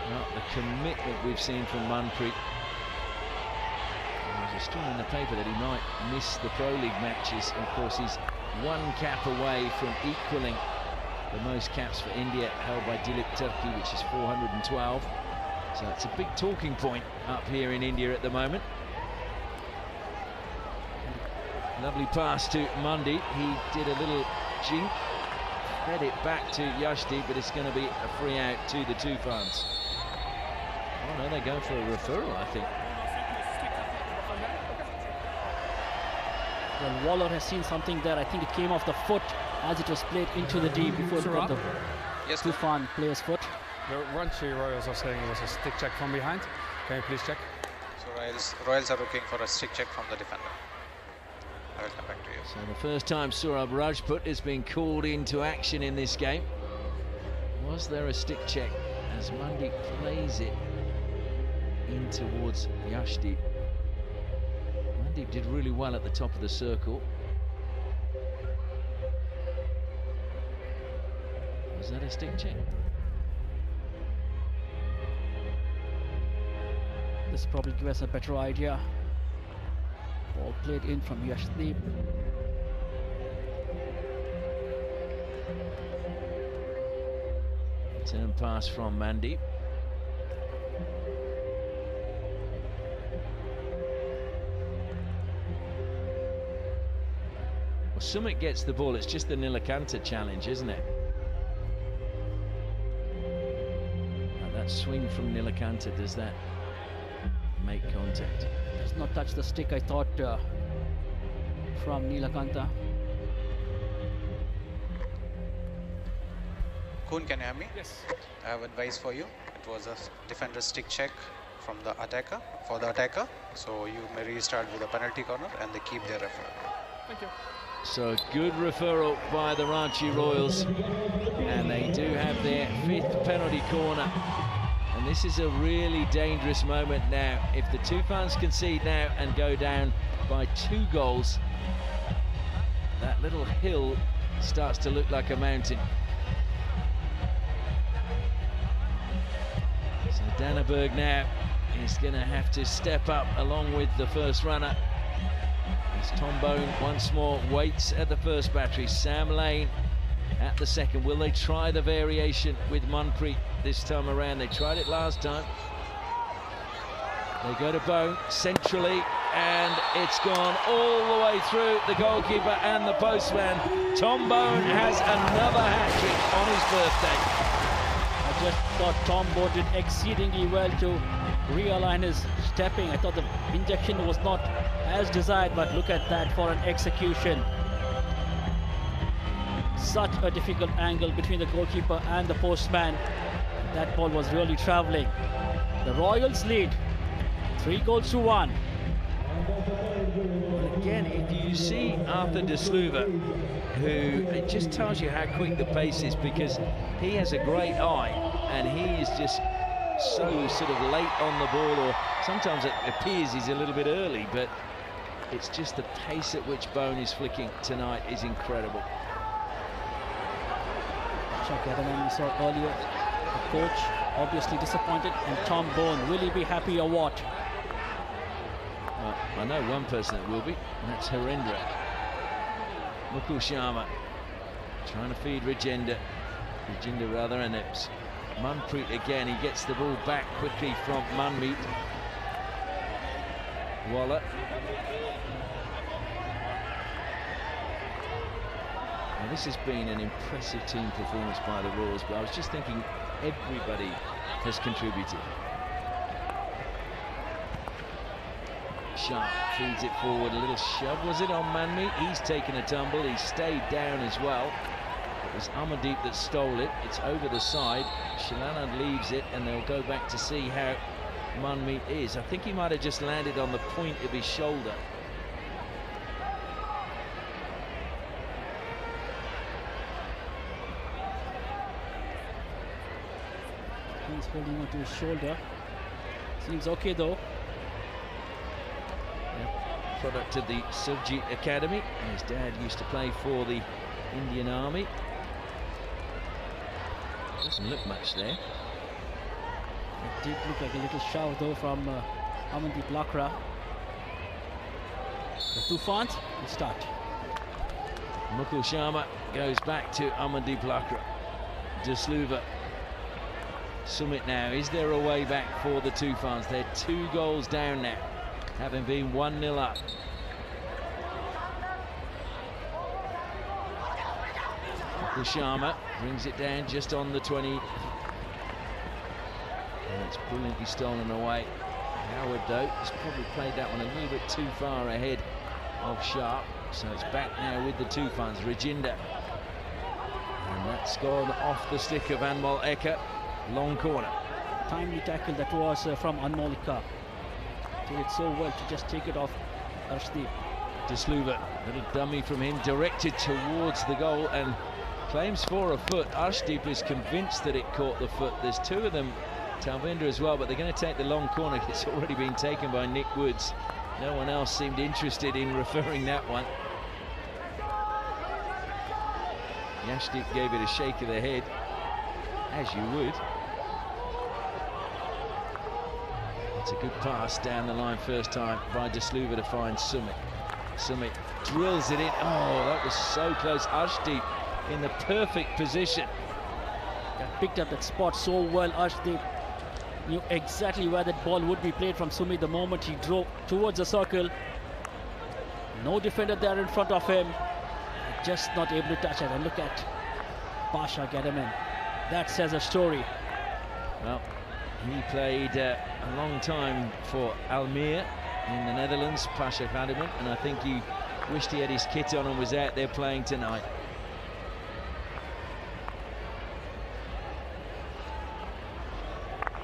Well, the commitment we've seen from Manpreet. There's a story in the paper that he might miss the Pro League matches. Of course, he's one cap away from equaling the most caps for India, held by Dilip Turkey, which is 412. So it's a big talking point up here in India at the moment. Lovely pass to Mundy. He did a little jink, fed it back to Yashdeep, but it's going to be a free out to the TOOFANS. Oh no, they go for a referral, I think. Well, Waller has seen something there. I think it came off the foot as it was played into the D before it got the TOOFAN player's foot. The Ranchi Royals are saying it was a stick check from behind. Can you please check? So Royals are looking for a stick check from the defender. I will come back to you. So the first time Saurabh Rajput has been called into action in this game. Was there a stick check as Mundy plays it in towards Yashdeep? Mundy did really well at the top of the circle. Was that a stick check? This probably gives us a better idea. Ball played in from Yashdeep. Turn pass from Mandeep. Well, Sumit gets the ball. It's just the Nilakanta challenge, isn't it? Now that swing from Nilakanta, does that make contact? Does not touch the stick, I thought, from Nilakanta. Koon, can you hear me? Yes. I have advice for you. It was a defender stick check from the attacker, for the attacker. So you may restart with a penalty corner and they keep their referral. Thank you. So good referral by the Ranchi Royals, and they do have their 5th penalty corner. And this is a really dangerous moment now. If the Toofans concede now and go down by 2 goals, that little hill starts to look like a mountain. So Danneberg now is going to have to step up along with the first runner. As Tom Bone once more waits at the first battery. Sam Lane at the second. Will they try the variation with Manpreet this time around? They tried it last time. They go to Bone centrally, and it's gone all the way through the goalkeeper and the postman. Tom Bone has another hat-trick on his birthday. I just thought Tom Bone did exceedingly well to realign his stepping. I thought the injection was not as desired, but look at that for an execution. Such a difficult angle between the goalkeeper and the postman. That ball was really traveling. The Royals lead 3-1. Again, if you see Arthur De Sluva, who, it just tells you how quick the pace is, because he has a great eye and he is just so sort of late on the ball, or sometimes it appears he's a little bit early, but it's just the pace at which Bone is flicking tonight is incredible. Chuck Edelman, we saw earlier, the coach obviously disappointed, and Tom Bone, will he be happy or what? I know one person that will be, and that's Harendra. Mukul Sharma trying to feed Rajendra rather, and it's Manpreet again. He gets the ball back quickly from Manmeet. Waller. Now this has been an impressive team performance by the Royals, but I was just thinking everybody has contributed. Sharp feeds it forward, a little shove, was it on Manmeet? He's taken a tumble, he stayed down as well. It was Amandeep that stole it. It's over the side. Shilanand leaves it, and they'll go back to see how Manmeet is. I think he might have just landed on the point of his shoulder. He's holding onto his shoulder. Seems okay though. Product of the Surjit Academy. His dad used to play for the Indian Army. Doesn't look much there. It did look like a little shove though from Amandeep Lakra. The Toofans will start. Mukul Sharma goes back to Amandeep Lakra. De Sluva. Sumit now. Is there a way back for the Toofans? They're 2 goals down now, having been 1-0 up. Sharma brings it down just on the 20. And it's brilliantly stolen away. Howard, though, has probably played that one a little bit too far ahead of Sharp. So it's back now with the Toofans. Rajendra. And that's gone off the stick of Anmol Eka. Long corner. Timely tackle that was from Anmolika. Did it so well to just take it off Arshdeep. De Sluva, little dummy from him directed towards the goal and claims for a foot. Arshdeep is convinced that it caught the foot. There's 2 of them, Talvinder as well, but they're going to take the long corner. It's already been taken by Nick Woods. No one else seemed interested in referring that one. Yashdeep gave it a shake of the head, as you would. It's a good pass down the line first time by De Sluva to find Sumit. Sumit drills it in. Oh, that was so close. Arshdeep in the perfect position. They picked up that spot so well. They knew exactly where that ball would be played from Sumit the moment he drove towards the circle. No defender there in front of him. Just not able to touch it. And look at Pasha get him in. That says a story. Well, he played a long time for Almere in the Netherlands, Pasha Khadiman, and I think he wished he had his kit on and was out there playing tonight.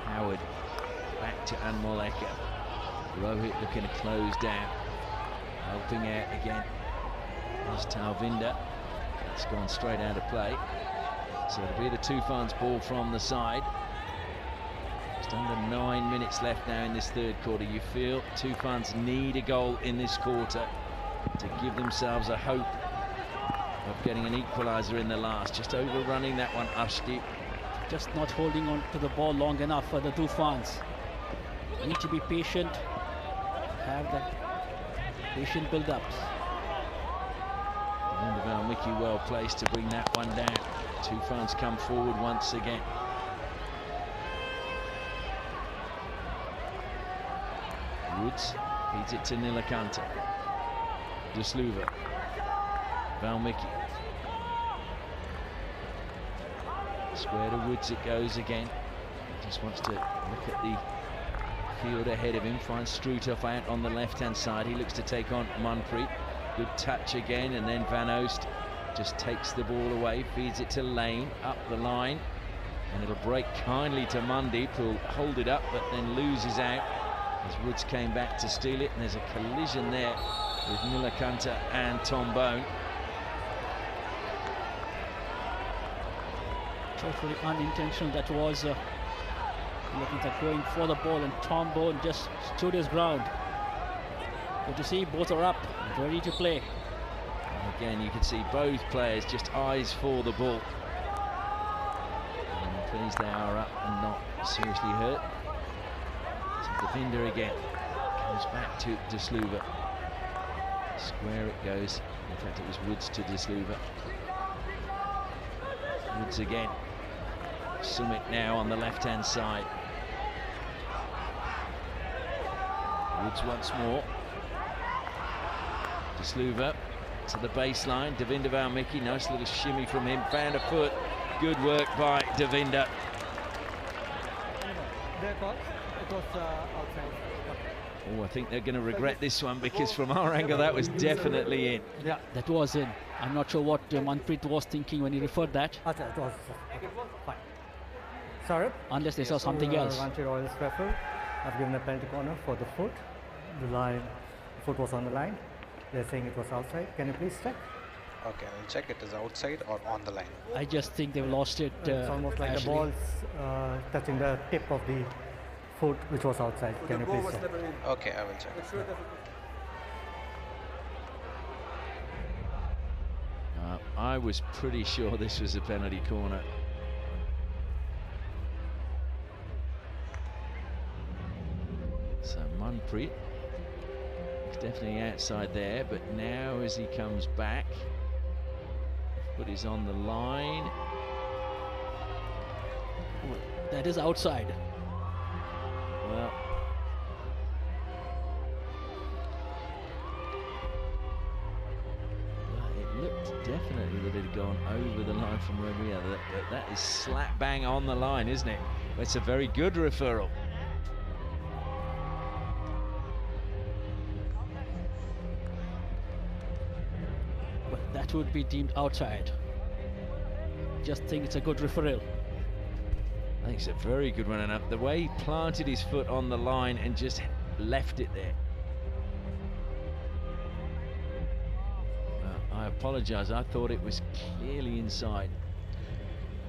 Howard back to Anmol Eka. Rohit looking to close down. Helping out again. There's Talvinder. It's gone straight out of play. So it'll be the TOOFANS ball from the side. Just under 9 minutes left now in this third quarter. You feel TOOFANS need a goal in this quarter to give themselves a hope of getting an equaliser in the last. Just overrunning that one, Arshdeep. Just not holding on to the ball long enough for the TOOFANS. Need to be patient. Have that patient build-ups. Mickey well placed to bring that one down. TOOFANS come forward once again. Woods feeds it to Nilakanta. Desluva. Valmiki. Square to Woods it goes again. Just wants to look at the field ahead of him. Finds Struthoff out on the left-hand side. He looks to take on Manpreet. Good touch again, and then Van Oost just takes the ball away, feeds it to Lane, up the line, and it'll break kindly to Mundeep, who'll hold it up but then loses out as Woods came back to steal it, and there's a collision there with Nilakanta and Tom Bone. Totally unintentional that was. Nilakanta going for the ball, and Tom Bone just stood his ground. Good to see both are up, ready to play. And again, you can see both players just eyes for the ball. And I'm pleased they are up and not seriously hurt. So Devinder again comes back to Desluva. Square it goes. In fact, it was Woods to Desluva. Woods again. Sumit now on the left-hand side. Woods once more. Desluva to the baseline. Devinder Valmiki, nice little shimmy from him. Found a foot. Good work by Devinder. Oh, I think they're going to regret this one, because from our angle that was definitely in. Yeah, that was in. I'm not sure what Manpreet was thinking when he referred that. It was fine. Sorry? Unless they saw something else. Ranchi Royals referee have given a penalty corner for the foot. The foot was on the line. They're saying it was outside. Can you please check? Okay, I will check. It is outside or on the line. I just think they've lost it. It's almost like Ashley. the ball's touching the tip of the foot, which was outside. Can you please check? Okay, I will check. I was pretty sure this was a penalty corner. So Manpreet is definitely outside there, but now as he comes back, foot is on the line. That is outside. Well, it looked definitely that it had gone over the line from where we are. That is slap bang on the line, isn't it? It's a very good referral. But that would be deemed outside. Just think it's a good referral. I think it's a very good one, and the way he planted his foot on the line and just left it there. I apologise, I thought it was clearly inside.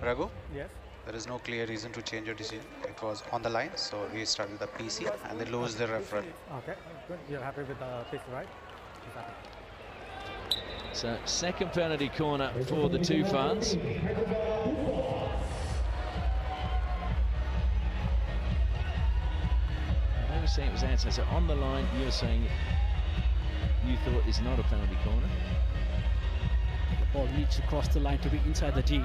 Raghu? Yes? There is no clear reason to change your decision. It was on the line, so we start with the PC and then lose the referral. Okay, good. You're happy with the pitch, right? So, second penalty corner for the TOOFANS. I was saying it was outside, so on the line, you're saying you thought it's not a penalty corner? Ball needs to cross the line to be inside the D.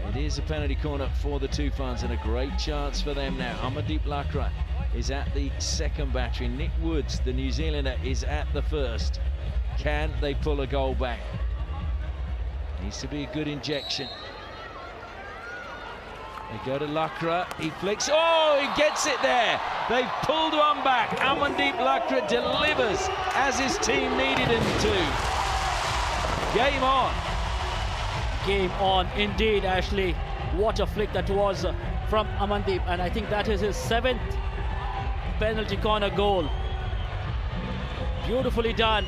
It is a penalty corner for the Toofans and a great chance for them now. Amandeep Lakra is at the second battery. Nick Woods, the New Zealander, is at the first. Can they pull a goal back? Needs to be a good injection. They go to Lakra, he flicks, oh, he gets it there. They've pulled one back. Amandeep Lakra delivers as his team needed him to. Game on. Game on indeed, Ashley. What a flick that was from Amandeep, and I think that is his 7th penalty corner goal. Beautifully done,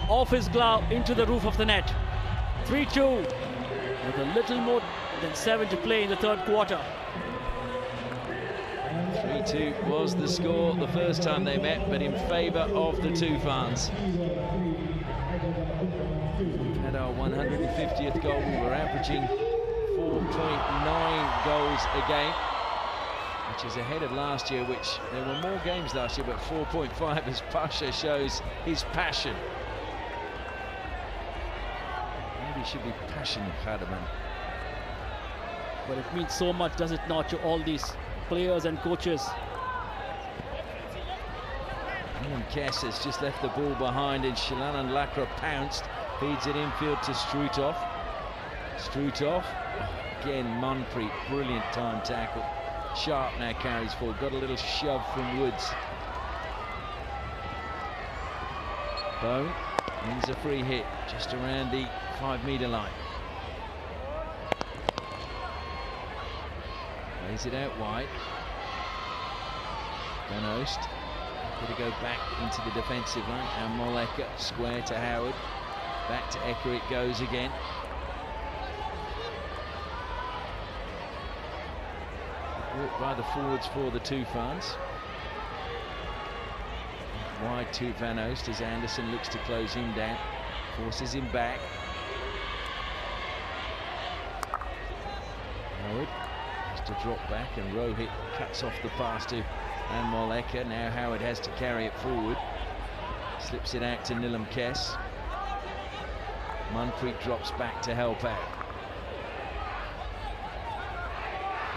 off his glove into the roof of the net. 3-2 with a little more than 7 to play in the third quarter. 3-2 was the score the first time they met, but in favour of the Toofans. At our 150th goal, we were averaging 4.9 goals a game, which is ahead of last year, which there were more games last year, but 4.5 as Pasha shows his passion. Maybe it should be passion, Hardeman. But it means so much, does it not, to all these players and coaches? Ian Kess has just left the ball behind, and Shilanan Lakra pounced, feeds it infield to Strutov. Strutov, again Manpreet, brilliant time tackle. Sharp now carries forward, got a little shove from Woods. Bone wins a free hit just around the 5-metre line. Plays it out wide. Van Oost going to go back into the defensive line, and Moleka square to Howard. Back to Ecker it goes again. Work by the forwards for the Toofans. Wide to Van Oost as Anderson looks to close him down. Forces him back. Howard has to drop back, and Rohit cuts off the pass to Moleka. Now Howard has to carry it forward. Slips it out to Nilam Kess. Manpreet drops back to help out.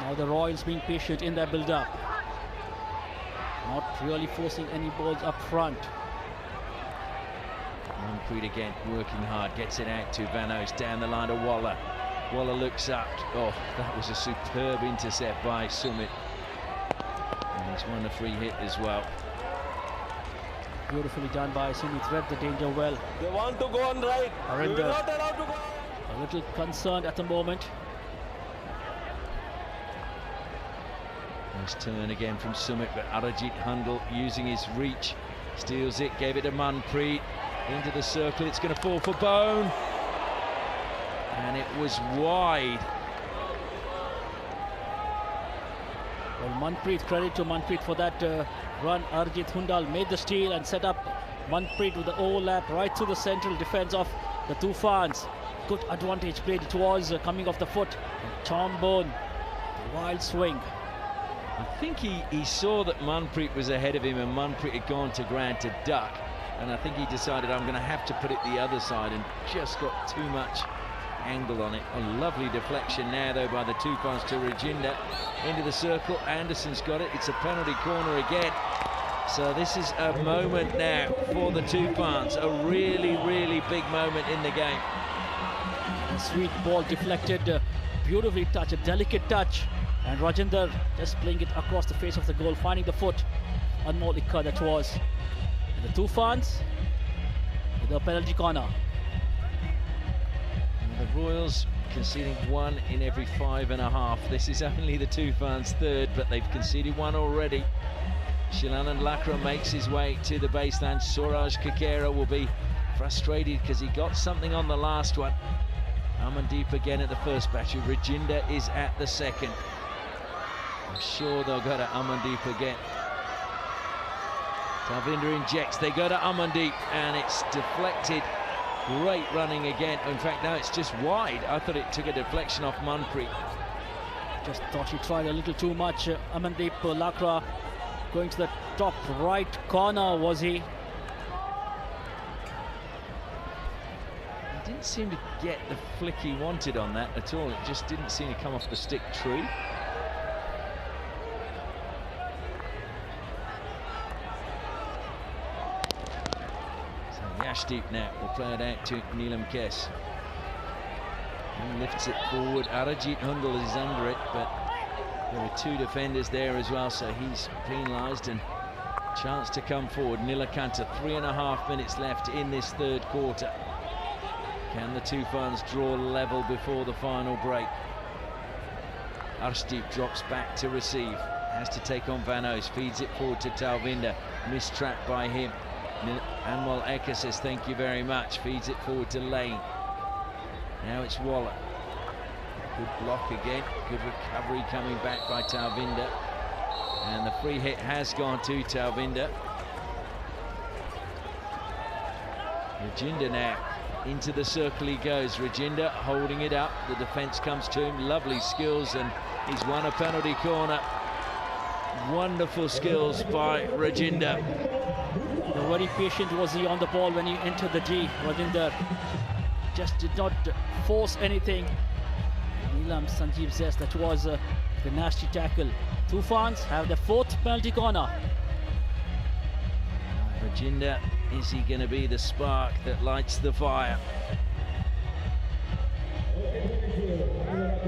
Now the Royals being patient in their build-up. Not really forcing any balls up front. Manpreet again working hard, gets it out to Van Oost, down the line to Waller. Waller looks up. Oh, that was a superb intercept by Sumit. And he's won a free hit as well. Beautifully done by Sumit, read the danger well. They want to go on right. Arinder, You're not allowed to go. a little concerned at the moment. Nice turn again from Sumit, but Arajit Handel using his reach, steals it, gave it to Manpreet, into the circle, it's going to fall for Bone, and it was wide. Well, Manpreet, credit to Manpreet for that run. Arjit Hundal made the steal and set up Manpreet with the overlap right through the central defense of the Toofans. Good advantage played it was, coming off the foot. Tom Bone, wild swing. I think he saw that Manpreet was ahead of him, and Manpreet had gone to ground to duck, and I think he decided, I'm going to have to put it the other side, and just got too much angle on it. A lovely deflection now though by the Toofans to Rajinder into the circle. Anderson's got it, it's a penalty corner again. So this is a moment now for the Toofans, a really, really big moment in the game. A sweet ball deflected, beautifully touched, a delicate touch. And Rajinder just playing it across the face of the goal, finding the foot. Anmol Ikka that was. And the Toofans with a penalty corner. And the Royals conceding 1 in every 5.5. This is only the Toofans' third, but they've conceded 1 already. Shilanan Lakra makes his way to the baseline. Suraj Kakera will be frustrated because he got something on the last one. Amandeep again at the first battery. Rajinder is at the second. I'm sure they'll go to Amandeep again. Talvinder injects, they go to Amandeep, and it's deflected. Great running again. In fact, now it's just wide. I thought it took a deflection off Manpreet. Just thought he tried a little too much. Amandeep Lakra going to the top right corner, was he? Didn't seem to get the flick he wanted on that at all. It just didn't seem to come off the stick true. So Yashdeep now will play it out to Neelam Kes. He lifts it forward. Arajit Hundal is under it, but there were two defenders there as well, so he's penalised and chance to come forward. Nilakanta, 3.5 minutes left in this third quarter. Can the Toofans draw level before the final break? Arshdeep drops back to receive. Has to take on Van Oos. Feeds it forward to Talvinder. Mistrapped by him. Anmol Eka says thank you very much. Feeds it forward to Lane. Now it's Waller. Good block again. Good recovery coming back by Talvinder. And the free hit has gone to Talvinder. Rajinder now. Into the circle he goes. Rajinder holding it up. The defence comes to him. Lovely skills, and he's won a penalty corner. Wonderful skills by Rajinder. Very patient was he on the ball when he entered the D. Rajinder just did not force anything. Neelam Sanjeev says that was a nasty tackle. Toofans have the fourth penalty corner. Rajinder, is he going to be the spark that lights the fire?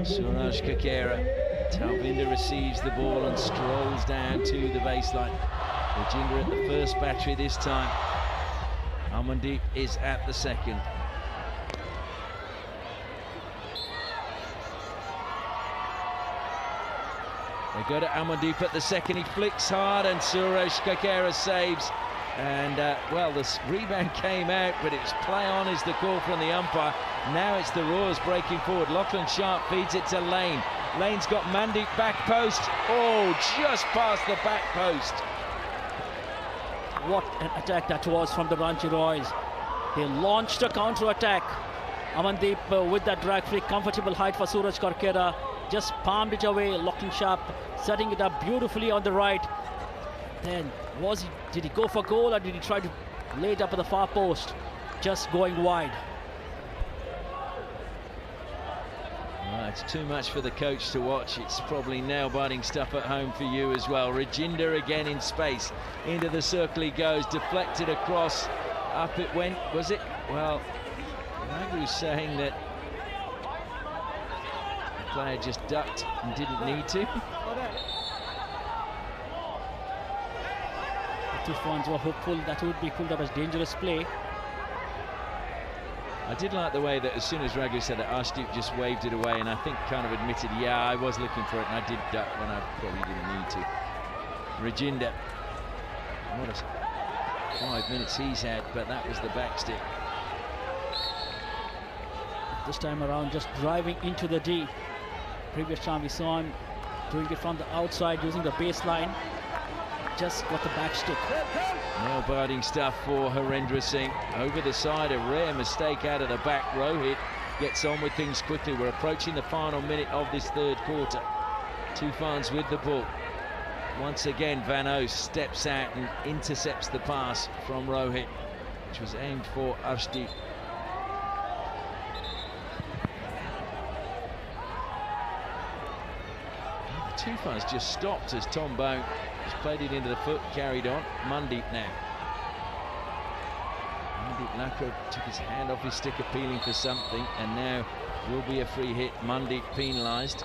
Suraj Kakera. Talvinder receives the ball and strolls down to the baseline. Rajinder at the first battery this time. Amandeep is at the second. They go to Amandeep at the second. He flicks hard and Suraj Kakera saves. And, well, the rebound came out, but it was play on is the call from the umpire. Now it's the Royals breaking forward. Lachlan Sharp feeds it to Lane. Lane's got Mandeep back post. Oh, just past the back post. What an attack that was from the Ranchi Royals. They launched a counter-attack. Amandeep with that drag free, comfortable height for Suraj Kakera. Just palmed it away. Lachlan Sharp setting it up beautifully on the right. Then did he go for goal or did he try to lay it up at the far post? Just going wide. It's too much for the coach to watch. It's probably nail-biting stuff at home for you as well. Rajinder again in space. Into the circle he goes, deflected across. Up it went, was it? Well, Raghu's saying that the player just ducked and didn't need to. The Toofans were hopeful that would be pulled up as dangerous play. I did like the way that as soon as Raghu said that, Arshdeep just waved it away and I think kind of admitted, yeah, I was looking for it and I did duck when I probably didn't need to. Rajinder, what a 5 minutes he's had, but that was the backstick. This time around just driving into the D. Previous time we saw him doing it from the outside using the baseline. Just got the backstick. Nail-biting stuff for Harendra Singh. Over the side, a rare mistake out of the back. Rohit gets on with things quickly. We're approaching the final minute of this third quarter. Toofans with the ball. Once again, Van Oos steps out and intercepts the pass from Rohit, which was aimed for Arshdeep. The Toofans just stopped as Tom Bone just played it into the foot, carried on. Mandeep now. Mandeep Lakra took his hand off his stick appealing for something, and now will be a free hit. Mandeep penalised.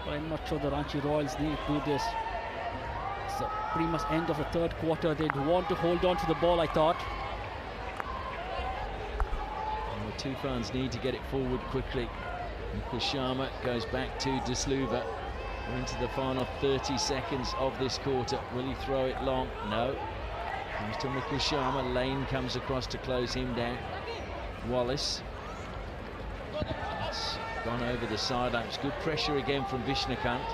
Well, I'm not sure the Ranchi Royals need to do this. It's pretty much end of the third quarter. They'd want to hold on to the ball, I thought. And the Toofans need to get it forward quickly. Mukul Sharma goes back to D'Sluva. We're into the final 30 seconds of this quarter. Will he throw it long? No. Comes to Mukul Sharma. Lane comes across to close him down. Wallace. It's gone over the sidelines. Good pressure again from Vishnukant.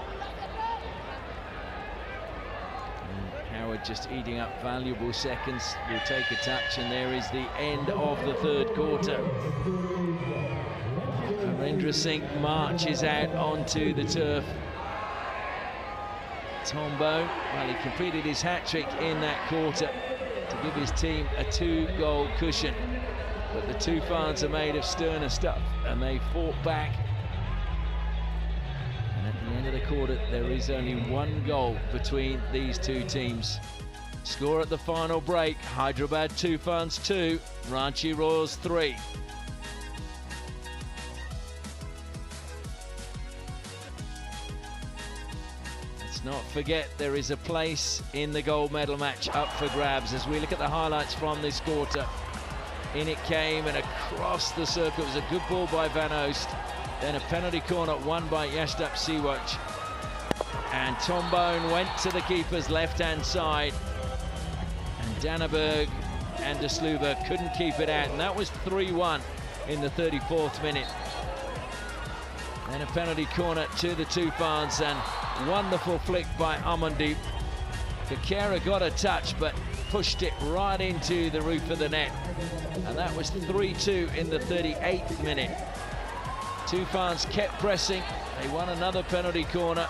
And Howard just eating up valuable seconds. Will take a touch, and there is the end of the third quarter. Harendra Singh marches out onto the turf. Tom Bone, well, he completed his hat-trick in that quarter to give his team a 2-goal cushion. But the Toofans are made of sterner stuff, and they fought back. And at the end of the quarter, there is only one goal between these two teams. Score at the final break, Hyderabad Toofans 2, Ranchi Royals 3. Let's not forget there is a place in the gold medal match up for grabs as we look at the highlights from this quarter. In it came and across the circle. It was a good ball by Van Oost. Then a penalty corner won by Yashdap Siwach. And Tom Bone went to the keeper's left-hand side. And Danneberg and De Sluiver couldn't keep it out. And that was 3-1 in the 34th minute. Then a penalty corner to the Toofans and wonderful flick by Amandeep. Kakera got a touch but pushed it right into the roof of the net. And that was 3-2 in the 38th minute. Toofans kept pressing. They won another penalty corner.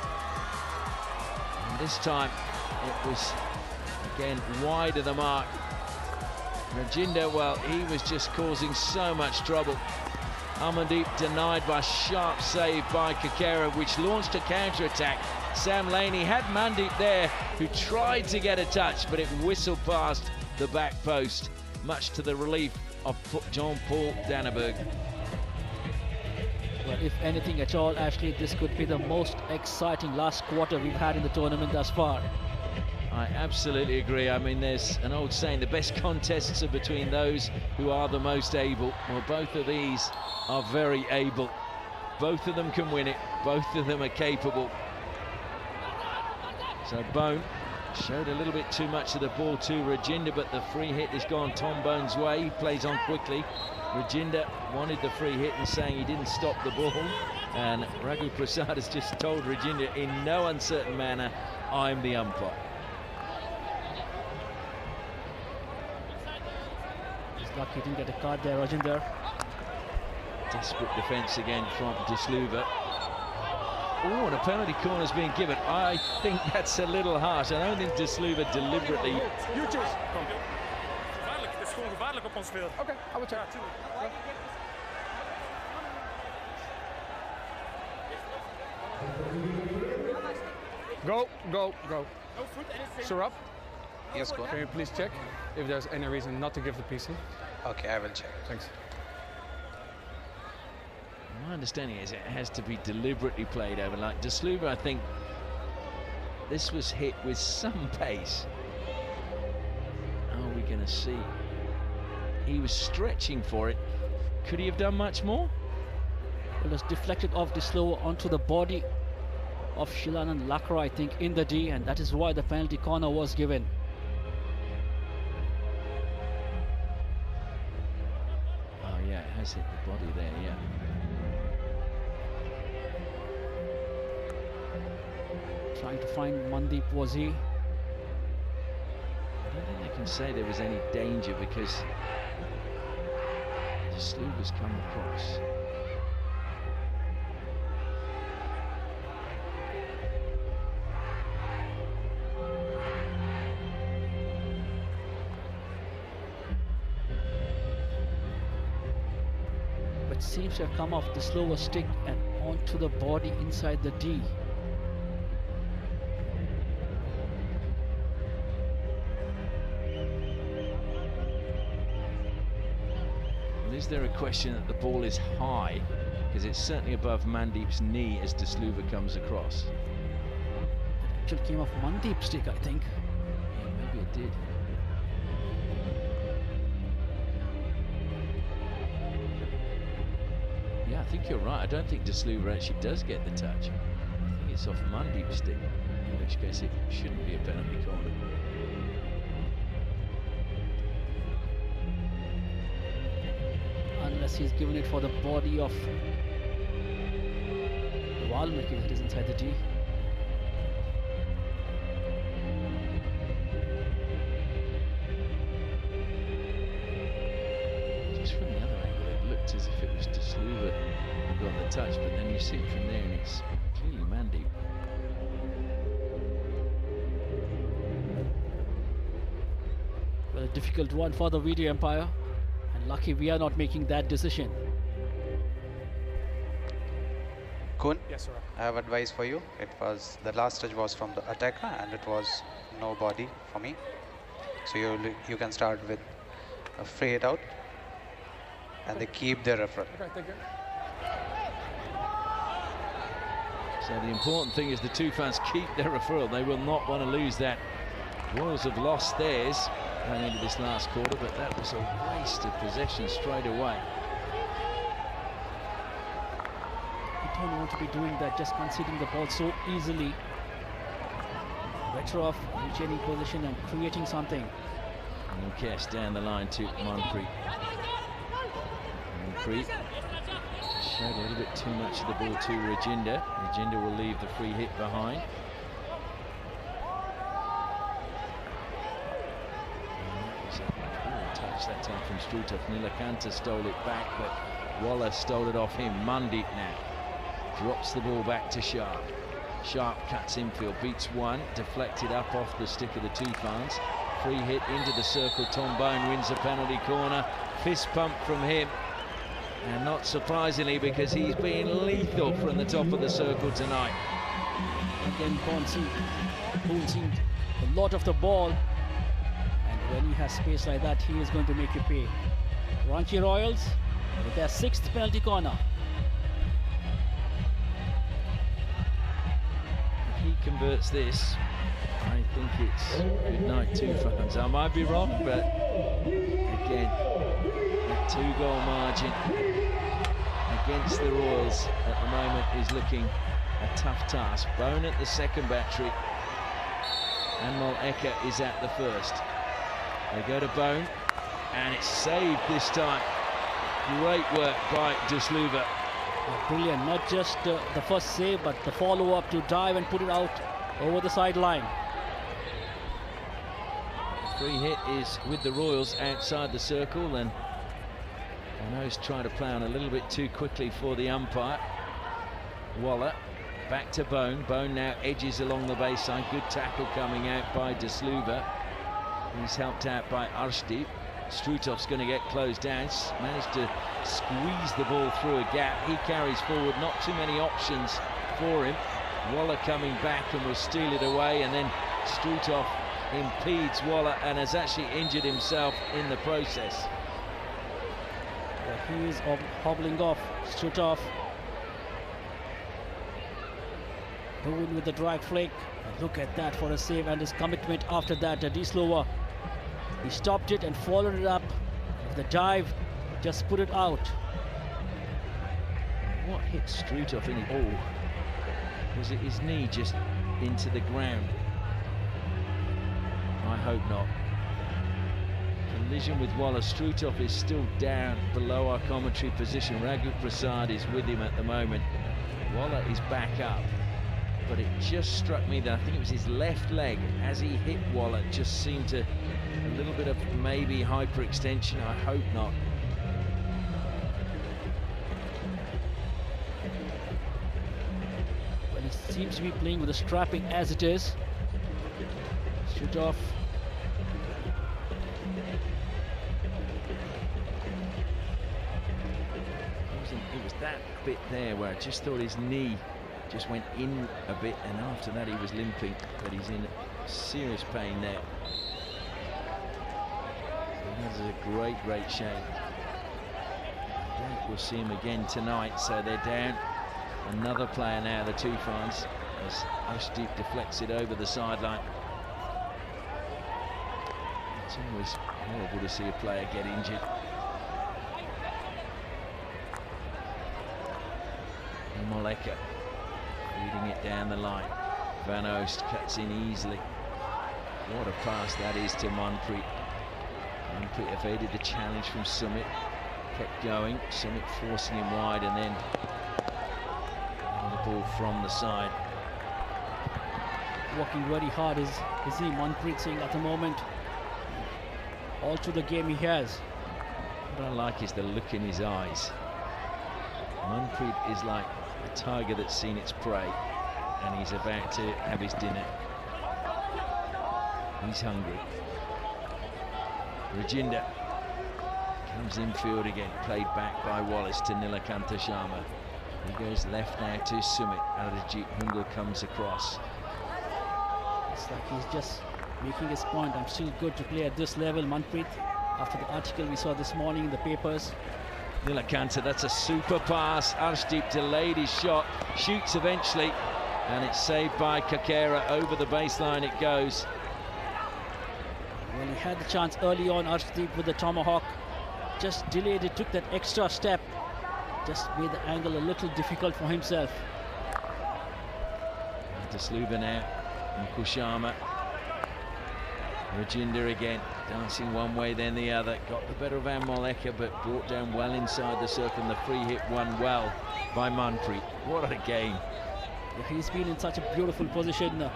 And this time it was again wide of the mark. Rajinder, well, he was just causing so much trouble. Amandeep denied by sharp save by Kakera, which launched a counter-attack. Sam Laney had Mandeep there, who tried to get a touch, but it whistled past the back post, much to the relief of Jean-Paul Danneberg. Well, if anything at all, Ashley, this could be the most exciting last quarter we've had in the tournament thus far. I absolutely agree. I mean, there's an old saying, the best contests are between those who are the most able. Well, both of these are very able. Both of them can win it. Both of them are capable. So Bone showed a little bit too much of the ball to Rajinder, but the free hit has gone Tom Bone's way. He plays on quickly. Rajinder wanted the free hit and saying he didn't stop the ball. And Raghu Prasad has just told Rajinder in no uncertain manner, I'm the umpire. Lucky he didn't get a card there, Rajinder. Desperate defence again from De Sluiver. Oh, and a penalty corner's being given. I think that's a little harsh. I don't think De Sluiver deliberately. You choose. Het is gewoon gevaarlijk op ons veld. Oké, I will check. Go, go, go. Saurabh? Yes, go on. Can you please check if there's any reason not to give the PC? Okay, I will check. Thanks. My understanding is it has to be deliberately played over. Like De Sluiver, I think this was hit with some pace. Are we going to see? He was stretching for it. Could he have done much more? Well, it's deflected off De Sluiver onto the body of Shilanand Lakra, I think, in the D, and that is why the penalty corner was given. Oh yeah, it has hit the body there, yeah. Trying to find Mandeep, was he? I don't think they can say there was any danger because De Sluiver's come across. But seems to have come off the slower stick and onto the body inside the D. Is there a question that the ball is high? Because it's certainly above Mandeep's knee as De Sluiver comes across. It actually came off Mandeep's stick, I think. Yeah, maybe it did. Yeah, I think you're right. I don't think De Sluiver actually does get the touch. I think it's off Mandeep's stick, in which case it shouldn't be a penalty corner. Unless he's given it for the body of Valmiki that is inside the D. Just from the other angle, it looked as if it was De Sluiver who got the touch, but then you see it from there and it's clearly Mandeep. Well, a difficult one for the video umpire. Lucky we are not making that decision. Kun, Yes, sir. I have advice for you. The last touch was from the attacker and it was no body for me. So you can start with a free hit out and they keep their referral. Okay, thank you. So the important thing is the TOOFANs keep their referral. They will not want to lose that. Royals have lost theirs going into this last quarter, but that was a waste of possession straight away. You don't want to be doing that, just conceding the ball so easily. Better off retaining position and creating something. And Mukesh down the line to Manpreet. Manpreet showed a little bit too much of the ball to Rajinder. Rajinder will leave the free hit behind. Touch that time from Strutov. Nilakanta stole it back, but Waller stole it off him. Mandeep now drops the ball back to Sharp. Sharp cuts infield, beats one, deflected up off the stick of the TOOFANs. Free hit into the circle. Tom Bone wins a penalty corner. Fist pump from him. And not surprisingly, because he's been lethal from the top of the circle tonight. Again, Boone seemed a lot of the ball. And when he has space like that, he is going to make you pay. Ranchi Royals with their 6th penalty corner. If he converts this, I think it's good night TOOFANs. I might be wrong, but again, that 2-goal margin against the Royals at the moment is looking a tough task. Bone at the second battery, and Moleka is at the first. They go to Bone, and it's saved this time. Great work by Dusluva. Brilliant, not just the first save, but the follow-up to dive and put it out over the sideline. Free hit is with the Royals outside the circle, and Vano's trying to play on a little bit too quickly for the umpire. Waller back to Bone. Bone now edges along the baseline. Good tackle coming out by Dusluva. He's helped out by Arshdeep. Strutov's going to get closed down. Managed to squeeze the ball through a gap. He carries forward. Not too many options for him. Waller coming back and will steal it away, and then Strutov impedes Waller and has actually injured himself in the process. He is hobbling off. Strutov. Boone with the drag flick. Look at that for a save, and his commitment after that. Dislova. He stopped it and followed it up. The dive, just put it out. What hit Strutov in the oh? Was it his knee just into the ground? I hope not. Collision with Waller. Strutov is still down below our commentary position. Raghu Prasad is with him at the moment. Waller is back up. But it just struck me that I think it was his left leg as he hit Waller. Just seemed to a little bit of maybe hyperextension. I hope not. Well, he seems to be playing with the strapping as it is. Shoot off. It was that bit there where I just thought his knee just went in a bit, and after that he was limping, but he's in serious pain there. That is a great shame. I think we'll see him again tonight, so they're down another player now, the TOOFANs, as Ashdeep deflects it over the sideline. It's always horrible to see a player get injured. And Moleka leading it down the line. Van Oost cuts in easily. What a pass that is to Manpreet. Manpreet evaded the challenge from Sumit. Kept going. Sumit forcing him wide, and then the ball from the side. Working very hard is he, Manpreet Singh, at the moment. All through the game he has. What I like is the look in his eyes. Manpreet is like a tiger that's seen its prey, and he's about to have his dinner. He's hungry. Rajinder Comes infield again, played back by Wallace to Nilakanta Sharma. He goes left now to Sumit. Arijit Hungal comes across. It's like he's just making his point. I'm still good to play at this level, Manpreet. After the article we saw this morning in the papers. Nilakanta, that's a super pass. Arshdeep delayed his shot, shoots eventually, and it's saved by Kakera. Over the baseline it goes. Well, he had the chance early on, Arshdeep, with the tomahawk. Just delayed it, took that extra step. Just made the angle a little difficult for himself. Desluba now, Mukushama. Rajinder again, dancing one way then the other. Got the better of Ammoleka, but brought down well inside the circle, and the free hit won well by Manpreet. What a game. Yeah, he's been in such a beautiful position,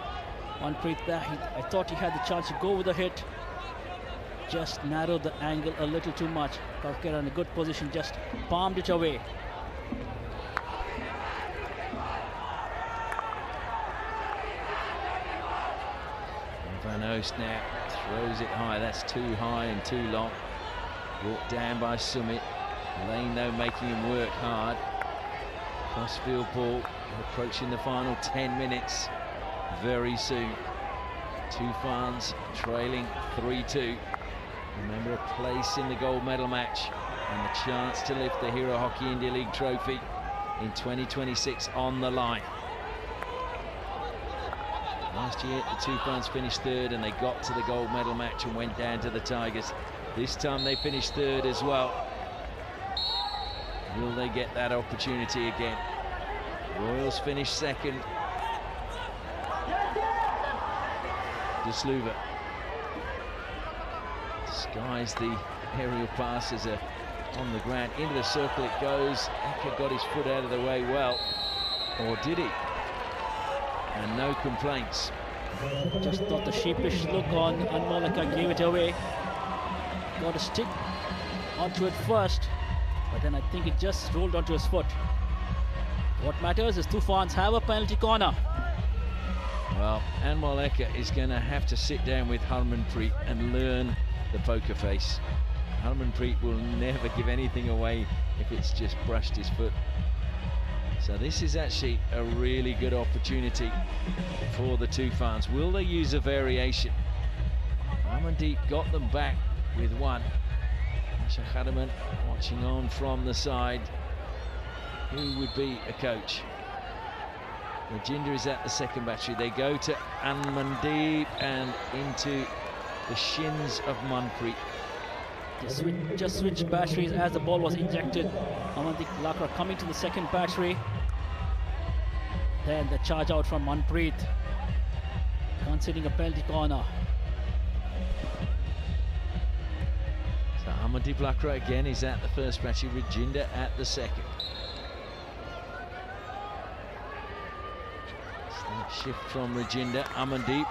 Manpreet, there. I thought he had the chance to go with the hit. Just narrowed the angle a little too much. Kakera in a good position, just palmed it away. Van Oost now throws it high. That's too high and too long. Brought down by Sumit. Lane though making him work hard. Crossfield ball, approaching the final 10 minutes very soon. Toofans trailing 3-2. Remember, a place in the gold medal match and the chance to lift the Hero Hockey India League trophy in 2026 on the line. Last year, the Toofans finished third and they got to the gold medal match and went down to the Tigers. This time they finished third as well. Will they get that opportunity again? Royals finished second. Desluva skies the aerial passes on the ground. Into the circle it goes. Eka got his foot out of the way well. Or did he? And no complaints. Just thought the sheepish look on Ammoleka gave it away. Got a stick onto it first, but then I think it just rolled onto his foot. What matters is Toofans have a penalty corner. Well, Ammoleka is going to have to sit down with Harmanpreet and learn the poker face. Harmanpreet will never give anything away if it's just brushed his foot. So this is actually a really good opportunity for the Toofans. Will they use a variation? Amandeep got them back with one. Asha Khadaman watching on from the side. Who would be a coach? Rajinder is at the second battery. They go to Amandeep and into the shins of Manpreet. Just switched batteries as the ball was injected. Amandeep Lakra coming to the second battery. Then the charge out from Manpreet, conceding a penalty corner. So Amandeep Lakra again is at the first battery, Rajinder at the second. Slight shift from Rajinder, Amandeep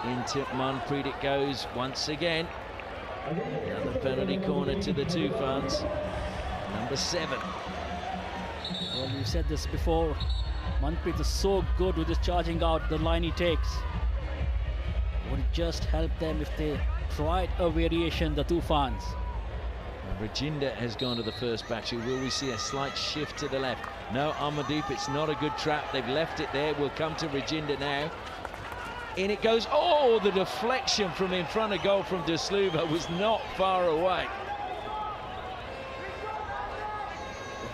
into Manpreet it goes once again. Another penalty corner to the Toofans. Number 7. Well, we've said this before. Manpreet is so good with his charging out, the line he takes. Would just help them if they tried a variation, the Toofans. Rajinder has gone to the first battery. Will we see a slight shift to the left? No, Amandeep, it's not a good trap. They've left it there. We'll come to Rajinder now. In it goes. Oh, the deflection from in front of goal from Desluva was not far away.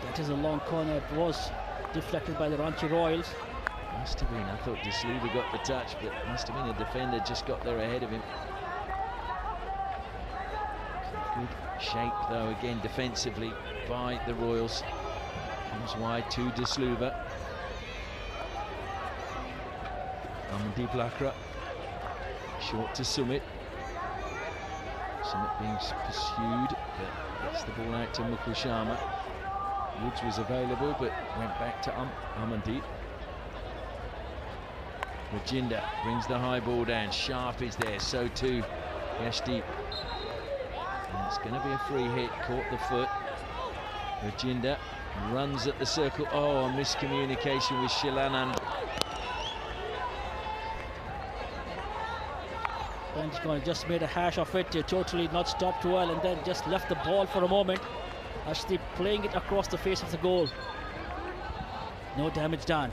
That is a long corner. It was deflected by the Ranchi Royals. Must have been. I thought Desluva got the touch, but must have been a defender just got there ahead of him. Good shape, though, again defensively by the Royals. Comes wide to Desluva. Amandeep Lakra. Short to Sumit. Sumit being pursued, but gets the ball out to Mukushama. Woods was available, but went back to Amandeep. Rajinder brings the high ball down. Sharp is there, so too Yashdeep. And it's going to be a free hit, caught the foot. Rajinder runs at the circle. Oh, a miscommunication with Shilanand. Pentagon just made a hash of it, totally not stopped well, and then just left the ball for a moment. Actually playing it across the face of the goal. No damage done.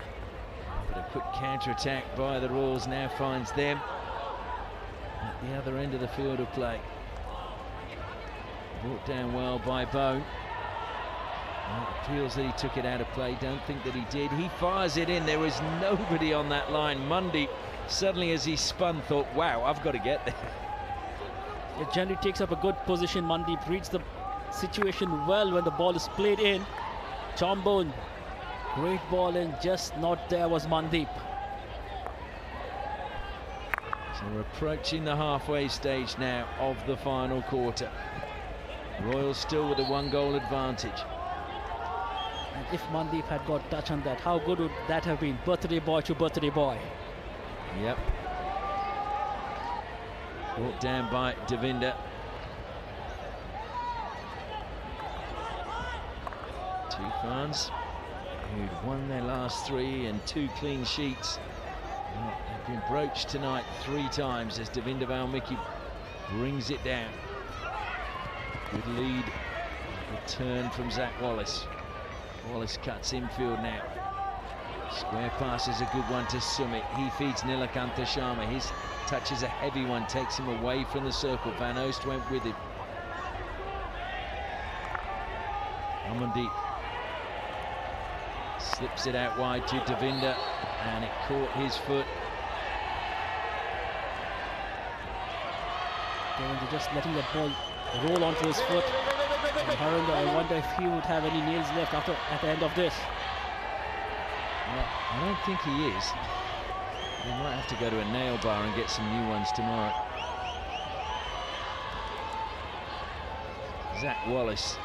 But a quick counter-attack by the Royals now finds them at the other end of the field of play. Brought down well by Bone. Well, it feels that he took it out of play. Don't think that he did. He fires it in. There was nobody on that line. Mundy suddenly, as he spun, thought, wow, I've got to get there. It generally takes up a good position. Mandeep reads the situation well when the ball is played in. Tombone, great ball in, just not there was Mandeep. So we're approaching the halfway stage now of the final quarter. Royals still with a 1-goal advantage. And if Mandeep had got touch on that, how good would that have been? Birthday boy to birthday boy. Yep. Brought down by Devinder. TOOFANS, who'd won their last 3 and 2 clean sheets, have been broached tonight 3 times as Devinder Valmiki brings it down. Good lead. Good turn from Zach Wallace. Wallace cuts infield now. Square pass is a good one to Sumit. He feeds Nilakantha Sharma. His touch is a heavy one, takes him away from the circle. Van Oost went with him. Amandeep slips it out wide to Devinder, and it caught his foot. Devinder just letting the ball roll onto his foot. And Harinder, I wonder if he would have any nails left at the end of this. Well, I don't think he is. He might have to go to a nail bar and get some new ones tomorrow. Zach Wallace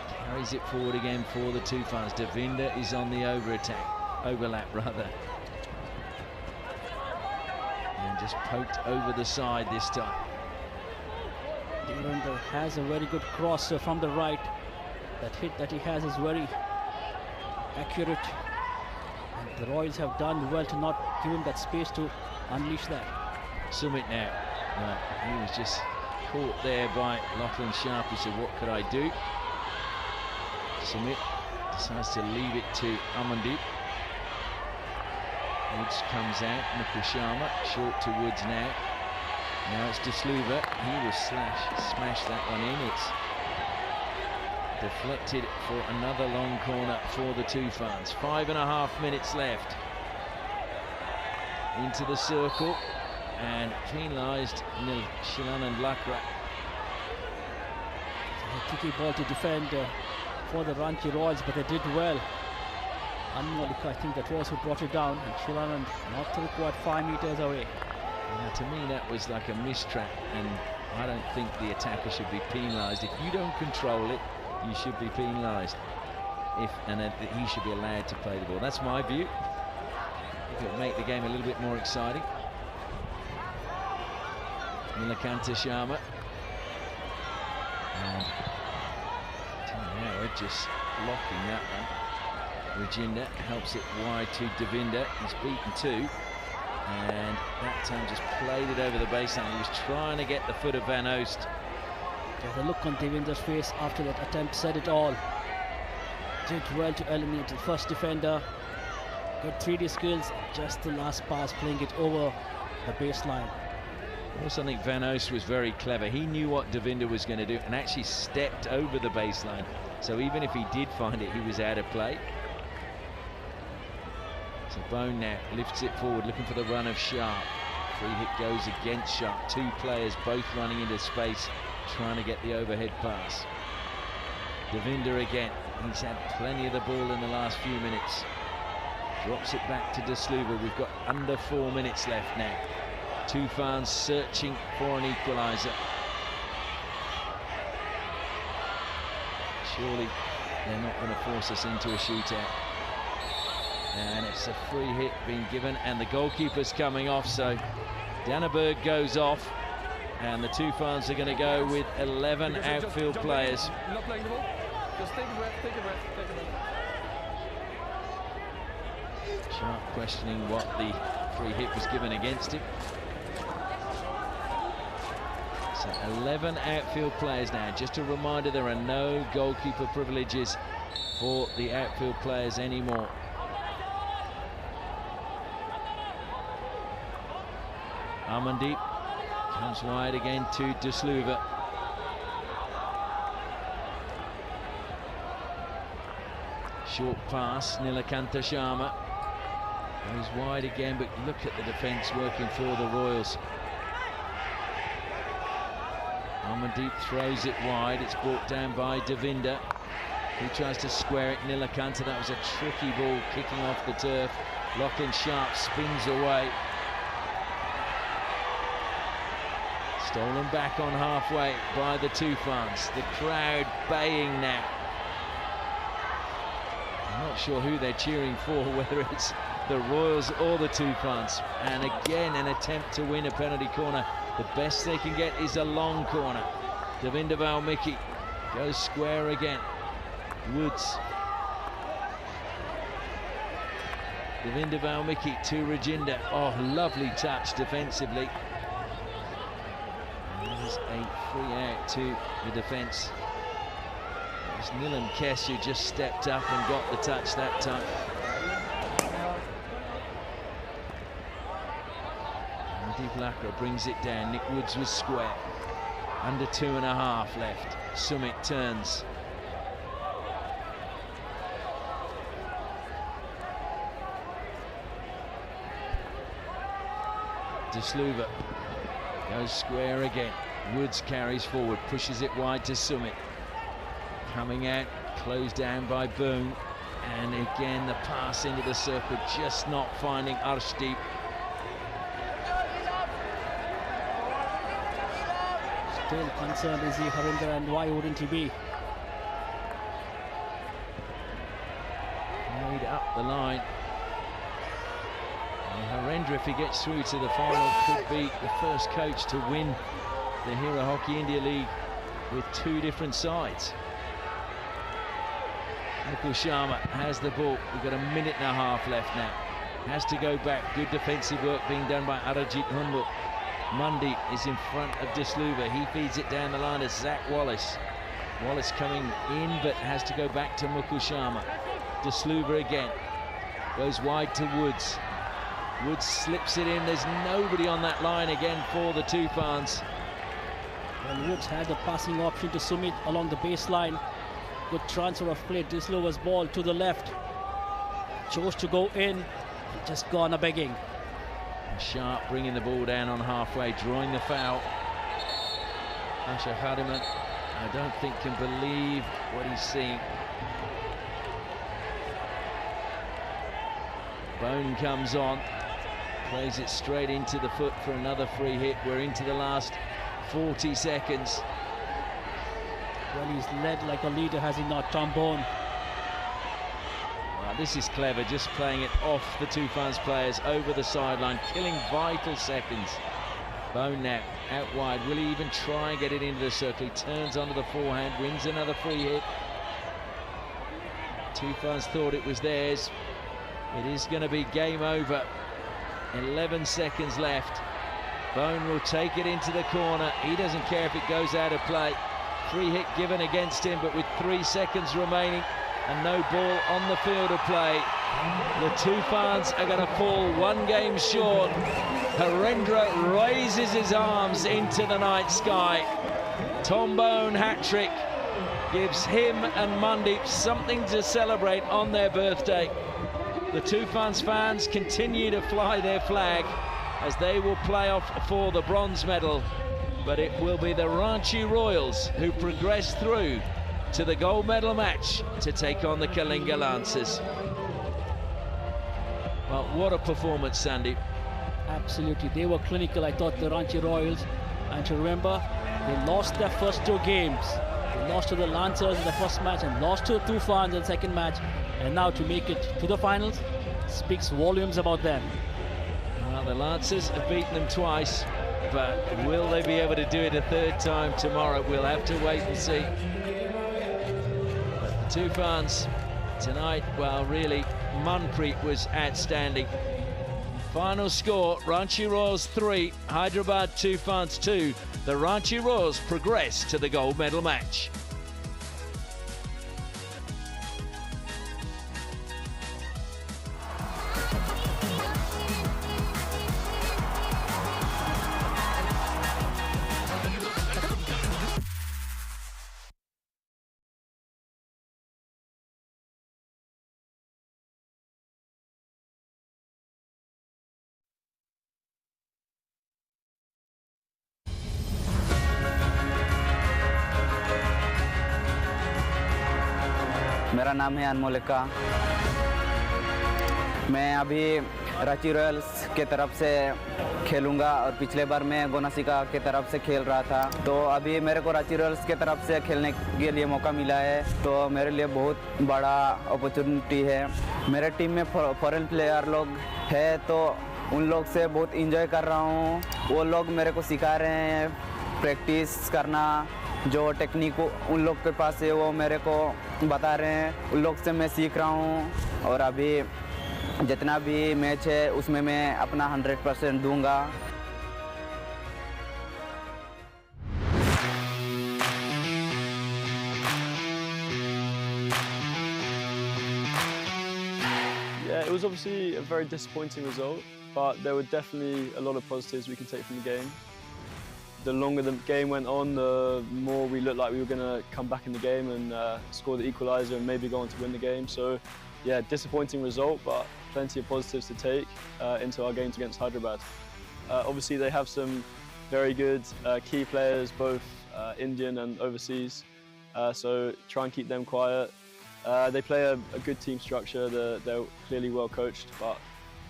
carries it forward again for the TOOFANS. Devinder is on the overlap rather. And just poked over the side this time. Devinder has a very good cross from the right. That hit that he has is very accurate. And the Royals have done well to not give him that space to unleash that. Sumit now. He was just caught there by Lachlan Sharp. He said, what could I do? Sumit decides to leave it to Amandeep. Woods comes out. Mukul Sharma short to Woods now. Now it's D'Sluva. He will smash that one in. It's deflected for another long corner for the TOOFANS. 5.5 minutes left. Into the circle and penalised Shilanand Lakra. A tricky ball to defend for the Ranchi Royals, but they did well. Anmolika, I think that was who brought it down, and Shilanand not required 5 meters away. Now, to me, that was like a mistrap, and I don't think the attacker should be penalised. If you don't control it, you should be penalised. And he should be allowed to play the ball. That's my view. It would make the game a little bit more exciting. Nilakantha Sharma. And Howard just blocking that one. Rajinder helps it wide to Devinder. He's beaten 2. And that time just played it over the baseline. He was trying to get the foot of Van Oost. Yeah, the look on Devinder's face after that attempt said it all. Did well to eliminate the first defender. Good 3D skills. Just the last pass, playing it over the baseline. Also, I think Van Oost was very clever. He knew what Devinder was going to do and actually stepped over the baseline. So even if he did find it, he was out of play. So Bone now lifts it forward, looking for the run of Sharp. Free hit goes against Sharp. 2 players both running into space, trying to get the overhead pass. Devinder again. He's had plenty of the ball in the last few minutes. Drops it back to D'Sluva. We've got under 4 minutes left now. TOOFANS searching for an equaliser. Surely they're not going to force us into a shootout. And it's a free hit being given, and the goalkeeper's coming off, so Danneberg goes off, and the TOOFANS are going to go with 11 outfield players. You're not playing the ball. Just take a breath, take a breath, take a breath. Sharp questioning what the free hit was given against him. So 11 outfield players now. Just a reminder, there are no goalkeeper privileges for the outfield players anymore. Amandeep comes wide again to De Sluva. Short pass, Nilakanta Sharma goes wide again, but look at the defence working for the Royals. Amandeep throws it wide, it's brought down by Devinder. He tries to square it, Nilakanta, that was a tricky ball kicking off the turf. Lachlan Sharp spins away. Stolen back on halfway by the TOOFANS. The crowd baying now. I'm not sure who they're cheering for, whether it's the Royals or the TOOFANS. And again, an attempt to win a penalty corner. The best they can get is a long corner. Devinder Valmiki goes square again. Woods. Devinder Valmiki to Rajinder. Oh, lovely touch defensively. And there's a free out to the defence. It was Nilan Kes who just stepped up and got the touch that time. Deep Lakra brings it down. Nick Woods was square. Under 2.5 left. Sumit turns. De Sluva goes square again. Woods carries forward, pushes it wide to Sumit. Coming out, closed down by Boone. And again, the pass into the circle, just not finding Arshdeep. Still concerned is he, Harinder, and why wouldn't he be? Made up the line. And Harinder, if he gets through to the final, could be the first coach to win the Hero Hockey India League with 2 different sides. Mukul Sharma has the ball. We've got 1.5 minutes left now. Has to go back. Good defensive work being done by Arajit Hundu. Mundy is in front of De Sluva. He feeds it down the line to Zach Wallace. Wallace coming in, but has to go back to Mukul Sharma. De Sluva again. Goes wide to Woods. Woods slips it in. There's nobody on that line again for the TOOFANS. Well, Woods had the passing option to Sumit along the baseline. Good transfer of play. De Sluva's ball to the left. Chose to go in. Just gone a begging. Sharp bringing the ball down on halfway, drawing the foul. Asha Hardiman, I don't think can believe what he's seeing. Bone comes on, plays it straight into the foot for another free hit. We're into the last 40 seconds. Well, he's led like a leader, has he not, Tom Bone? This is clever, just playing it off the TOOFANS players over the sideline, killing vital seconds. Bone now out wide. Will he even try and get it into the circle? He turns onto the forehand, wins another free hit. TOOFANS thought it was theirs. It is going to be game over. 11 seconds left. Bone will take it into the corner. He doesn't care if it goes out of play. Free hit given against him, but with 3 seconds remaining and no ball on the field of play, the TOOFANS are going to fall 1 game short. Harendra raises his arms into the night sky. Tom Bone hat-trick gives him and Mundeep something to celebrate on their birthday. The TOOFANS fans continue to fly their flag as they will play off for the bronze medal, but it will be the Ranchi Royals who progress through to the gold medal match to take on the Kalinga Lancers. Well, what a performance, Sandy. Absolutely, they were clinical, I thought, the Ranchi Royals. And to remember, they lost their first 2 games. They lost to the Lancers in the first match and lost to TOOFANS in the second match. And now to make it to the finals speaks volumes about them. Well, the Lancers have beaten them twice, but will they be able to do it a 3rd time tomorrow? We'll have to wait and see. But the TOOFANS tonight, well, really, Manpreet was outstanding. Final score, Ranchi Royals 3, Hyderabad TOOFANS 2. the Ranchi Royals progress to the gold medal match. मेरा नाम है अनमोलिका। मैं अभी Ranchi Royals के तरफ से खेलूंगा और पिछले बार मैं गोनासिका के तरफ से खेल रहा था, तो अभी मेरे को रांची रॉयल्स के तरफ से खेलने के लिए मौका मिला है, तो मेरे लिए बहुत बड़ा अपॉर्चुनिटी है। मेरे टीम में फॉरेन प्लेयर लोग हैं, तो उन लोग से बहुत इंजॉय कर रहा हूँ। वो लोग मेरे को सिखा रहे हैं प्रैक्टिस करना, जो टेक्निक उन लोग के पास है वो मेरे को बता रहे हैं, उन लोग से मैं सीख रहा हूँ और अभी जितना भी मैच है उसमें मैं अपना 100% दूंगा। Yeah, it was obviously a very disappointing result, but there were definitely a lot of positives we can take from the game. The longer the game went on, the more we looked like we were going to come back in the game and score the equaliser and maybe go on to win the game. So, yeah, disappointing result, but plenty of positives to take into our games against Hyderabad. Obviously, they have some very good key players, both Indian and overseas, so try and keep them quiet. They play a good team structure, they're clearly well coached, but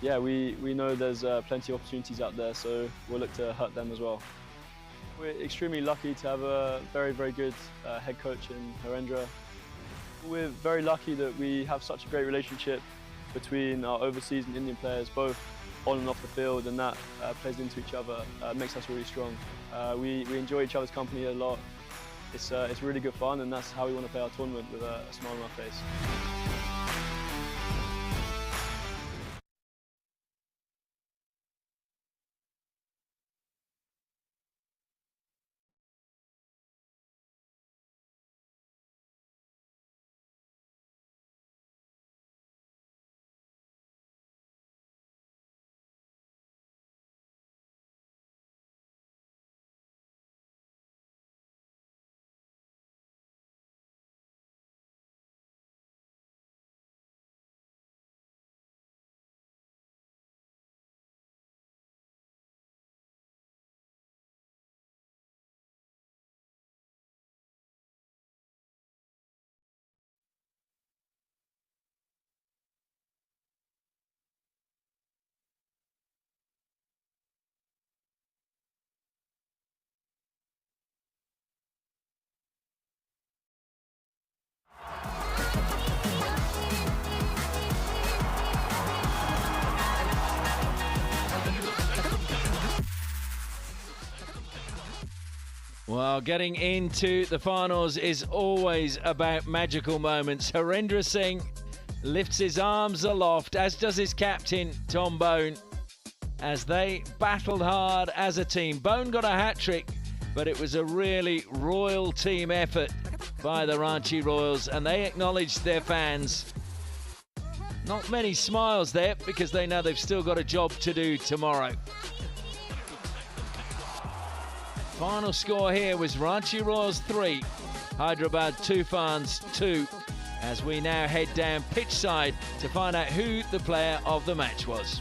yeah, we know there's plenty of opportunities out there, so we'll look to hurt them as well. We're extremely lucky to have a very, very good head coach in Harendra. We're very lucky that we have such a great relationship between our overseas and Indian players, both on and off the field, and that plays into each other, makes us really strong. We enjoy each other's company a lot. It's really good fun, and that's how we want to play our tournament, with a smile on our face. Well, getting into the finals is always about magical moments. Harendra Singh lifts his arms aloft, as does his captain, Tom Bone, as they battled hard as a team. Bone got a hat-trick, but it was a really royal team effort by the Ranchi Royals, and they acknowledged their fans. Not many smiles there, because they know they've still got a job to do tomorrow. Final score here was Ranchi Royals 3, Hyderabad TOOFANS 2, as we now head down pitch side to find out who the player of the match was.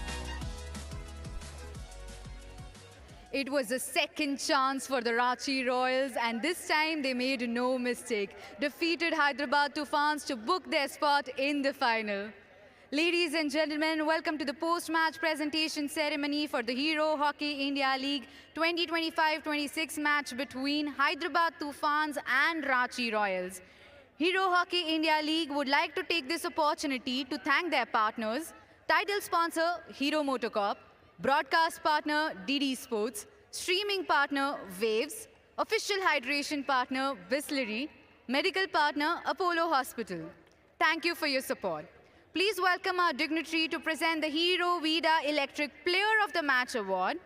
It was a second chance for the Ranchi Royals, and this time they made no mistake. Defeated Hyderabad TOOFANS to book their spot in the final. Ladies and gentlemen, welcome to the post-match presentation ceremony for the Hero Hockey India League 2025-26 match between Hyderabad TOOFANS and Ranchi Royals. Hero Hockey India League would like to take this opportunity to thank their partners, title sponsor Hero Motocorp, broadcast partner DD Sports, streaming partner Waves, official hydration partner Bisleri, medical partner Apollo Hospital. Thank you for your support. Please welcome our dignitary to present the Hero Vida Electric Player of the Match Award,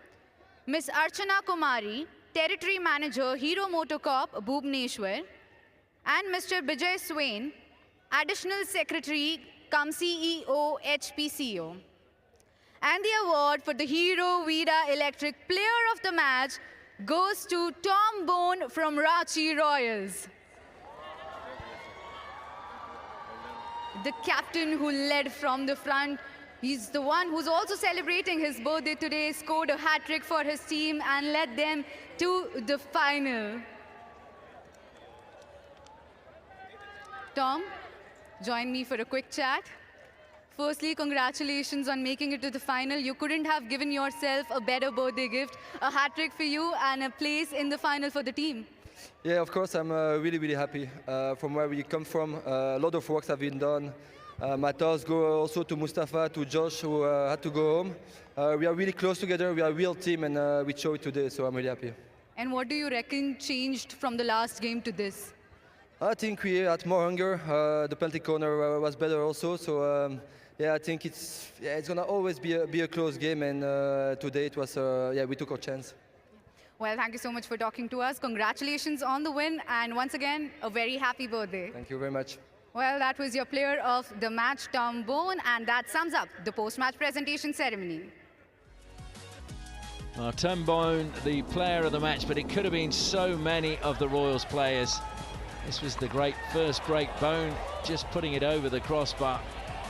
Ms. Archana Kumari, Territory Manager, Hero Motocorp, Bhubneshwar, and Mr. Bijay Swain, Additional Secretary, cum CEO, HPCO. And the award for the Hero Vida Electric Player of the Match goes to Tom Bone from Ranchi Royals. The captain who led from the front. He's the one who's also celebrating his birthday today, scored a hat-trick for his team and led them to the final. Tom, join me for a quick chat. Firstly, congratulations on making it to the final. You couldn't have given yourself a better birthday gift, a hat-trick for you and a place in the final for the team. Yeah, of course, I'm really, really happy. From where we come from, a lot of works have been done. My thoughts go also to Mustafa, to Josh, who had to go home. We are really close together. We are a real team, and we show it today, so I'm really happy. And what do you reckon changed from the last game to this? I think we had more hunger. The penalty corner was better also, so yeah, I think it's gonna always be a close game, and today it was we took our chance. Well, thank you so much for talking to us. Congratulations on the win, and once again, a very happy birthday. Thank you very much. Well, that was your player of the match, Tom Bone, and that sums up the post-match presentation ceremony. Tom Bone, the player of the match, but it could have been so many of the Royals players. This was the great first break. Bone just putting it over the crossbar.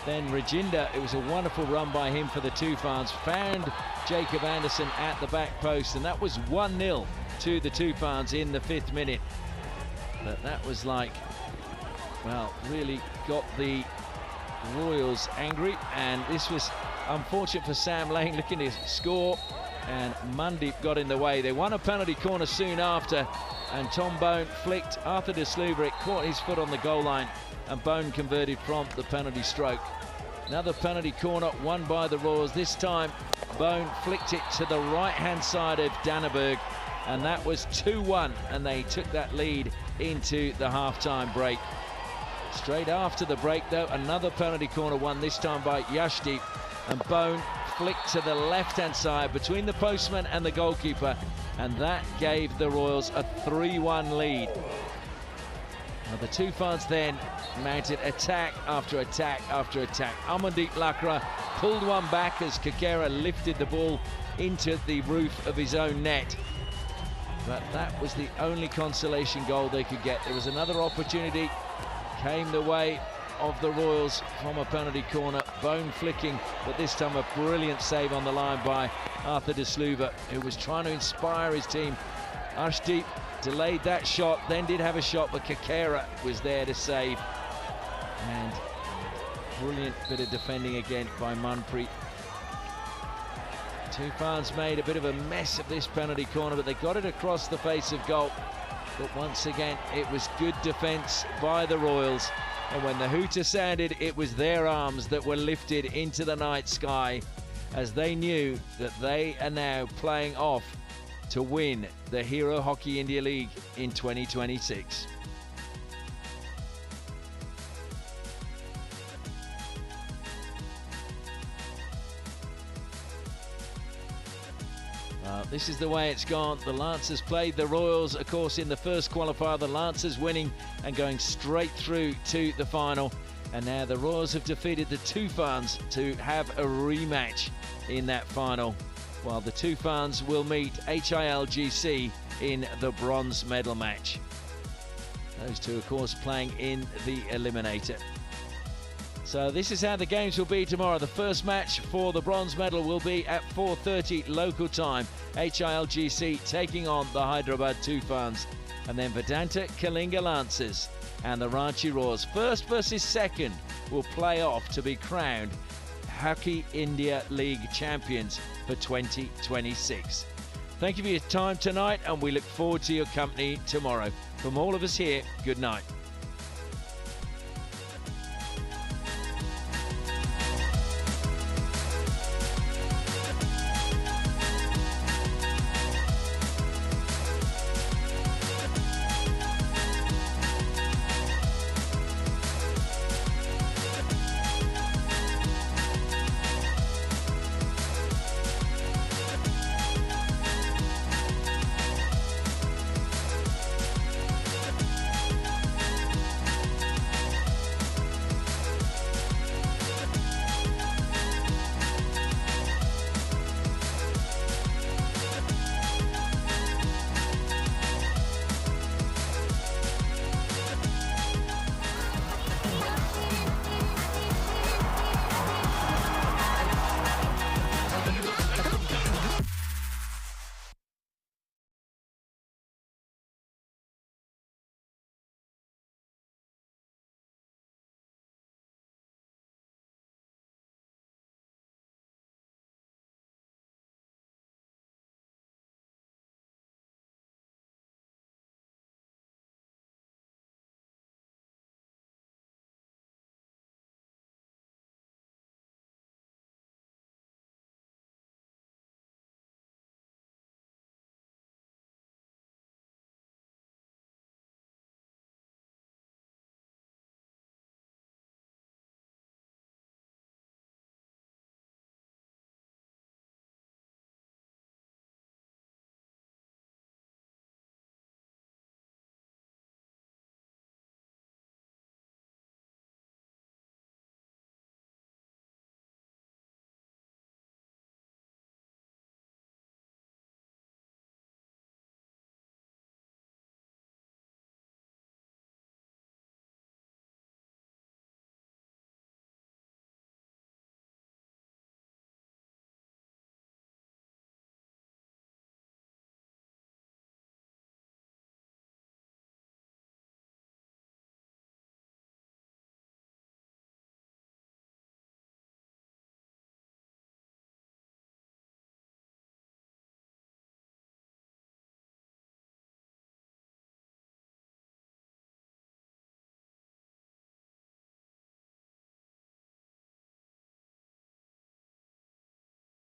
Then Rajinder, it was a wonderful run by him for the TOOFANS, found Jacob Anderson at the back post, and that was 1-0 to the TOOFANS in the 5th minute. But that was like, well, really got the Royals angry, and this was unfortunate for Sam Lane looking to score, and Mandeep got in the way. They won a penalty corner soon after, and Tom Bone flicked Arthur de Sluiver. It caught his foot on the goal line, and Bone converted from the penalty stroke. Another penalty corner won by the Royals. This time, Bone flicked it to the right-hand side of Danneberg, and that was 2-1, and they took that lead into the half-time break. Straight after the break, though, another penalty corner won, this time by Yashdeep, and Bone flicked to the left-hand side between the postman and the goalkeeper, and that gave the Royals a 3-1 lead. Now the TOOFANS then mounted attack after attack after attack. Amandeep Lakra pulled one back as Kakera lifted the ball into the roof of his own net. But that was the only consolation goal they could get. There was another opportunity, came the way of the Royals from a penalty corner. Bone flicking, but this time a brilliant save on the line by Arthur de Sluiver, who was trying to inspire his team. Arshdeep delayed that shot, then did have a shot, but Kakera was there to save. And brilliant bit of defending again by Manpreet. TOOFANS made a bit of a mess of this penalty corner, but they got it across the face of goal. But once again, it was good defence by the Royals. And when the hooter sounded, it was their arms that were lifted into the night sky, as they knew that they are now playing off to win the Hero Hockey India League in 2026. This is the way it's gone. The Lancers played the Royals, of course, in the first qualifier. The Lancers winning and going straight through to the final. And now the Royals have defeated the TOOFANS to have a rematch in that final, while the TOOFANS will meet HILGC in the bronze medal match. Those two, of course, playing in the eliminator. So this is how the games will be tomorrow. The first match for the bronze medal will be at 4:30 local time. HILGC taking on the Hyderabad TOOFANS. And then Vedanta Kalinga Lancers and the Ranchi Royals. First versus second will play off to be crowned Hockey India League champions for 2026. Thank you for your time tonight, and we look forward to your company tomorrow. From all of us here, good night.